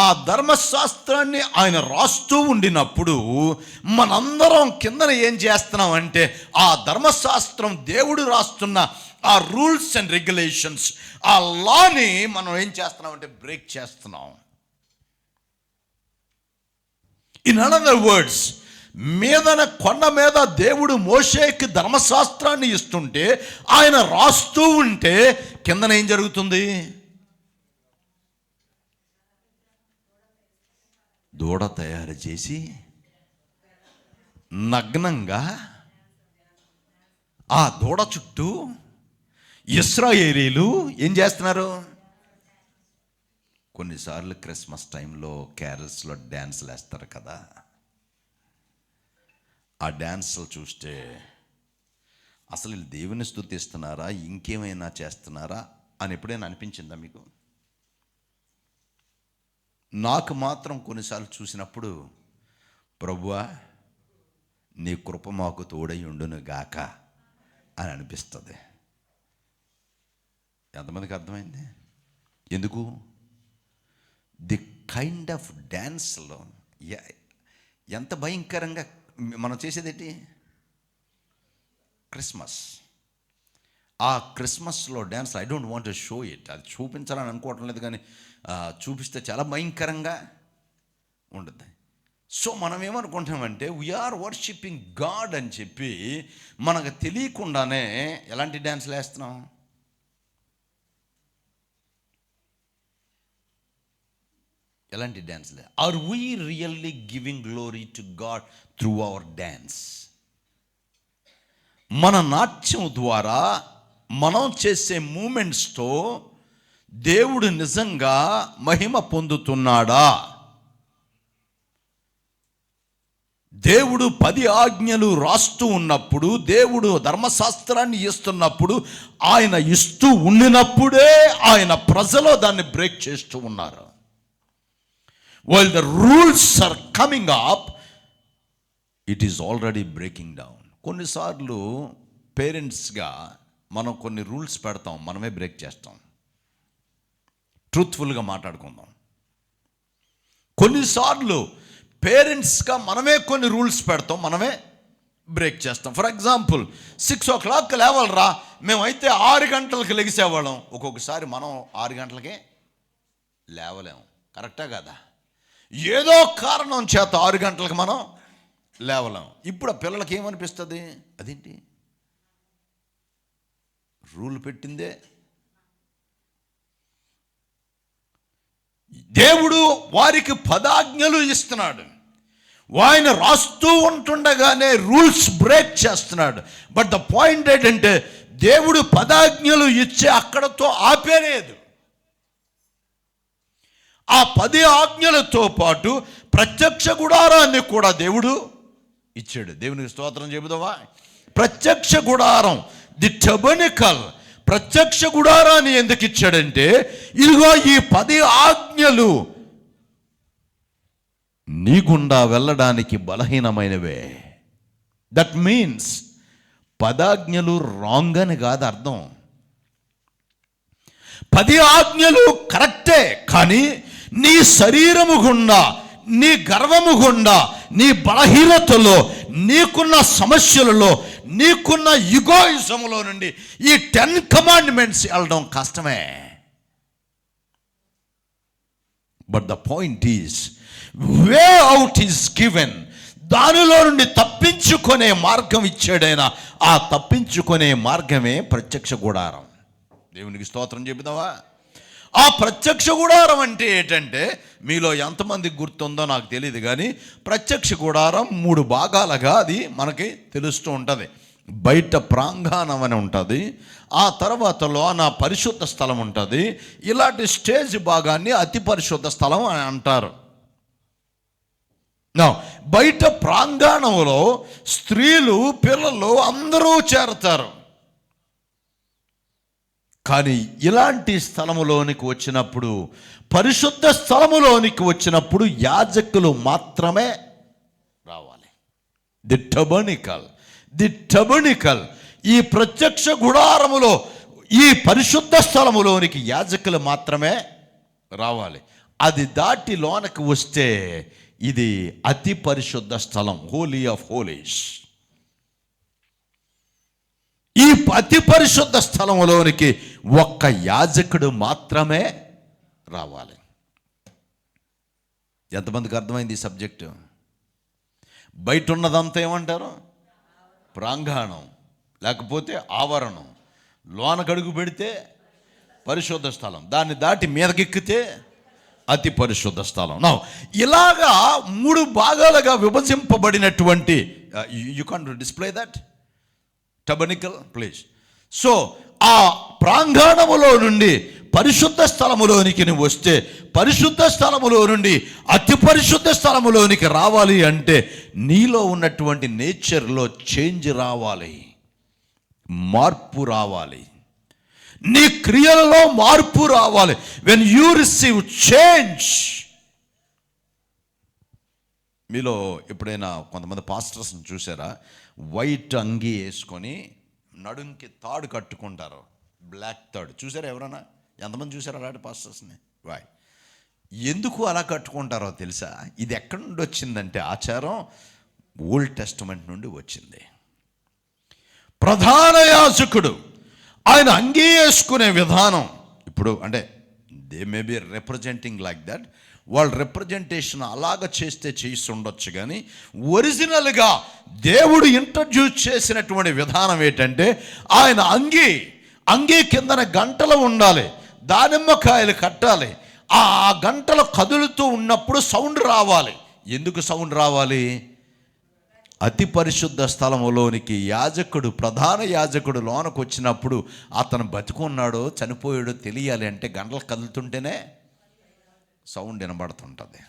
ఆ ధర్మశాస్త్రాన్ని ఆయన రాస్తూ ఉండినప్పుడు మనందరం కిందన ఏం చేస్తున్నాం అంటే, ఆ ధర్మశాస్త్రం దేవుడు రాస్తున్న ఆ రూల్స్ అండ్ రెగ్యులేషన్స్, ఆ లాని మనం ఏం చేస్తున్నాం అంటే బ్రేక్ చేస్తున్నాం. ఇన్ అనదర్ వర్డ్స్, మీదన కొండ మీద దేవుడు మోషేకి ధర్మశాస్త్రాన్ని ఇస్తుంటే, ఆయన రాస్తూ ఉంటే కిందన ఏం జరుగుతుంది? దూడ తయారు చేసి నగ్నంగా ఆ దూడ చుట్టూ ఇశ్రాయేలీలు ఏం చేస్తున్నారు? కొన్నిసార్లు క్రిస్మస్ టైంలో క్యారల్స్లో డ్యాన్సులు వేస్తారు కదా, ఆ డ్యాన్సులు చూస్తే అసలు వీళ్ళు దేవుని స్తుతిస్తున్నారా, ఇంకేమైనా చేస్తున్నారా అని ఎప్పుడైనా అనిపించిందా మీకు? నాకు మాత్రం కొన్నిసార్లు చూసినప్పుడు, ప్రభువా నీ కృప మాకు తోడై ఉండును గాక అని అనిపిస్తుంది. ఎంతమందికి అర్థమైంది? ఎందుకు? ది కైండ్ ఆఫ్ డ్యాన్స్లో ఎంత భయంకరంగా మనం చేసేది ఏంటి? క్రిస్మస్. ఆ క్రిస్మస్లో dance, I don't want to show it, అది చూపించాలని అనుకోవటం లేదు, కానీ చూపిస్తే చాలా భయంకరంగా ఉంటుంది. సో మనం ఏమనుకుంటామంటే వీఆర్ వర్షిపింగ్ గాడ్ అని చెప్పి మనకు తెలియకుండానే ఎలాంటి డ్యాన్స్లు వేస్తున్నాం? ఎలాంటి డ్యాన్స్లే? Are we really giving glory to God through our dance? మన నాట్యం ద్వారా, మనం చేసే మూమెంట్స్తో దేవుడు నిజంగా మహిమ పొందుతున్నాడా? దేవుడు 10 ఆజ్ఞలు రాస్తూ ఉన్నప్పుడు, దేవుడు ధర్మశాస్త్రాన్ని ఇస్తున్నప్పుడు, ఆయన ఇస్తూ ఉండినప్పుడే ఆయన ప్రజలు దాన్ని బ్రేక్ చేస్తూ ఉన్నారు. While the rules are coming up, it is already breaking down. కొన్నిసార్లు పేరెంట్స్గా మనం కొన్ని రూల్స్ పెడతాం, మనమే బ్రేక్ చేస్తాం. ట్రూత్ఫుల్గా మాట్లాడుకుందాం. కొన్నిసార్లు పేరెంట్స్గా మనమే కొన్ని రూల్స్ పెడతాం, మనమే బ్రేక్ చేస్తాం. ఫర్ ఎగ్జాంపుల్, 6 o'clock లేవాలరా, మేమైతే 6 గంటలకు లెగిసేవాళ్ళం. ఒక్కొక్కసారి మనం 6 గంటలకే లేవలేము. కరెక్టా కదా? ఏదో కారణం చేత 6 గంటలకు మనం లేవలేం. ఇప్పుడు ఆ పిల్లలకి ఏమనిపిస్తుంది? అదేంటి రూల్ పెట్టిందే దేవుడు, వారికి 10 ఆజ్ఞలు ఇస్తున్నాడు. ఆయన రాస్తూ ఉంటుండగానే రూల్స్ బ్రేక్ చేస్తున్నాడు. బట్ ద పాయింట్ ఏంటంటే, దేవుడు 10 ఆజ్ఞలు ఇచ్చే అక్కడతో ఆపేలేదు. ఆ 10 ఆజ్ఞలతో పాటు ప్రత్యక్ష గుడారాన్ని కూడా దేవుడు ఇచ్చాడు. దేవునికి స్తోత్రం చెబుదామా? ప్రత్యక్ష గుడారం, ది టెబర్నికల్, ప్రత్యక్ష గుడారాన్ని ఎందుకు ఇచ్చాడంటే, ఇదిగో ఈ 10 ఆజ్ఞలు నీ గుండా వెళ్ళడానికి బలహీనమైనవే. దట్ మీన్స్ 10 ఆజ్ఞలు రాంగ్ అని కాదు అర్థం. 10 ఆజ్ఞలు కరెక్టే, కానీ నీ శరీరము గుండా, నీ గర్వము గుండా, నీ బలహీనతలో, నీకున్న సమస్యలలో, నీకున్న యుగోయిజములో నుండి ఈ 10 కమాండ్మెంట్స్ వెళ్ళడం కష్టమే. But the point is, way out is given. దానిలో నుండి తప్పించుకునే మార్గం ఇచ్చాడైనా, ఆ తప్పించుకునే మార్గమే ప్రత్యక్ష గుడారం. దేవునికి స్తోత్రం చెబుదావా? ఆ ప్రత్యక్ష గుడారం అంటే ఏంటంటే, మీలో ఎంతమందికి గుర్తుందో నాకు తెలియదు, కానీ ప్రత్యక్ష గుడారం 3 భాగాలుగా అది మనకి తెలుస్తూ ఉంటుంది. బయట ప్రాంగణం అని ఉంటుంది, ఆ తర్వాత లోన పరిశుద్ధ స్థలం ఉంటుంది. ఇలాంటి స్టేజ్ భాగాన్ని అతి పరిశుద్ధ స్థలం అని అంటారు. బయట ప్రాంగణంలో స్త్రీలు, పిల్లలు అందరూ చేరతారు. కానీ ఇలాంటి స్థలములోనికి వచ్చినప్పుడు, పరిశుద్ధ స్థలములోనికి వచ్చినప్పుడు యాజకులు మాత్రమే రావాలి. ది టెబర్నికల్, ది టబర్నికల్, ఈ ప్రత్యక్ష గుడారములో, ఈ పరిశుద్ధ స్థలములోనికి యాజకులు మాత్రమే రావాలి. అది దాటి లోనకి వస్తే ఇది అతి పరిశుద్ధ స్థలం, హోలీ ఆఫ్ హోలీస్. ఈ అతి పరిశుద్ధ స్థలములోనికి ఒక్క యాజకుడు మాత్రమే రావాలి. ఎంతమందికి అర్థమైంది ఈ సబ్జెక్టు? బయట ఉన్నదంతా ఏమంటారు? ప్రాంగణం, లేకపోతే ఆవరణం. లోన గడుగు పెడితే పరిశుద్ధ స్థలం, దాన్ని దాటి మీదకెక్కితే అతి పరిశుద్ధ స్థలం. నా ఇలాగా 3 భాగాలుగా విభజింపబడినటువంటి, you can display that tabernacle place. So ఆ ప్రాంగణములో నుండి పరిశుద్ధ స్థలములోనికి నువ్వు వస్తే, పరిశుద్ధ స్థలములో నుండి అతి పరిశుద్ధ స్థలములోనికి రావాలి అంటే నీలో ఉన్నటువంటి నేచర్లో చేంజ్ రావాలి, మార్పు రావాలి, నీ క్రియలలో మార్పు రావాలి. When you receive change. మీలో ఎప్పుడైనా కొంతమంది పాస్టర్స్ని చూసారా? వైట్ అంగి వేసుకొని నడుంకి తాడు కట్టుకుంటారు, బ్లాక్ తాడు. చూసారా ఎవరైనా? ఎంతమంది చూసారా అలాంటి పాస్టర్స్ని? వాయ్, ఎందుకు అలా కట్టుకుంటారో తెలుసా? ఇది ఎక్కడి నుండి వచ్చిందంటే ఆచారం ఓల్డ్ టెస్టమెంట్ నుండి వచ్చింది. ప్రధాన యాజకుడు ఆయన అంగీ వేసుకునే విధానం ఇప్పుడు, అంటే they may be representing like that, వాళ్ళ రిప్రజెంటేషన్ అలాగ చేస్తే చేసి ఉండొచ్చు. కానీ ఒరిజినల్గా దేవుడు ఇంట్రడ్యూస్ చేసినటువంటి విధానం ఏంటంటే ఆయన అంగీ కిందన గంటలు ఉండాలి, దానిమ్మకాయలు కట్టాలి. ఆ గంటలు కదులుతూ ఉన్నప్పుడు సౌండ్ రావాలి. ఎందుకు సౌండ్ రావాలి? అతి పరిశుద్ధ స్థలములోనికి యాజకుడు, ప్రధాన యాజకుడు లోనకు వచ్చినప్పుడు అతను బతికున్నాడో చనిపోయాడో తెలియాలి అంటే గంటలు కదులుతుంటేనే సౌండ్ వినబడుతుంటుంది.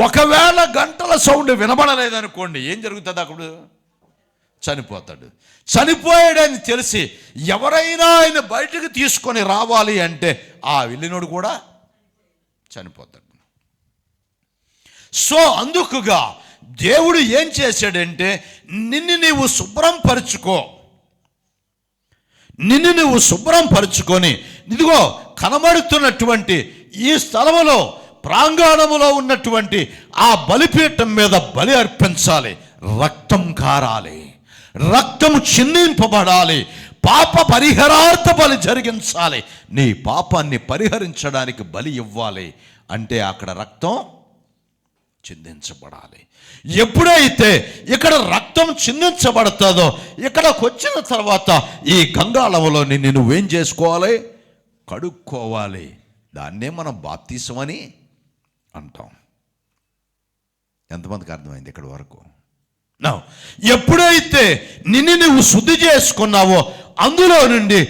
ఒకవేళ గంటల సౌండ్ వినబడలేదనుకోండి, ఏం జరుగుతుంది? అప్పుడు చనిపోతాడు. చనిపోయాడని తెలిసి ఎవరైనా ఆయన బయటకు తీసుకొని రావాలి అంటే ఆ వెళ్ళినోడు కూడా చనిపోతాడు. సో అందుకుగా దేవుడు ఏం చేశాడంటే నిన్ను నీవు శుభ్రం పరుచుకొని ఇదిగో కనబడుతున్నటువంటి ఈ స్థలములో, ప్రాంగణములో ఉన్నటువంటి ఆ బలిపీఠం మీద బలి అర్పించాలి, రక్తం కారాలి, రక్తం చిందింపబడాలి, పాప పరిహారార్థ బలి జరిగించాలి. నీ పాపాన్ని పరిహరించడానికి బలి ఇవ్వాలి అంటే అక్కడ రక్తం చిందించబడాలి. ఎప్పుడైతే ఇక్కడ రక్తం చిందించబడుతుందో ఇక్కడికి వచ్చిన తర్వాత ఈ గంగాళములో నిన్ను నువ్వేం చేసుకోవాలి? కడుక్కోవాలి. దాన్నే మనం బాప్తిసం అని అంటాం. ఎంతమందికి అర్థమైంది ఇక్కడి వరకు? ఎప్పుడైతే నిన్ను నువ్వు శుద్ధి చేసుకున్నావో అందులో నుండి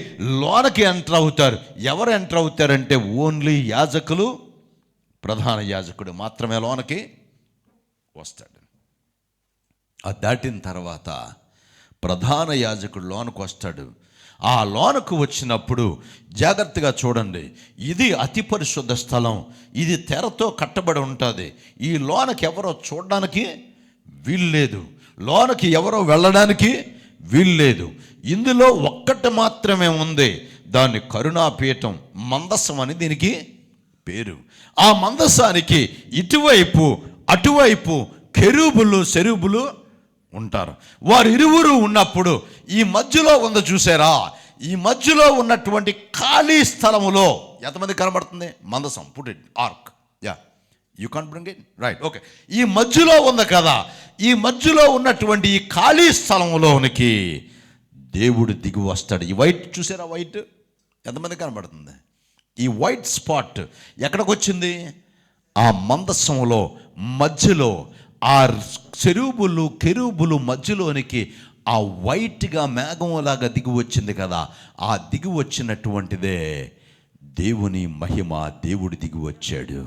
లోనకి ఎంటర్ అవుతారు. ఎవరు ఎంటర్ అవుతారంటే ఓన్లీ యాజకులు, ప్రధాన యాజకుడు మాత్రమే లోనకి వస్తాడు. అది దాటిన తర్వాత ప్రధాన యాజకుడు లోనకు వస్తాడు. ఆ లోనకు వచ్చినప్పుడు జాగ్రత్తగా చూడండి, ఇది అతి పరిశుద్ధ స్థలం, ఇది తెరతో కట్టబడి ఉంటుంది. ఈ లోనకి ఎవరో చూడడానికి వీల్లేదు, లోనకి ఎవరో వెళ్ళడానికి వీల్లేదు. ఇందులో ఒక్కటి మాత్రమే ఉంది, దాన్ని కరుణాపీఠం, మందసం అని దీనికి పేరు. ఆ మందసానికి ఇటువైపు అటువైపు కెరూబులు సెరూబులు ఉంటారు. వారు ఇరువురు ఉన్నప్పుడు ఈ మధ్యలో ఉంది చూసారా, ఈ మధ్యలో ఉన్నటువంటి ఖాళీ స్థలములో ఎంతమంది కనబడుతుంది? మందసం, put it arc, yeah you can't bring it right, okay. ఈ మధ్యలో ఉంది కదా, ఈ మధ్యలో ఉన్నటువంటి ఈ ఖాళీ స్థలంలోనికి దేవుడు దిగి వస్తాడు. ఈ వైట్ చూసారా, వైట్ ఎంతమంది కనబడుతుంది? ఈ వైట్ స్పాట్ ఎక్కడికి వచ్చింది? ఆ మందసంలో మధ్యలో, ఆ సెరూబులు కెరూబులు మధ్యలోనికి ఆ వైట్గా మేఘంలాగా దిగి వచ్చింది కదా, ఆ దిగి వచ్చినటువంటిదే దేవుని మహిమ. దేవుడు దిగి వచ్చాడు.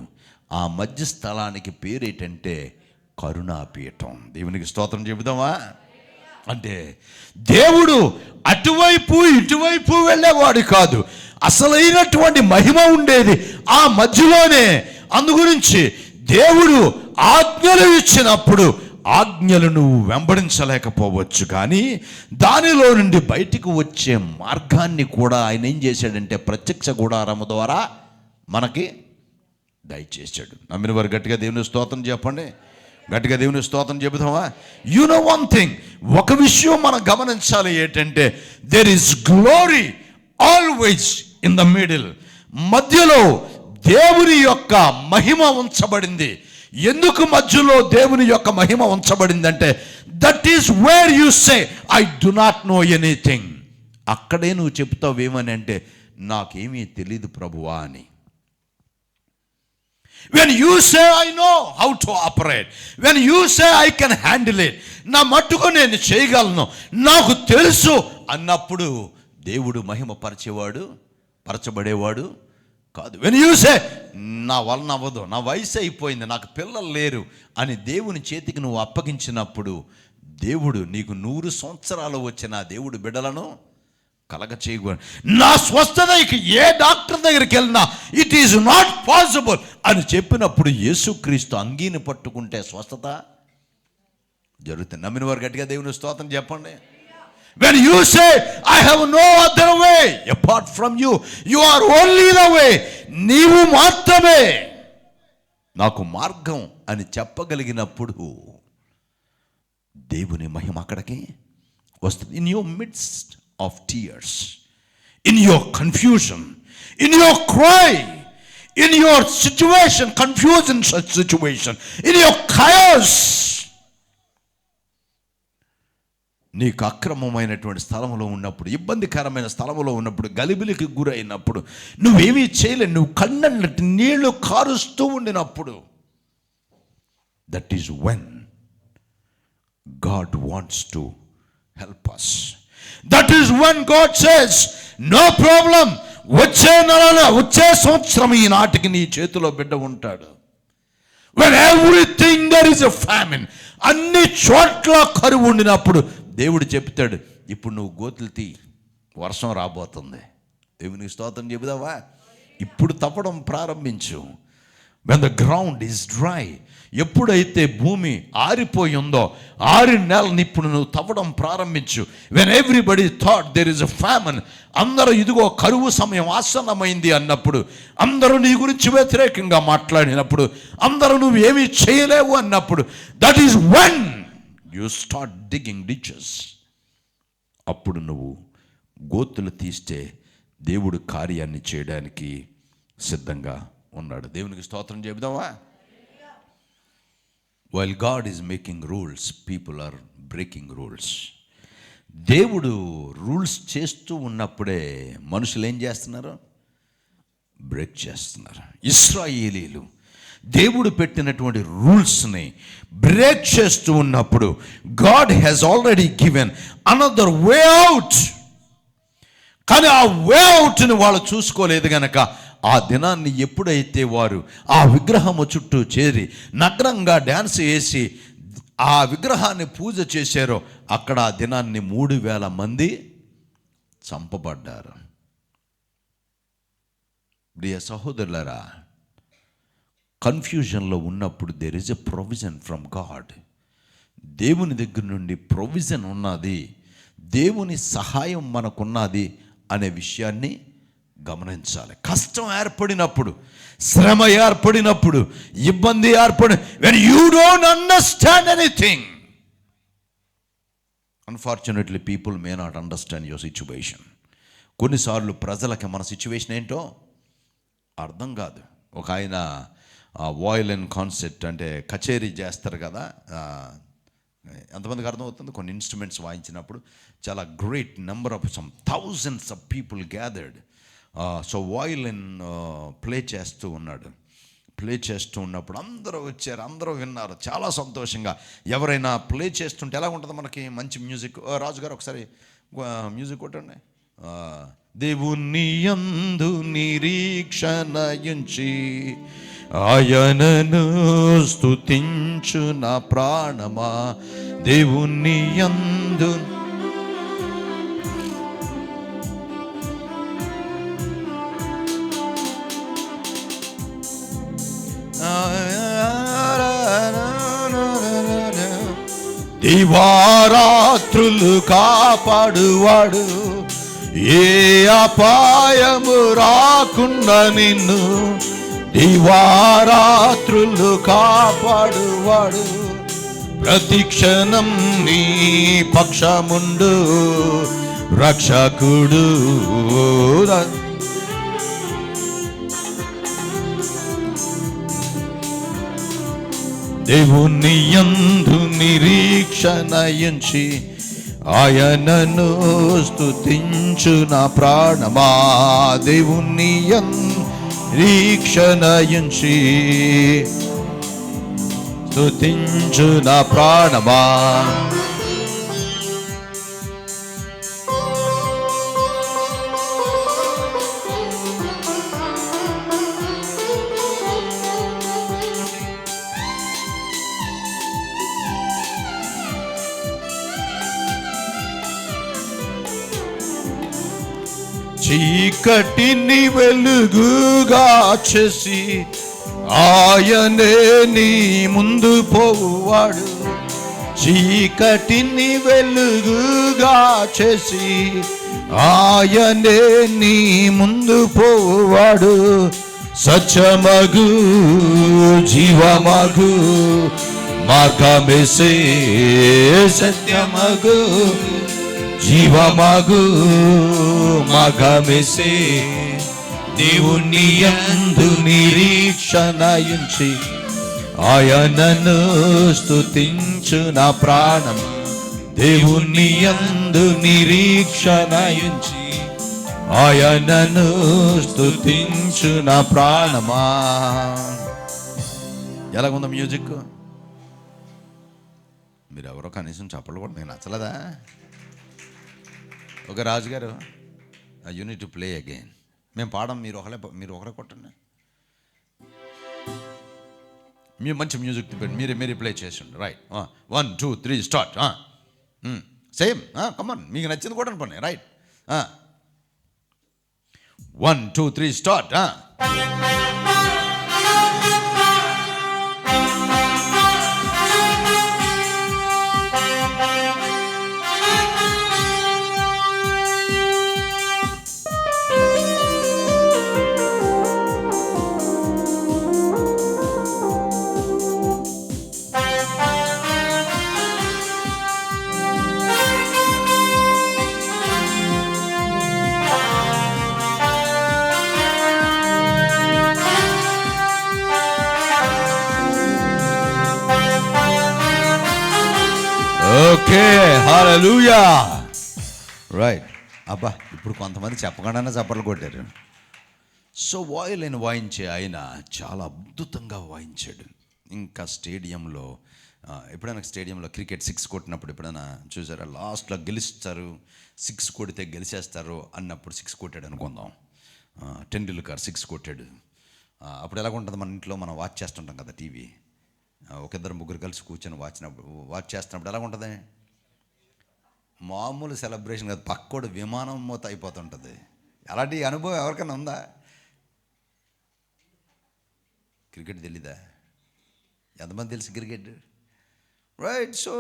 ఆ మధ్య స్థలానికి పేరేంటంటే కరుణాపీఠం. దేవునికి స్తోత్రం చెబుదామా? అంటే దేవుడు అటువైపు ఇటువైపు వెళ్ళేవాడు కాదు, అసలైనటువంటి మహిమ ఉండేది ఆ మధ్యలోనే. అందుగురించి దేవుడు ఆజ్ఞలు ఇచ్చినప్పుడు ఆజ్ఞలు నువ్వు వెంబడించలేకపోవచ్చు, కానీ దానిలో నుండి బయటికి వచ్చే మార్గాన్ని కూడా ఆయన ఏం చేశాడంటే ప్రత్యక్ష గుడారము ద్వారా మనకి దయచేశాడు. నమ్మిన వారు గట్టిగా దేవుని స్తోత్రం చెప్పండి. గట్టిగా దేవుని స్తోత్రం చెబుతామా? యు నో వన్ థింగ్, ఒక విషయం మనం గమనించాలి ఏంటంటే there is glory always in the middle. మధ్యలో దేవుని యొక్క మహిమ ఉంచబడింది. ఎందుకు మధ్యలో దేవుని యొక్క మహిమ ఉంచబడిందంటే that is where you say I do not know anything. అక్కడే నువ్వు చెప్తావు ఏమని అంటే నాకేమీ తెలీదు ప్రభువా అని. When you say I know how to operate, when you say I can handle it, నా మట్టుకు నేను చేయగలను, నాకు తెలుసు అన్నప్పుడు దేవుడు మహిమ పరచబడేవాడు కాదు. when you say నా వలన అవ్వదు, నా వయసు అయిపోయింది, నాకు పిల్లలు లేరు అని దేవుని చేతికి నువ్వు అప్పగించినప్పుడు దేవుడు నీకు 100 సంవత్సరాలు వచ్చిన దేవుడు బిడ్డలను కలగ చేయకూడదు. నా స్వస్థతకి ఏ డాక్టర్ దగ్గరికి వెళ్ళినా ఇట్ ఈజ్ నాట్ పాసిబుల్ అని చెప్పినప్పుడు యేసుక్రీస్తు అంగీని పట్టుకుంటే స్వస్థత జరుగుతుంది. నమ్మిన వారు గట్టిగా దేవుని స్తోత్రం చెప్పండి. When you say I have no other way apart from you, you are only the way, నీవు మాత్రమే నాకు మార్గం అని చెప్పగలిగినప్పుడు దేవుని మహిమ అక్కడికి వస్తుంది. In your midst of tears, in your confusion, in your cry, in your situation, confusion situation, in your chaos, నీకు అక్రమమైనటువంటి స్థలంలో ఉన్నప్పుడు, ఇబ్బందికరమైన స్థలంలో ఉన్నప్పుడు, గలిబిలికి గురైనప్పుడు, నువ్వేమీ చేయలేవు, నువ్వు కన్నటి నీళ్లు కారుస్తూ ఉండినప్పుడు, that is when God wants to help us. That is when God says, no problem, వచ్చే సంవత్సరం ఈ నాటికి నీ చేతిలో బిడ్డ ఉంటాడు. When everything there is a famine, అన్ని చోట్ల కరువు ఉండినప్పుడు దేవుడు చెప్తాడు ఇప్పుడు నువ్వు గోతులు తీ, వర్షం రాబోతుంది. దేవునికి స్తోత్రం చెబుదావా? ఇప్పుడు తప్పడం ప్రారంభించు. When the ground is dry, ఎప్పుడైతే భూమి ఆరిపోయి ఉందో 6 నెలలు ఇప్పుడు నువ్వు తవ్వడం ప్రారంభించు. When everybody thought there is a famine, అందరూ ఇదిగో కరువు సమయం ఆసన్నమైంది అన్నప్పుడు, అందరూ నీ గురించి వ్యతిరేకంగా మాట్లాడినప్పుడు, అందరూ నువ్వు ఏమీ చేయలేవు అన్నప్పుడు, that is when you start digging ditches. అప్పుడు నువ్వు గోతులు తీస్తే దేవుడు కార్యాన్ని చేయడానికి సిద్ధంగా ఉన్నాడు. దేవునికి స్తోత్రం చెబుదామా? While God is making rules, people are breaking rules. దేవుడు రూల్స్ చేస్తూ ఉన్నప్పుడే మనుషులు ఏం చేస్తున్నారు? బ్రేక్ చేస్తున్నారు. ఇశ్రాయేలీలు దేవుడు పెట్టినటువంటి రూల్స్ని బ్రేక్ చేస్తూ ఉన్నప్పుడు God has already given another way out. కానీ ఆ వే అవుట్ని వాళ్ళు చూసుకోలేదు గనక ఆ దినాన్ని ఎప్పుడైతే వారు ఆ విగ్రహము చుట్టూ చేరి నగ్నంగా డ్యాన్స్ వేసి ఆ విగ్రహాన్ని పూజ చేశారో అక్కడ ఆ దినాన్ని 3,000 మంది చంపబడ్డారు. ప్రియ సహోదరులారా, కన్ఫ్యూజన్లో ఉన్నప్పుడు there is a provision from God. దేవుని దగ్గర నుండి ప్రొవిజన్ ఉన్నది, దేవుని సహాయం మనకున్నది అనే విషయాన్ని గమనించాలి. కష్టం ఏర్పడినప్పుడు, శ్రమ ఏర్పడినప్పుడు, ఇబ్బంది ఏర్పడి when you don't understand anything, unfortunately people may not understand your situation. కొన్నిసార్లు ప్రజలకి మన సిచ్యువేషన్ ఏంటో అర్థం కాదు. ఒక ఆయన వయలిన్ కాన్సెప్ట్ అంటే కచేరీ చేస్తారు కదా, ఎంతమందికి అర్థమవుతుంది? కొన్ని ఇన్స్ట్రుమెంట్స్ వాయించినప్పుడు చాలా great number of some thousands of people gathered. So violin play చేస్తూ ఉన్నాడు. ప్లే చేస్తూ ఉన్నప్పుడు అందరూ వచ్చారు, అందరూ విన్నారు చాలా సంతోషంగా. ఎవరైనా ప్లే చేస్తుంటే ఎలా ఉంటుంది మనకి? మంచి మ్యూజిక్. రాజుగారు ఒకసారి మ్యూజిక్ కొట్టండి. దేవుని యందు నిరీక్షణయుంచి ఆయనను స్తుతించు నా ప్రాణమా, దేవుని యందు దివారాత్రులు కాపాడువాడు, ఏ అపాయము రాకుండా నిన్ను దివారాత్రులు కాపాడువాడు, ప్రతి క్షణం నీ పక్షముండు రక్షకుడు. దేవుని యందు నిరీక్షణయుంచి ఆయనను స్తుతించు నా ప్రాణమా. దేవుని యందు నిరీక్షణయుంచి స్తుతించు నా ప్రాణమా. చీకటిని వెలుగుగా చేసి ఆయనే నీ ముందు పోవాడు, చీకటిని వెలుగుగా చేసి ఆయనే నీ ముందు పోవాడు, సత్యమగు జీవమగు మార్గమేసే, సత్యమగు జీవమగు మార్గమేసే, దేవుని యందు నిరీక్షణయుంచి ఆయనను స్తుతించు నా ప్రాణం. దేవుని యందు నిరీక్షణయుంచి ఆయనను స్తుతించు నా ప్రాణమా. ఎలాగుందా మ్యూజిక్? మీరు ఎవరో కనీసం చప్పలు కూడా మీకు నచ్చలేదా? ఒక రాజుగారు, యూనిట్ టు ప్లే అగైన్. మేము పాడం, మీరు ఒకరే కొట్టండి. మీరు మంచి మ్యూజిక్ తిప్పండి, మీరే ప్లే చేసిండు. Right, 1 2 3 start. సేమ్ కమాన్, మీకు నచ్చింది కూడా అనుకోండి. Right, 1 2 3 start. ఓకే, హల్లెలూయా. రైట్. అబ్బా, ఇప్పుడు కొంతమంది చెప్పకుండానే చప్పట్లు కొట్టారు. సో వాయిలిన్ వాయించే ఆయన చాలా అద్భుతంగా వాయించాడు. ఇంకా స్టేడియంలో ఎప్పుడైనా స్టేడియంలో క్రికెట్ 6 కొట్టినప్పుడు ఎప్పుడైనా చూసారా? లాస్ట్లో గెలుస్తారు, 6 కొడితే గెలిచేస్తారు అన్నప్పుడు 6 కొట్టాడు అనుకుందాం. టెండూల్కర్ 6 కొట్టాడు. అప్పుడు ఎలాగుంటుంది? మన ఇంట్లో మనం వాచ్ చేస్తుంటాం కదా టీవీ. ఒక 2-3 కలిసి కూర్చొని వాచ్ చేస్తున్నప్పుడు ఎలా ఉంటుంది? మామూలు సెలబ్రేషన్ కాదు, పక్కోడు విమానం మూత అయిపోతుంటుంది. అలాంటి అనుభవం ఎవరికైనా ఉందా? క్రికెట్ తెలీదా? ఎంతమంది తెలుసు క్రికెట్? రైట్. సో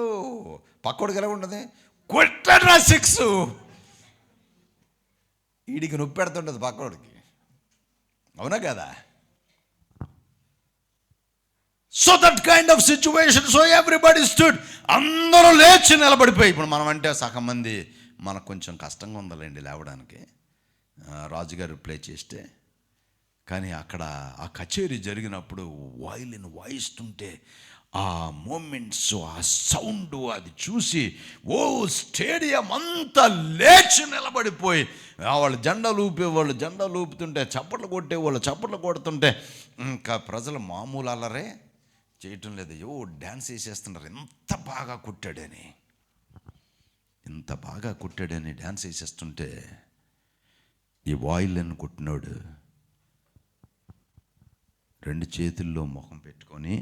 పక్కోడికి ఎలా ఉంటుంది? కొట్టరా 6, ఈడికి నొప్పి పెడుతుంటుంది పక్కోడికి. అవునా కదా? So that kind of situation. So everybody stood, అందరూ లేచి నిలబడిపోయి. ఇప్పుడు మనం అంటే సగం మంది మనకు కొంచెం కష్టంగా ఉండాలండి లేవడానికి, రాజుగారు ప్లే చేస్తే. కానీ అక్కడ ఆ కచేరీ జరిగినప్పుడు వాయిలిన్ వాయిస్తుంటే ఆ మూమెంట్స్, ఆ సౌండ్, అది చూసి స్టేడియం అంతా లేచి నిలబడిపోయి వాళ్ళు జెండాలు ఊపుతుంటే, చప్పట్లు కొట్టేవాళ్ళు చప్పట్లు కొడుతుంటే, ఇంకా ప్రజలు మామూలు అల్లరే చేయటం లేదు. డ్యాన్స్ వేసేస్తున్నారు. ఎంత బాగా కుట్టాడని డ్యాన్స్ వేసేస్తుంటే ఈ వాయిలిన్ కొట్టినోడు 2 చేతుల్లో ముఖం పెట్టుకొని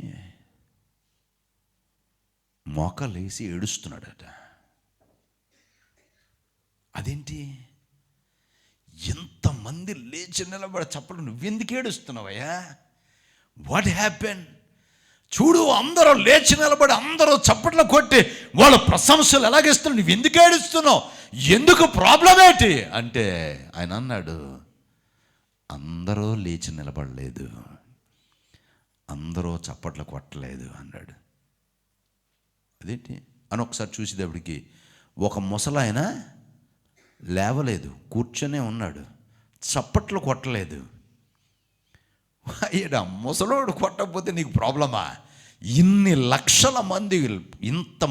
మోకాలేసి ఏడుస్తున్నాడట. అదేంటి, ఎంతమంది లేచి నిలబడి చప్పలు, నువ్వెందుకు ఏడుస్తున్నావయ్యా? What happen? చూడు, అందరూ లేచి నిలబడి అందరూ చప్పట్లు కొట్టి వాళ్ళ ప్రశంసలు ఎలాగిస్తున్నావు, నువ్వు ఎందుకు ఏడుస్తున్నావు, ఎందుకు ప్రాబ్లం ఏంటి అంటే ఆయన అన్నాడు, అందరూ లేచి నిలబడలేదు, అందరూ చప్పట్లు కొట్టలేదు అన్నాడు. అదేంటి అని ఒకసారి చూసేటప్పటికి ఒక ముసలాయన లేవలేదు, కూర్చొనే ఉన్నాడు, చప్పట్లు కొట్టలేదు. అయ్యా, ముసలోడు కొట్టకపోతే నీకు ప్రాబ్లమా? ఇన్ని లక్షల మంది, ఇంత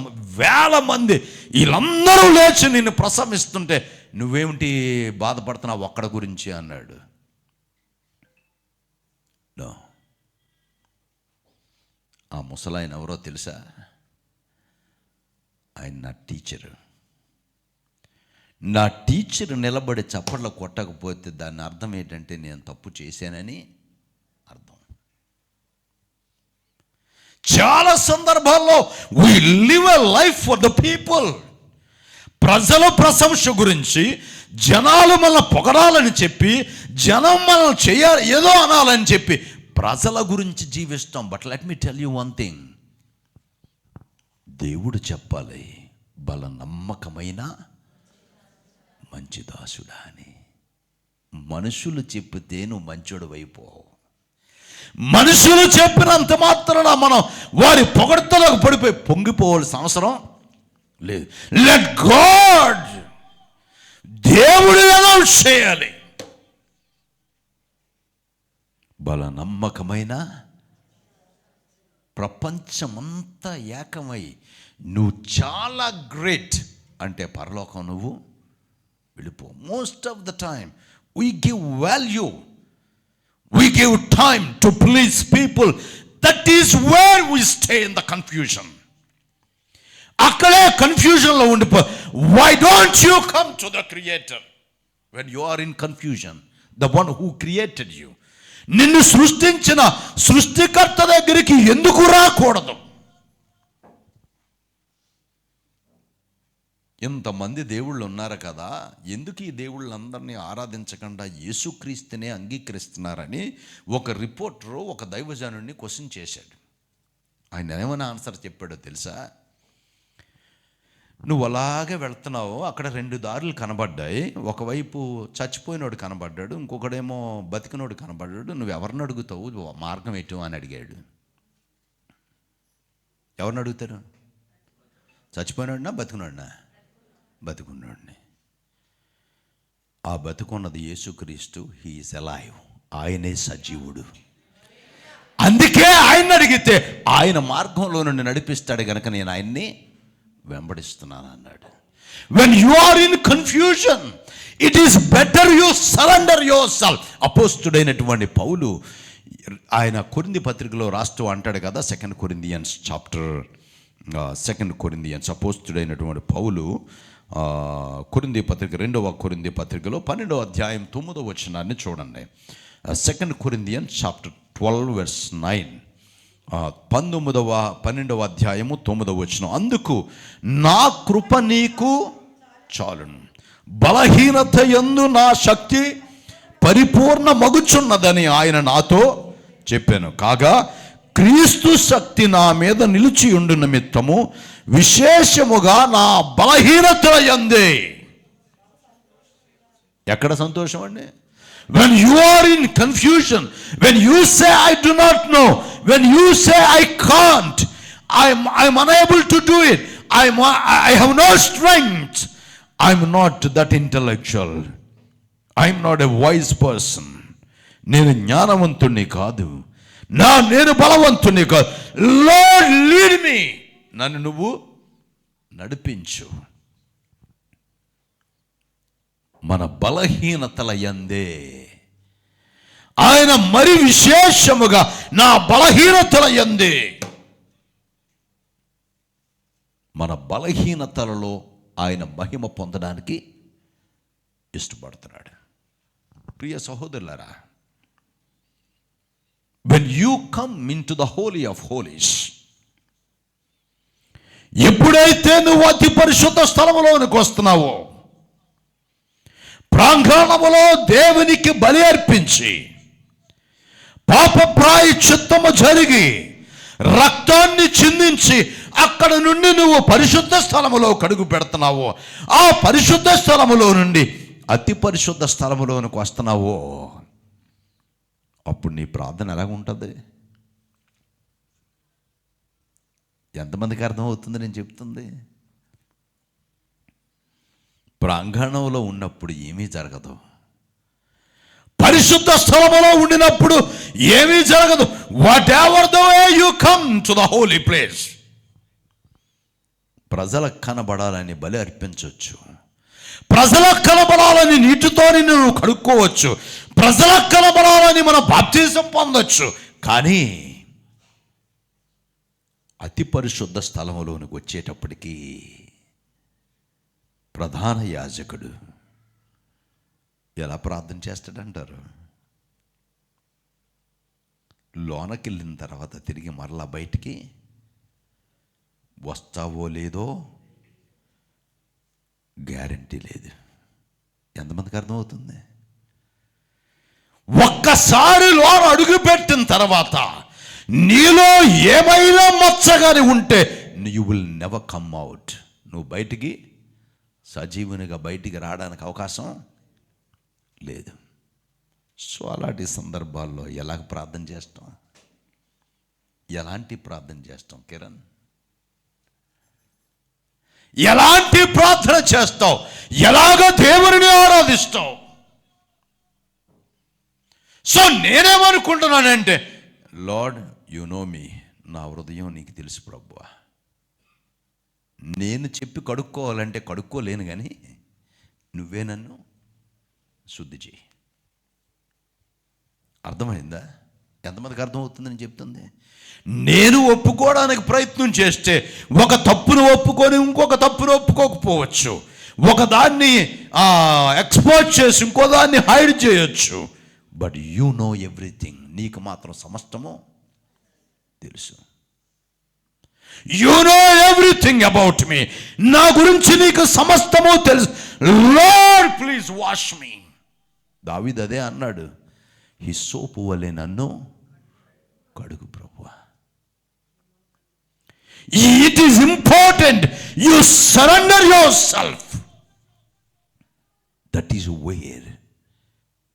వేల మంది వీళ్ళందరూ లేచి నిన్ను ప్రశంసిస్తుంటే నువ్వేమిటి బాధపడుతున్నావు ఒక్కడ గురించి అన్నాడు. ఆ ముసలాయన ఎవరో తెలుసా? ఆయన నా టీచరు. నా టీచర్ నిలబడి చప్పట్లు కొట్టకపోతే దాని అర్థం ఏంటంటే నేను తప్పు చేశానని అర్థం. చాలా సందర్భాల్లో we live a life for the people. ప్రజల ప్రశంస గురించి, జనాలు మనల్ని పొగడాలని చెప్పి, జనం మనల్ని చేయాలి ఏదో అనాలని చెప్పి ప్రజల గురించి జీవిస్తాం. But let me tell you one thing, దేవుడు చెప్పాలి, బల నమ్మకమైన మంచి దాసుడా అని. మనుషులు చెప్పితే నువ్వు మంచోడు అయిపోవు. మనుషులు చెప్పినంత మాత్రాన మనం వారి పొగడ్తలకు పడిపోయి పొంగిపోవాల్సిన అవసరం లేదు. లెట్ గాడ్, దేవుడు అనౌన్స్ చేయాలి, బల నమ్మకమైన, ప్రపంచమంతా ఏకమై నువ్వు చాలా గ్రేట్ అంటే పరలోకం నువ్వు వెళ్ళిపో. Most of the time we give value, we give time to please people. That is where we stay in the confusion. అక్కడే కన్ఫ్యూజన్లో ఉండిపో. Why don't you come to the creator when you are in confusion, the one who created you. నిన్ను సృష్టించిన సృష్టికర్త దగ్గరికి ఎందుకు రాకూడదు? ఇంతమంది దేవుళ్ళు ఉన్నారు కదా, ఎందుకు ఈ దేవుళ్ళందరినీ ఆరాధించకుండా యేసుక్రీస్తునే అంగీకరిస్తున్నారని ఒక రిపోర్టరు ఒక దైవజనుడిని క్వశ్చన్ చేశాడు. ఆయన ఏమైనా ఆన్సర్ చెప్పాడో తెలుసా? నువ్వు అలాగే వెళ్తున్నావు, అక్కడ 2 దారులు కనబడ్డాయి. ఒకవైపు చచ్చిపోయినోడు కనబడ్డాడు, ఇంకొకడేమో బతికినోడు కనబడ్డాడు. నువ్వు ఎవరిని అడుగుతావు, మార్గం ఎటు అని అడిగాడు. ఎవరిని అడుగుతారు? చచ్చిపోయినోడినా బతికినోడినా? బతికున్నోడిని. ఆ బతుకున్నది యేసుక్రీస్తు. He is alive. ఆయనే సజీవుడు. అందుకే ఆయన అడిగితే ఆయన మార్గంలో నుండి నడిపిస్తాడు గనక నేను ఆయన్ని వెంబడిస్తున్నాను అన్నాడు. When you are in confusion, it is better you surrender yourself. అపోస్తుడైనటువంటి పౌలు ఆయన కొరింథీ పత్రికలో రాస్తూ అంటాడు కదా, 2 కొరింథియన్స్ చాప్టర్ 2 కొరింథియన్స్ అపోస్తుడైనటువంటి పౌలు కొరింథీ పత్రిక 2వ కొరింథీ పత్రికలో 12వ అధ్యాయం 9వ వచనాన్ని చూడండి. 2 కొరింథియన్స్ చాప్టర్ 12 verse 9, 12వ అధ్యాయము 9వ వచనం. అందుకు నా కృప నీకు చాలును, బలహీనత యందు నా శక్తి పరిపూర్ణ మగుచున్నదని ఆయన నాతో చెప్పాను. కాగా క్రీస్తు శక్తి నా మీద నిలిచి ఉండు నిమిత్తము విశేషముగా నా బలహీనతల యందే. ఎక్కడ సంతోషం అండి? When you are in confusion, when you say I do not know, when you say I can't, I'm unable to do it, I have no strength, I'm not that intellectual, I'm not a wise person, నేను జ్ఞానవంతుణ్ణి కాదు, నేను బలవంతుణ్ణి కాదు. Lord lead me, నన్ను నువ్వు నడిపించు. మన బలహీనతల యందే ఆయన మరి విశేషముగా నా బలహీనతల యందే. మన బలహీనతలలో ఆయన మహిమ పొందడానికి ఇష్టపడుతున్నాడు. ప్రియ సహోదరులారా, when you come into the holy of holies, ఎప్పుడైతే నువ్వు అతి పరిశుద్ధ స్థలములోనికి వస్తున్నావో, ప్రాంగణములో దేవునికి బలి అర్పించి పాప ప్రాయశ్చిత్తము జరిగి రక్తాన్ని చిందించి అక్కడ నుండి నువ్వు పరిశుద్ధ స్థలములో కడుగు పెడుతున్నావు, ఆ పరిశుద్ధ స్థలములో నుండి అతి పరిశుద్ధ స్థలములోనికి వస్తున్నావు, అప్పుడు నీ ప్రార్థన ఎలాగ ఉంటుంది? ఎంతమందికి అర్థమవుతుంది నేను చెప్తుంది? ప్రాంగణంలో ఉన్నప్పుడు ఏమీ జరగదు, పరిశుద్ధ స్థలములో ఉండినప్పుడు ఏమీ జరగదు. What ever the way you come to the holy place. ప్రజలకు కనబడాలని బలి అర్పించవచ్చు, ప్రజలకు కనబడాలని నీటితో నువ్వు కడుక్కోవచ్చు, ప్రజలకు కనబడాలని మన బాప్తిజం పొందొచ్చు. కానీ అతి పరిశుద్ధ స్థలములోనికి వచ్చేటప్పటికీ ప్రధాన యాజకుడు ఎలా ప్రార్థన చేస్తాడంటారు? లోనకి వెళ్ళిన తర్వాత తిరిగి మరలా బయటికి వస్తావో లేదో గ్యారంటీ లేదు. ఎంతమందికి అర్థమవుతుంది? ఒక్కసారి లోన అడుగు పెట్టిన తర్వాత నీలో ఏమైనా మచ్చగాని ఉంటే you will never come out. నువ్వు బయటికి సజీవునిగా బయటికి రావడానికి అవకాశం లేదు. సో అలాంటి సందర్భాల్లో ఎలాగ ప్రార్థన చేస్తాం? ఎలాంటి ప్రార్థన చేస్తాం కిరణ్? ఎలాంటి ప్రార్థన చేస్తావు? ఎలాగ దేవుని ఆరాధిస్తావు? సో నేనేమనుకుంటున్నానంటే, లార్డ్ యు నో మీ, నా హృదయం నీకు తెలుసు ప్రభువా. నేను చెప్పి కడుక్కోవాలంటే కడుక్కోలేను, కానీ నువ్వే నన్ను శుద్ధి చేయి. అర్థమైందా? ఎంతమందికి అర్థమవుతుందని చెప్తుంది? నేను ఒప్పుకోవడానికి ప్రయత్నం చేస్తే ఒక తప్పును ఒప్పుకొని ఇంకొక తప్పును ఒప్పుకోకపోవచ్చు, ఒక దాన్ని ఎక్స్పోజ్ చేసి ఇంకో దాన్ని హైడ్ చేయొచ్చు. బట్ యు నో ఎవ్రీథింగ్, నీకు మాత్రం సమస్తము తెలుసు. You know everything about me, నా గురించి నీకు సమస్తము తెలుసు. లార్డ్ ప్లీజ్ వాష్ మీ. దావీదు అదే అన్నాడు, ఈ సోపు వలె నన్ను కడుగు ప్రభువా. It is important you surrender your self. That is where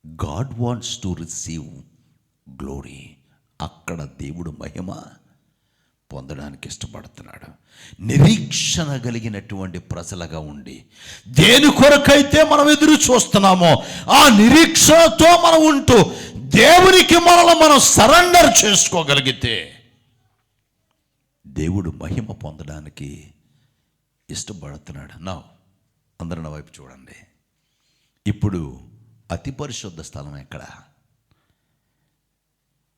God wants to receive glory. అక్కడ దేవుడు మహిమ పొందడానికి ఇష్టపడుతున్నాడు. నిరీక్షణ కలిగినటువంటి ప్రజలుగా ఉండి దేని కొరకైతే మనం ఎదురు చూస్తున్నామో ఆ నిరీక్షణతో మనం ఉంటూ దేవునికి మనం సరెండర్ చేసుకోగలిగితే దేవుడు మహిమ పొందడానికి ఇష్టపడుతున్నాడు. నా అందరూ నా వైపు చూడండి. ఇప్పుడు అతి పరిశుద్ధ స్థలం ఎక్కడ?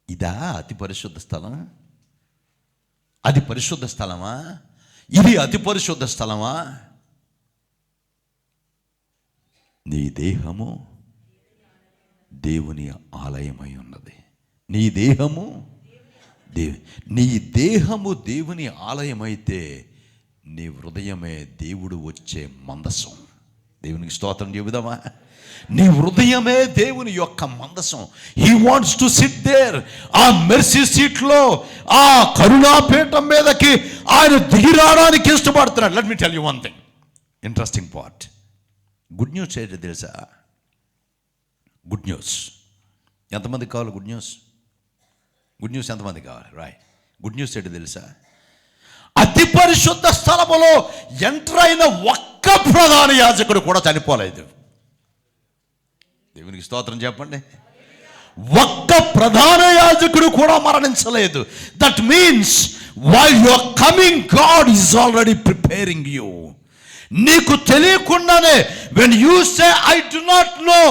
ఇదా అతి పరిశుద్ధ స్థలం? అది పరిశుద్ధ స్థలమా? ఇది అతి పరిశుద్ధ స్థలమా? నీ దేహము దేవుని ఆలయమై ఉన్నది. నీ దేహము దేవుని ఆలయమైతే నీ హృదయమే దేవుడు వచ్చే మందసం. దేవునికి స్తోత్రం చెబుదామా? నీ హృదయమే దేవుని యొక్క మందసం. He wants to sit there. ఆ మెర్సీ సీట్లో, ఆ కరుణాపీఠం మీదకి ఆయన దిగి రావడానికి ఇష్టపడుతున్నాడు. Let me tell you one thing, interesting part. Good news ఏంటో తెలుసా? గుడ్ న్యూస్ ఎంతమందికి కావాలి? గుడ్ న్యూస్, గుడ్ న్యూస్ ఎంతమందికి కావాలి? రైట్. గుడ్ న్యూస్ ఏంటో తెలుసా? అతి పరిశుద్ధ స్థలములో ఎంటర్ అయిన ఒక్క ప్రధాన యాజకుడు కూడా చనిపోలేదు. దేవునికి స్తోత్రం చెప్పండి. ఒక్క ప్రధాన యాజకుడు కూడా మరణించలేదు. That means while you are coming, God is already preparing you. నీకు తెలియకుండానే when you say I do not know,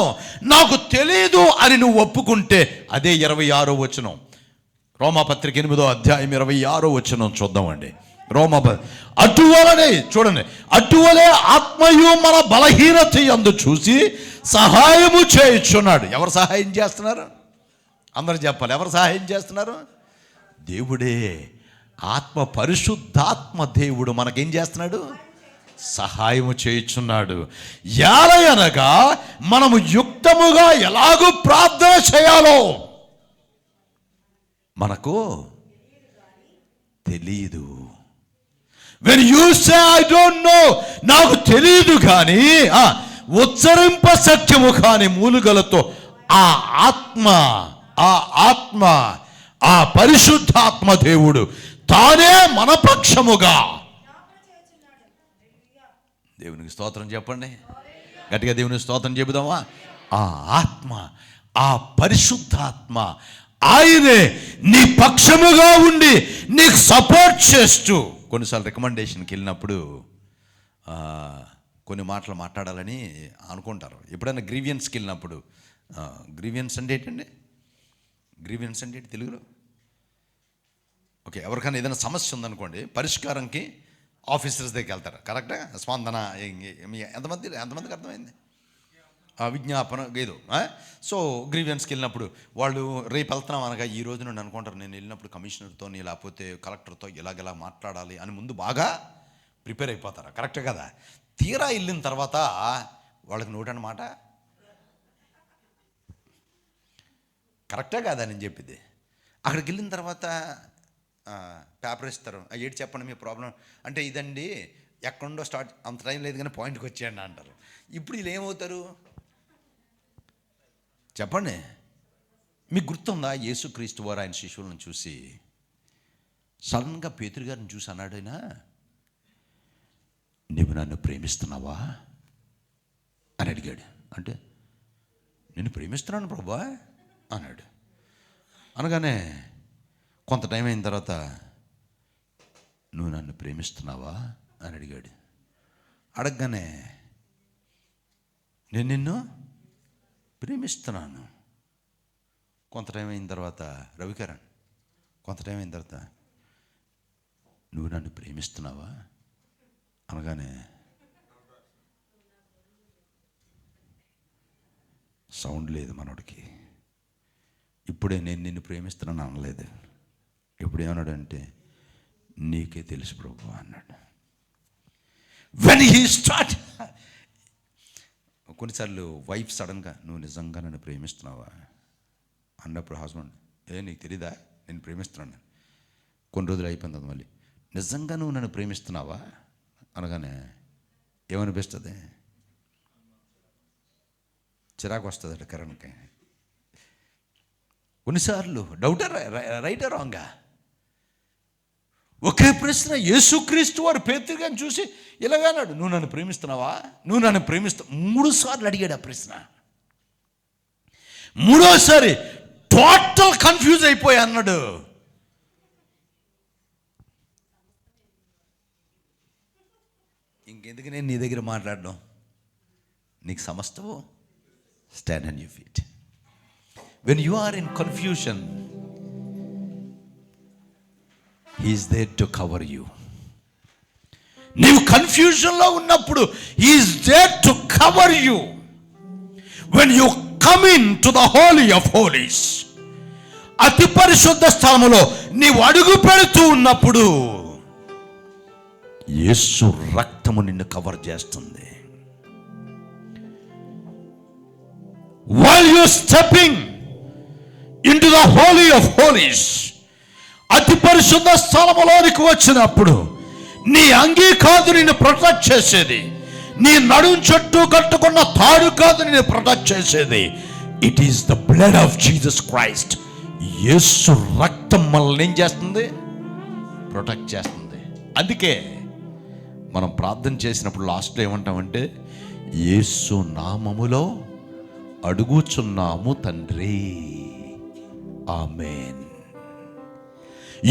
నాకు తెలియదు అని నువ్వు ఒప్పుకుంటే, అదే 26వ వచనం, రోమాపత్రిక 8వ అధ్యాయం 26వ వచనం చూద్దామండి. అటువలనే చూడండి, అటువలే ఆత్మయు మన బలహీనత యందు చూసి సహాయము చేయుచున్నాడు. ఎవరు సహాయం చేస్తున్నారు? అందరూ చెప్పాలి. ఎవరు సహాయం చేస్తున్నారు? దేవుడే. ఆత్మ, పరిశుద్ధాత్మ దేవుడు మనకేం చేస్తున్నాడు? సహాయము చేయుచున్నాడు. యాలయనగా మనము యుక్తముగా ఎలాగూ ప్రార్థన చేయాలో మనకు తెలీదు. When you say I don't know, నాకు తెలియదు కానీ ఉచ్చరింప సత్యము కాని మూలుగలతో ఆ ఆత్మ ఆ పరిశుద్ధాత్మ దేవుడు తానే మన పక్షముగా. దేవునికి స్తోత్రం చెప్పండి, గట్టిగా దేవునికి స్తోత్రం చెబుదామా. ఆ ఆత్మ, ఆ పరిశుద్ధాత్మ, ఆయనే నీ పక్షముగా ఉండి నీకు సపోర్ట్ చేస్తూ. కొన్నిసార్లు రికమెండేషన్కి వెళ్ళినప్పుడు కొన్ని మాటలు మాట్లాడాలని అనుకుంటారు. ఎప్పుడైనా గ్రీవియన్స్కి వెళ్ళినప్పుడు, గ్రీవియన్స్ అంటే ఏంటండి? గ్రీవియన్స్ అంటే ఏంటి తెలుగులో? ఓకే, ఎవరికైనా ఏదైనా సమస్య ఉందనుకోండి, పరిష్కారంకి ఆఫీసర్స్ దగ్గరికి వెళ్తారు. కరెక్టా? స్పందన ఎంతమందికి అర్థమైంది? విజ్ఞాపన ఏదో. సో గ్రీవియన్స్కి వెళ్ళినప్పుడు వాళ్ళు రేపు వెళ్తున్నాం అనగా ఈ రోజు నుండి అనుకుంటారు, నేను వెళ్ళినప్పుడు కమిషనర్తో లేకపోతే కలెక్టర్తో ఇలాగెలా మాట్లాడాలి అని ముందు బాగా ప్రిపేర్ అయిపోతారు. కరెక్టే కదా? తీరా వెళ్ళిన తర్వాత వాళ్ళకి నోటన్నమాట. కరెక్టే కాదా నేను చెప్పింది? అక్కడికి వెళ్ళిన తర్వాత పేపర్ ఇస్తారు, ఏంటి చెప్పండి మీ ప్రాబ్లం అంటే, ఇదండి ఎక్కడుండో స్టార్ట్, అంత టైం లేదు కానీ పాయింట్కి వచ్చేయండి అంటారు. ఇప్పుడు వీళ్ళు ఏమవుతారు చెప్పండి? మీకు గుర్తుందా? యేసుక్రీస్తు వారు ఆయన శిష్యులను చూసి సడన్గా పేతురు గారిని చూసి అన్నాడు, ఆయన నువ్వు నన్ను ప్రేమిస్తున్నావా అని అడిగాడు. అంటే నేను ప్రేమిస్తున్నాను ప్రభువా అన్నాడు. అనగానే కొంత టైం అయిన తర్వాత నువ్వు నన్ను ప్రేమిస్తున్నావా అని అడిగాడు. అడగగానే నేను నిన్ను ప్రేమిస్తున్నాను. కొంత టైం అయిన తర్వాత రవికరణ్, కొంత టైం అయిన తర్వాత నువ్వు నన్ను ప్రేమిస్తున్నావా అనగానే సౌండ్ లేదు మనోడికి. ఇప్పుడే నేను నిన్ను ప్రేమిస్తున్నాను అనలేదు. ఇప్పుడు ఏమన్నాడు అంటే, నీకే తెలుసు ప్రభు అన్నాడు. వెన్ హీ స్టార్ట్, కొన్నిసార్లు వైఫ్ సడన్గా నువ్వు నిజంగా నన్ను ప్రేమిస్తున్నావా అన్నప్పుడు హస్బెండ్, నీకు తెలీదా నేను ప్రేమిస్తున్నాను. కొన్ని రోజులు అయిపోయిన తర్వాత మళ్ళీ నిజంగా నువ్వు నన్ను ప్రేమిస్తున్నావా అనగానే ఏమనిపిస్తుంది? చిరాకు వస్తుంది కరణ్కి. కొన్నిసార్లు డౌటర్ రైటా రాంగా. ఒకే ప్రశ్న యేసుక్రీస్తు వారు పేతురు గారిని చూసి ఇలాగన్నాడు, నువ్వు నన్ను ప్రేమిస్తున్నావా, నువ్వు నన్ను ప్రేమిస్తావు. 3 సార్లు అడిగాడు ఆ ప్రశ్న. 3వసారి టోటల్ కన్ఫ్యూజ్ అయిపోయి అన్నాడు, ఇంకెందుకు నేను నీ దగ్గర మాట్లాడడం, నీకు సమస్తము. Stand on your feet. When you are in confusion, He is there to cover you. నీవు కన్ఫ్యూజన్లో ఉన్నప్పుడు He is there to cover you. When you come into the Holy of Holies, అతి పరిశుద్ధ స్థలములో నీవు అడుగు పెడుతూ ఉన్నప్పుడు యేసు రక్తము నిన్ను కవర్ చేస్తుంది. While you stepping into the Holy of Holies, అతి పరిశుద్ధ స్థలములోనికి వచ్చినప్పుడు నీ అంగీ కాదు నిన్ను ప్రొటెక్ట్ చేసేది, నీ నడుం చుట్టూ కట్టుకున్న తాడు కాదు నిన్ను ప్రొటెక్ట్ చేసేది. It is the blood of Jesus Christ. యేసు రక్తం మనల్ని ఏం చేస్తుంది? ప్రొటెక్ట్ చేస్తుంది. అందుకే మనం ప్రార్థన చేసినప్పుడు లాస్ట్లో ఏమంటామంటే, యేసు నామములో అడుగుచున్నాము తండ్రి, ఆమేన్.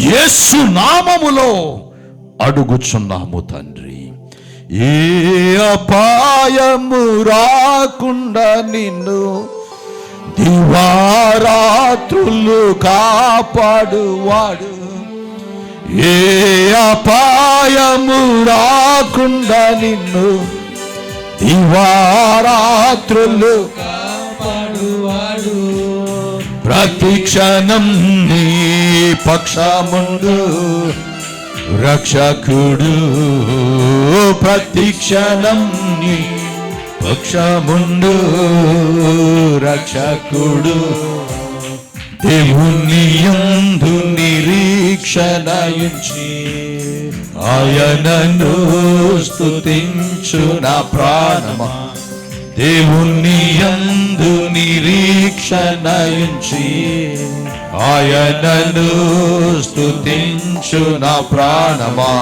యేసు నామములో అడుగుచున్నాము తండ్రి. ఏ అపాయము రాకుండా నిన్ను దివారాత్రులు కాపాడువాడు. ఏ అపాయము రాకుండా నిన్ను దివారాత్రులు కాపాడువాడు. ప్రతి క్షణం నీ పక్షముందు రక్షకుడు. ప్రతి క్షణం నీ పక్షముందు రక్షకుడు. దేవుని యందు నిరీక్షణయుంచి ఆయనను స్తుతించు నా ప్రాణమా. దేవుని యందు నిరీక్షణయుంచి ఆయనను స్తుతించు నా ప్రాణమా.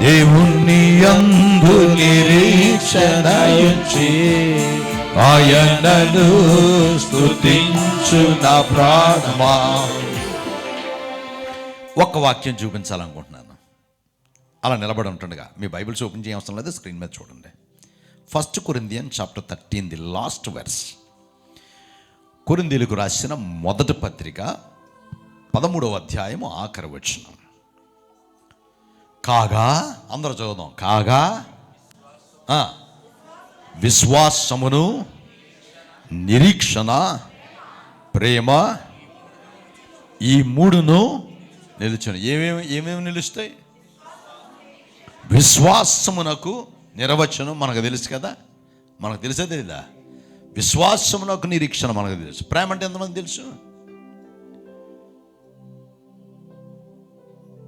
దేవుని యందు నిరీక్షణయుంచి ఆయనను స్తుతించు నా ప్రాణమా. ఒక్క వాక్యం చూపించాలనుకుంటున్నాను. అలా నిలబడి ఉంటుండగా మీ బైబిల్స్ ఓపెన్ చేయవసరం లేదు, స్క్రీన్ మీద చూడండి. 1 Corinthians chapter 13 the last verse. కొరింథీయులకు రాసిన మొదటి పత్రిక 13వ అధ్యాయము ఆఖరి వచనం. కాగా, అందరూ చదువుదాం. కాగా విశ్వాసమును, నిరీక్షణ, ప్రేమ, ఈ మూడును నిలుచును. ఏమేమి నిలుస్తాయి? విశ్వాసమునకు నిర్వచనం మనకు తెలుసు కదా, మనకు తెలుసా తెలీదా? విశ్వాసమునకు నిరీక్షణ మనకు తెలుసు. ప్రేమ అంటే ఎంతమంది తెలుసు?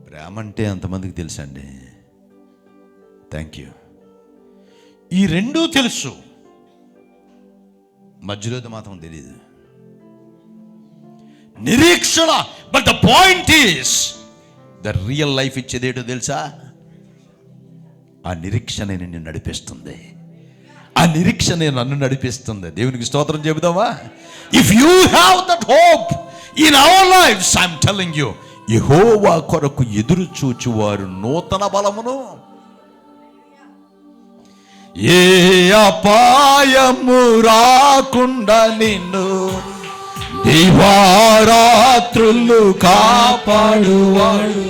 ప్రేమ అంటే ఎంతమందికి తెలుసు అండి? Thank you. ఈ రెండూ తెలుసు, మధ్యలోది మాత్రం తెలియదు. నిరీక్షణ. But the point is the real life ఇచ్చేదేటో తెలుసా? ఆ నిరీక్షణ నిన్ను నడిపిస్తుంది. ఆ నిరీక్షణ నన్ను నడిపిస్తుంది. దేవునికి స్తోత్రం చెబుదామా? If you have that hope in our lives, I'm telling you, యెహోవా కొరకు ఎదురు చూచువారు నూతన బలమును, ఏ అపాయము రాకుండా నిన్ను దివారాత్రులు కాపాడువాడు.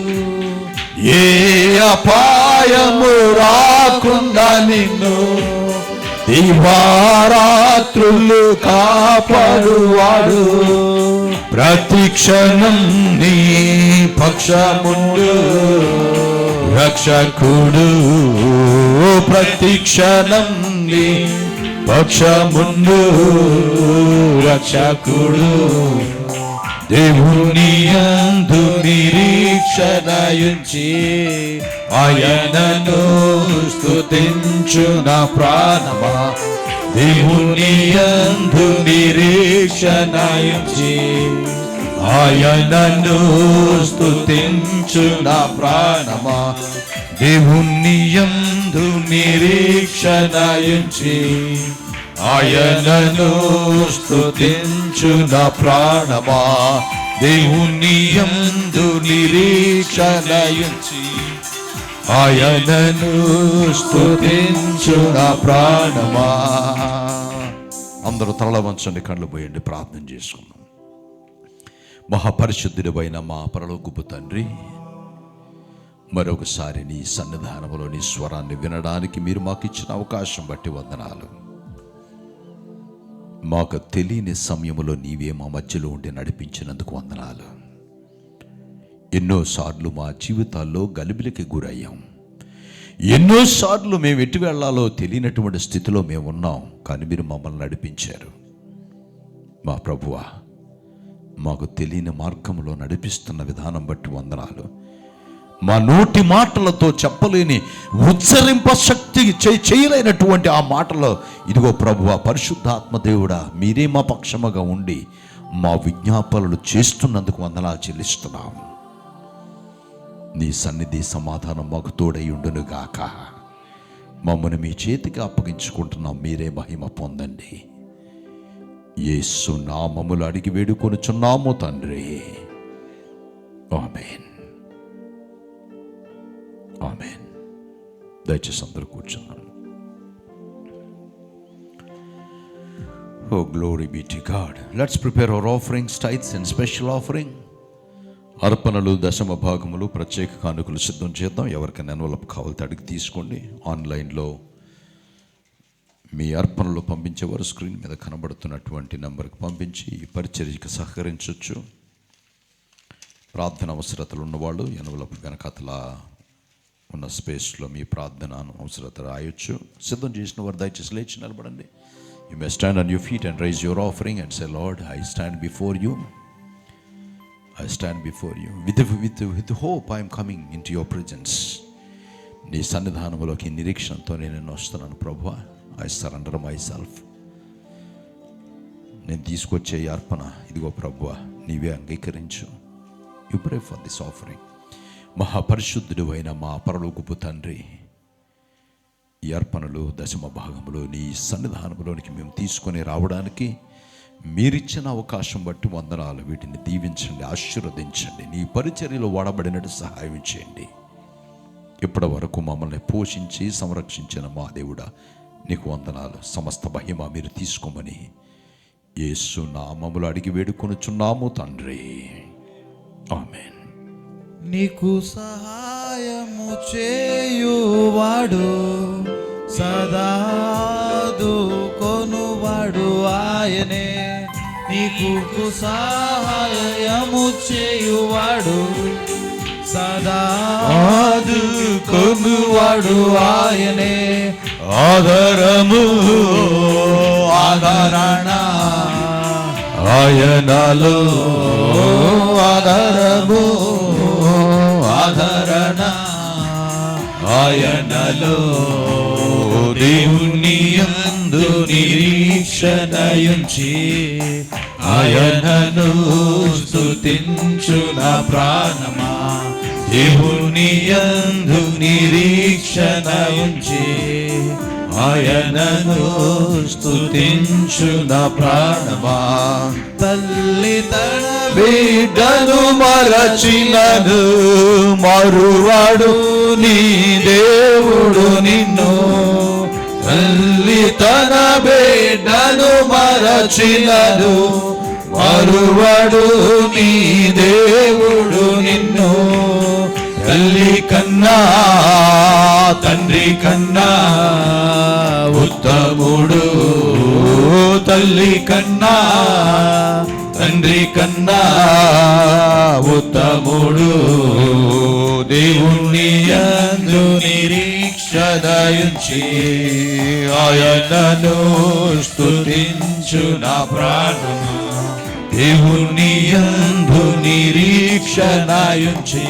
ఏ అపాయము రాకుండా నిన్ను దివారాత్రులు కాపాడువాడు. ప్రతిక్షణం నీ పక్షముండు రక్షకుడు. ప్రతిక్షణం నీ పక్షముండు రక్షకుడు. దేవుని యందు నిరీక్షణయుంచి ఆయనను స్తుతించు నా ప్రాణమా. దేవుని యందు నిరీక్షణయుంచి ఆయనను స్తుతించు నా ప్రాణమా. దేవుని యందు నిరీక్షణయుంచి ఆయనను స్తుతించు నా ప్రాణమా. దేవుని యందు నిరీక్షణయుంచి ఆయనను స్తుతించు నా ప్రాణమా. అందరూ తల వంచండి, కళ్ళు పోయండి, ప్రార్థన చేసుకుందాం. మహాపరిశుద్ధుడైన మా పరలోకపు తండ్రి, మరొకసారి నీ సన్నిధానంలో నీ స్వరాన్ని వినడానికి మీరు మాకు ఇచ్చిన అవకాశం బట్టి వందనాలు. మాకు తెలియని సమయంలో నీవే మా మధ్యలో ఉండి నడిపించినందుకు వందనాలు. ఎన్నోసార్లు మా జీవితాల్లో గలిబిలికి గురయ్యాం. ఎన్నోసార్లు మేము ఎటు వెళ్ళాలో తెలియనటువంటి స్థితిలో మేము ఉన్నాం. కానీ మీరు మమ్మల్ని నడిపించారు. మా ప్రభువా, మాకు తెలియని మార్గంలో నడిపిస్తున్న విధానం బట్టి వందనాలు. మా నోటి మాటలతో చెప్పలేని ఉచ్చరింప శక్తి చేయలేనటువంటి ఆ మాటలో ఇదిగో ప్రభువా, పరిశుద్ధాత్మ దేవుడా, మీరే మా పక్షముగా ఉండి మా విజ్ఞాపనలు చేస్తున్నందుకు వందనాలు చెల్లిస్తున్నాం. నీ సన్నిధి సమాధానం మాకు తోడై ఉండును గాక. మమ్మల్ని మీ చేతికి అప్పగించుకుంటున్నాం. మీరే మహిమ పొందండి. యేసు నామములు అడిగి వేడుకొనుచున్నాము తండ్రి. ఆమేన్. ఆమేన్. దయచేసి అందరూ కూర్చున్నాం. Oh, glory be to God. Let's prepare our offerings, tithes and special offering. అర్పణలు, దశమ భాగములు, ప్రత్యేక కానుకలు సిద్ధం చేద్దాం. ఎవరికైనా ఎన్వలప్ కావాలితే అడిగి తీసుకోండి. ఆన్లైన్లో మీ అర్పణలు పంపించేవారు స్క్రీన్ మీద కనబడుతున్నటువంటి నెంబర్కి పంపించి ఈ పరిచర్యకు సహకరించవచ్చు. ప్రార్థన అవసరతలు ఉన్నవాళ్ళు ఎన్వలప్ వెనకతల ఉన్న స్పేస్లో మీ ప్రార్థన అవసరత రాయొచ్చు. సిద్ధం చేసిన వారు దయచేసి లేచి నిలబడండి. You may stand on your feet and raise your offering and say, Lord, I stand before you I stand before you. With hope I am coming into your presence. నీ సన్నిధానంలోకి నిరీక్షణతో నేను వస్తున్నాను ప్రభువా. I surrender myself. నేను తీసుకొచ్చే ఈ అర్పణ ఇదిగో ప్రభువా, నీవే అంగీకరించు. You pray for this offering. మహాపరిశుద్ధుడు అయిన మా పరలోకపు తండ్రి, ఈ అర్పణలు దశమ భాగములు నీ సన్నిధానంలోనికి మేము తీసుకొని రావడానికి మీరిచ్చిన అవకాశం బట్టి వందనాలు. వీటిని దీవించండి, ఆశీర్వదించండి, నీ పరిచర్యలో వాడబడినట్టు సహాయం చేయండి. ఇప్పటి వరకు మమ్మల్ని పోషించి సంరక్షించిన మా దేవుడా నీకు వందనాలు. సమస్త మహిమ మీరు తీసుకోమని యేసు నామములో అడిగి వేడుకొనుచున్నాము తండ్రి, ఆమేన్. నీకు సహాయము చేయువాడు, సదాదు కొనువాడు ఆయనే. నీకు సహాయము చేయువాడు, సదాదు కొనువాడు ఆయనే. ఆధారము ఆధారణ ఆయనలో, ఆధారము ఆధారణ ఆయనలో. దేవుని యందు నిరీక్షణయుంచి ఆయనను స్తుతించు నా ప్రాణమా. దేవుని యందు నిరీక్షణయుంచి ఆయనను స్తుతించు నా ప్రాణమా. తల్లి తన బిడ్డను మరచినను మరువాడు నీ దేవుడు నిన్ను. తల్లి తన బిడ్డను మరచినను మరువాడు నీ దేవుడు నిన్ను. తల్లి కన్నా తండ్రి కన్నా ఉత్తముడు, తల్లి కన్నా తండ్రి కన్నా ఉత్తముడు. దేవుని యందు నిరీక్షణయుంచి ఆయనను స్తుతించు నా ప్రాణమా. దేవుని యందు నిరీక్షణయుంచి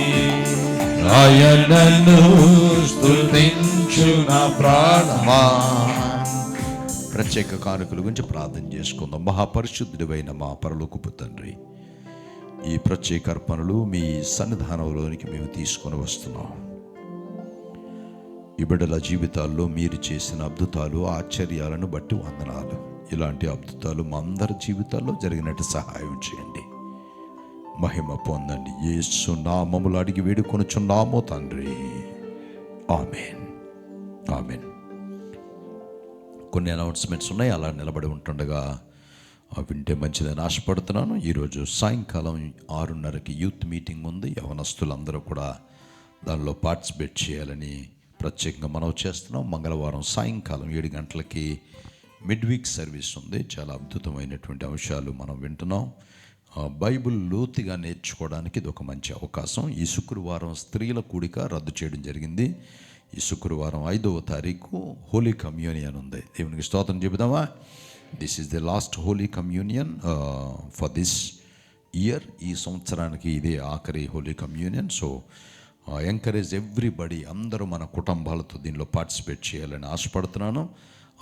ఆయనను స్తుతించు నా ప్రాణమా. ప్రత్యేక కానుకల గురించి ప్రార్థన చేసుకుందాం. మహాపరిశుద్ధుడైన మా పరలోకపు తండ్రి, ఈ ప్రత్యేక అర్పణలు మీ సన్నిధానంలోనికి మేము తీసుకొని వస్తున్నాం. ఈ బిడ్డల జీవితాల్లో మీరు చేసిన అద్భుతాలు ఆశ్చర్యాలను బట్టి వందనాలు. ఇలాంటి అద్భుతాలు మా అందరి జీవితాల్లో జరిగినట్టు సహాయం చేయండి, మహిమ పొందండి. యేసు నామములో అడిగి వేడుకొనుచున్నాము తండ్రి, ఆమేన్, ఆమేన్. కొన్ని అనౌన్స్మెంట్స్ ఉన్నాయి, అలా నిలబడి ఉంటుండగా వింటే మంచిదని ఆశపడుతున్నాను. ఈరోజు సాయంకాలం 6:30కి యూత్ మీటింగ్ ఉంది. యవనస్తులందరూ కూడా దానిలో పార్టిసిపేట్ చేయాలని ప్రత్యేకంగా మనవి చేస్తున్నాం. మంగళవారం సాయంకాలం 7 గంటలకి మిడ్ వీక్ సర్వీస్ ఉంది. చాలా అద్భుతమైనటువంటి అంశాలు మనం వింటున్నాం. బైబిల్ లోతుగా నేర్చుకోవడానికి ఇది ఒక మంచి అవకాశం. ఈ శుక్రవారం స్త్రీల కూడిక రద్దు చేయడం జరిగింది. ఈ శుక్రవారం 5వ తారీఖు హోలీ కమ్యూనియన్ ఉంది. దేవునికి స్తోత్రం చెబుదామా. This is the last holy communion for this year. ఈ సంవత్సరానికి ఇదే ఆఖరి holy communion. So encourage everybody, అందరూ మన కుటుంబాలతో దీనిలో పార్టిసిపేట్ చేయాలని ఆశపడుతున్నాను.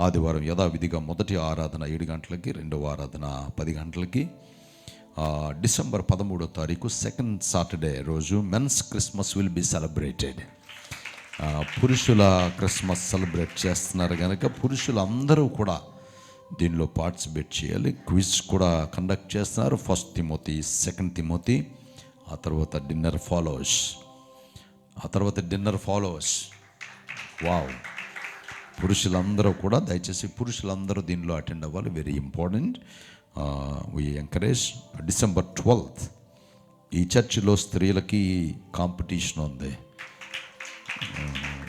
ఆదివారం యథావిధిగా మొదటి ఆరాధన 7 గంటలకి, రెండవ ఆరాధన 10 గంటలకి. డిసెంబర్ 13వ తారీఖు సెకండ్ సాటర్డే రోజు men's Christmas will be celebrated. పురుషుల క్రిస్మస్ సెలబ్రేట్ చేస్తున్నారు కనుక పురుషులందరూ కూడా దీనిలో పార్టిసిపేట్ చేయాలి. క్విజ్ కూడా కండక్ట్ చేస్తున్నారు. 1 తిమోతి, 2 తిమోతి, ఆ తర్వాత డిన్నర్ ఫాలోవర్స్. వావ్. పురుషులందరూ కూడా దయచేసి పురుషులందరూ దీనిలో అటెండ్ అవ్వాలి. Very important. We encourage. December 12th ఈ చర్చిలో స్త్రీలకి కాంపిటీషన్ ఉంది.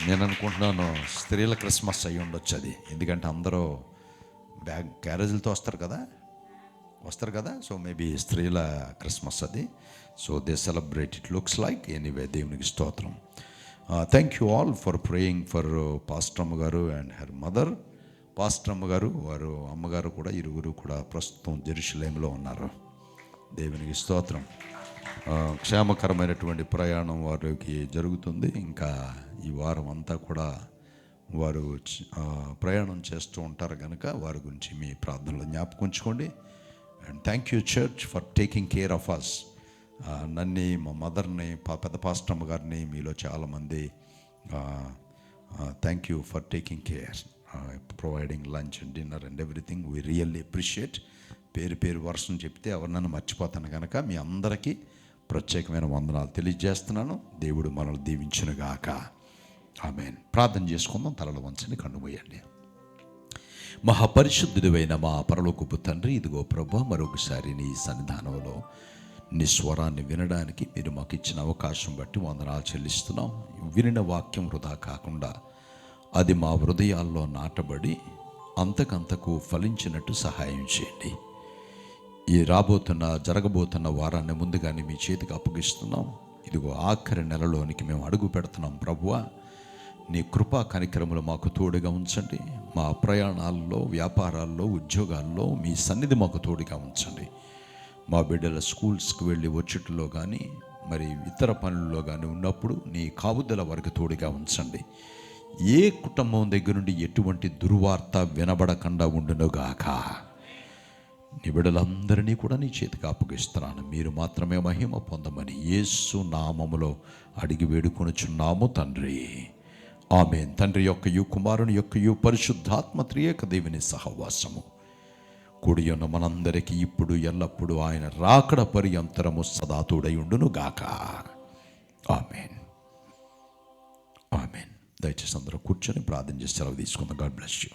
నేను అనుకుంటున్నాను స్త్రీల క్రిస్మస్ అయ్యి ఉండొచ్చు అది. ఎందుకంటే అందరూ క్యారేజీలతో వస్తారు కదా. సో మేబీ స్త్రీల క్రిస్మస్ అది. So they celebrate, it looks like. Anyway, దేవునికి స్తోత్రం. Thank you all for praying for pastor అమ్మ గారు అండ్ హర్ మదర్. పాస్టర్ అమ్మ గారు, వారు అమ్మగారు కూడా, ఇరువురు కూడా ప్రస్తుతం జెరూసలేంలో ఉన్నారు. దేవునికి స్తోత్రం. క్షేమకరమైనటువంటి ప్రయాణం వారికి జరుగుతుంది. ఇంకా ఈ వారం అంతా కూడా వారు ప్రయాణం చేస్తూ ఉంటారు కనుక వారి గురించి మీ ప్రార్థనలో జ్ఞాపకం ఉంచుకోండి. And thank you church for taking care of us. నన్ను, మా మదర్ని, పెద్ద పాస్టమ్మ గారిని, మీలో చాలామంది thank you for taking care, providing lunch and dinner and everything. We really appreciate. పేరు వర్షం చెప్తే ఎవరినైనా మర్చిపోతాను కనుక మీ అందరికీ ప్రత్యేకమైన వందనాలు తెలియజేస్తున్నాను. దేవుడు మనల్ని దీవించునుగాక. ఆమేన్. ప్రార్థన చేసుకుందాం. తలలు వంచండి, కన్ను మూయండి. మహాపరిశుద్ధుడైన మా పరలోకపు తండ్రి, ఇదిగో ప్రభా, మరొకసారి నీ సన్నిధానంలో నీ స్వరాన్ని వినడానికి మీరు మాకు ఇచ్చిన అవకాశం బట్టి వందనాలు చెల్లిస్తున్నాం. వినిన వాక్యం వృధా కాకుండా అది మా హృదయాల్లో నాటబడి అంతకంతకు ఫలించినట్టు సహాయం చేయండి. ఈ జరగబోతున్న వారాన్ని ముందుగానే మీ చేతికి అప్పగిస్తున్నాం. ఇదిగో ఆఖరి నెలలోనికి మేము అడుగు పెడుతున్నాం. ప్రభువా, నీ కృపా కనికరములు మాకు తోడుగా ఉంచండి. మా ప్రయాణాల్లో, వ్యాపారాల్లో, ఉద్యోగాల్లో మీ సన్నిధి మాకు తోడుగా ఉంచండి. మా బిడ్డల స్కూల్స్కి వెళ్ళి వచ్చుట్లో కానీ మరి ఇతర పనుల్లో కానీ ఉన్నప్పుడు నీ కాపుదల వారికి తోడుగా ఉంచండి. ఏ కుటుంబం దగ్గర నుండి ఎటువంటి దుర్వార్త వినబడకుండా ఉండునుగాక. నీ బిడ్డలందరినీ కూడా నీ చేతికి అప్పగిస్తున్నాను. మీరు మాత్రమే మహిమ పొందమని యేసు నామములో అడిగి వేడుకొనుచున్నాము తండ్రి. ఆమేన్. తండ్రి యొక్కయు, కుమారుని యొక్కయు, పరిశుద్ధాత్మ త్రియేక దేవుని సహవాసము కూడి ఉన్న మనందరికీ ఇప్పుడు ఎల్లప్పుడూ ఆయన రాకడ పర్యంతరము సదా తోడై ఉండును గాక. ఆమేన్. ఆమేన్. దయచేసి అందరూ కూర్చొని ప్రార్థన చేసి సెలవు తీసుకుందాం. God bless you.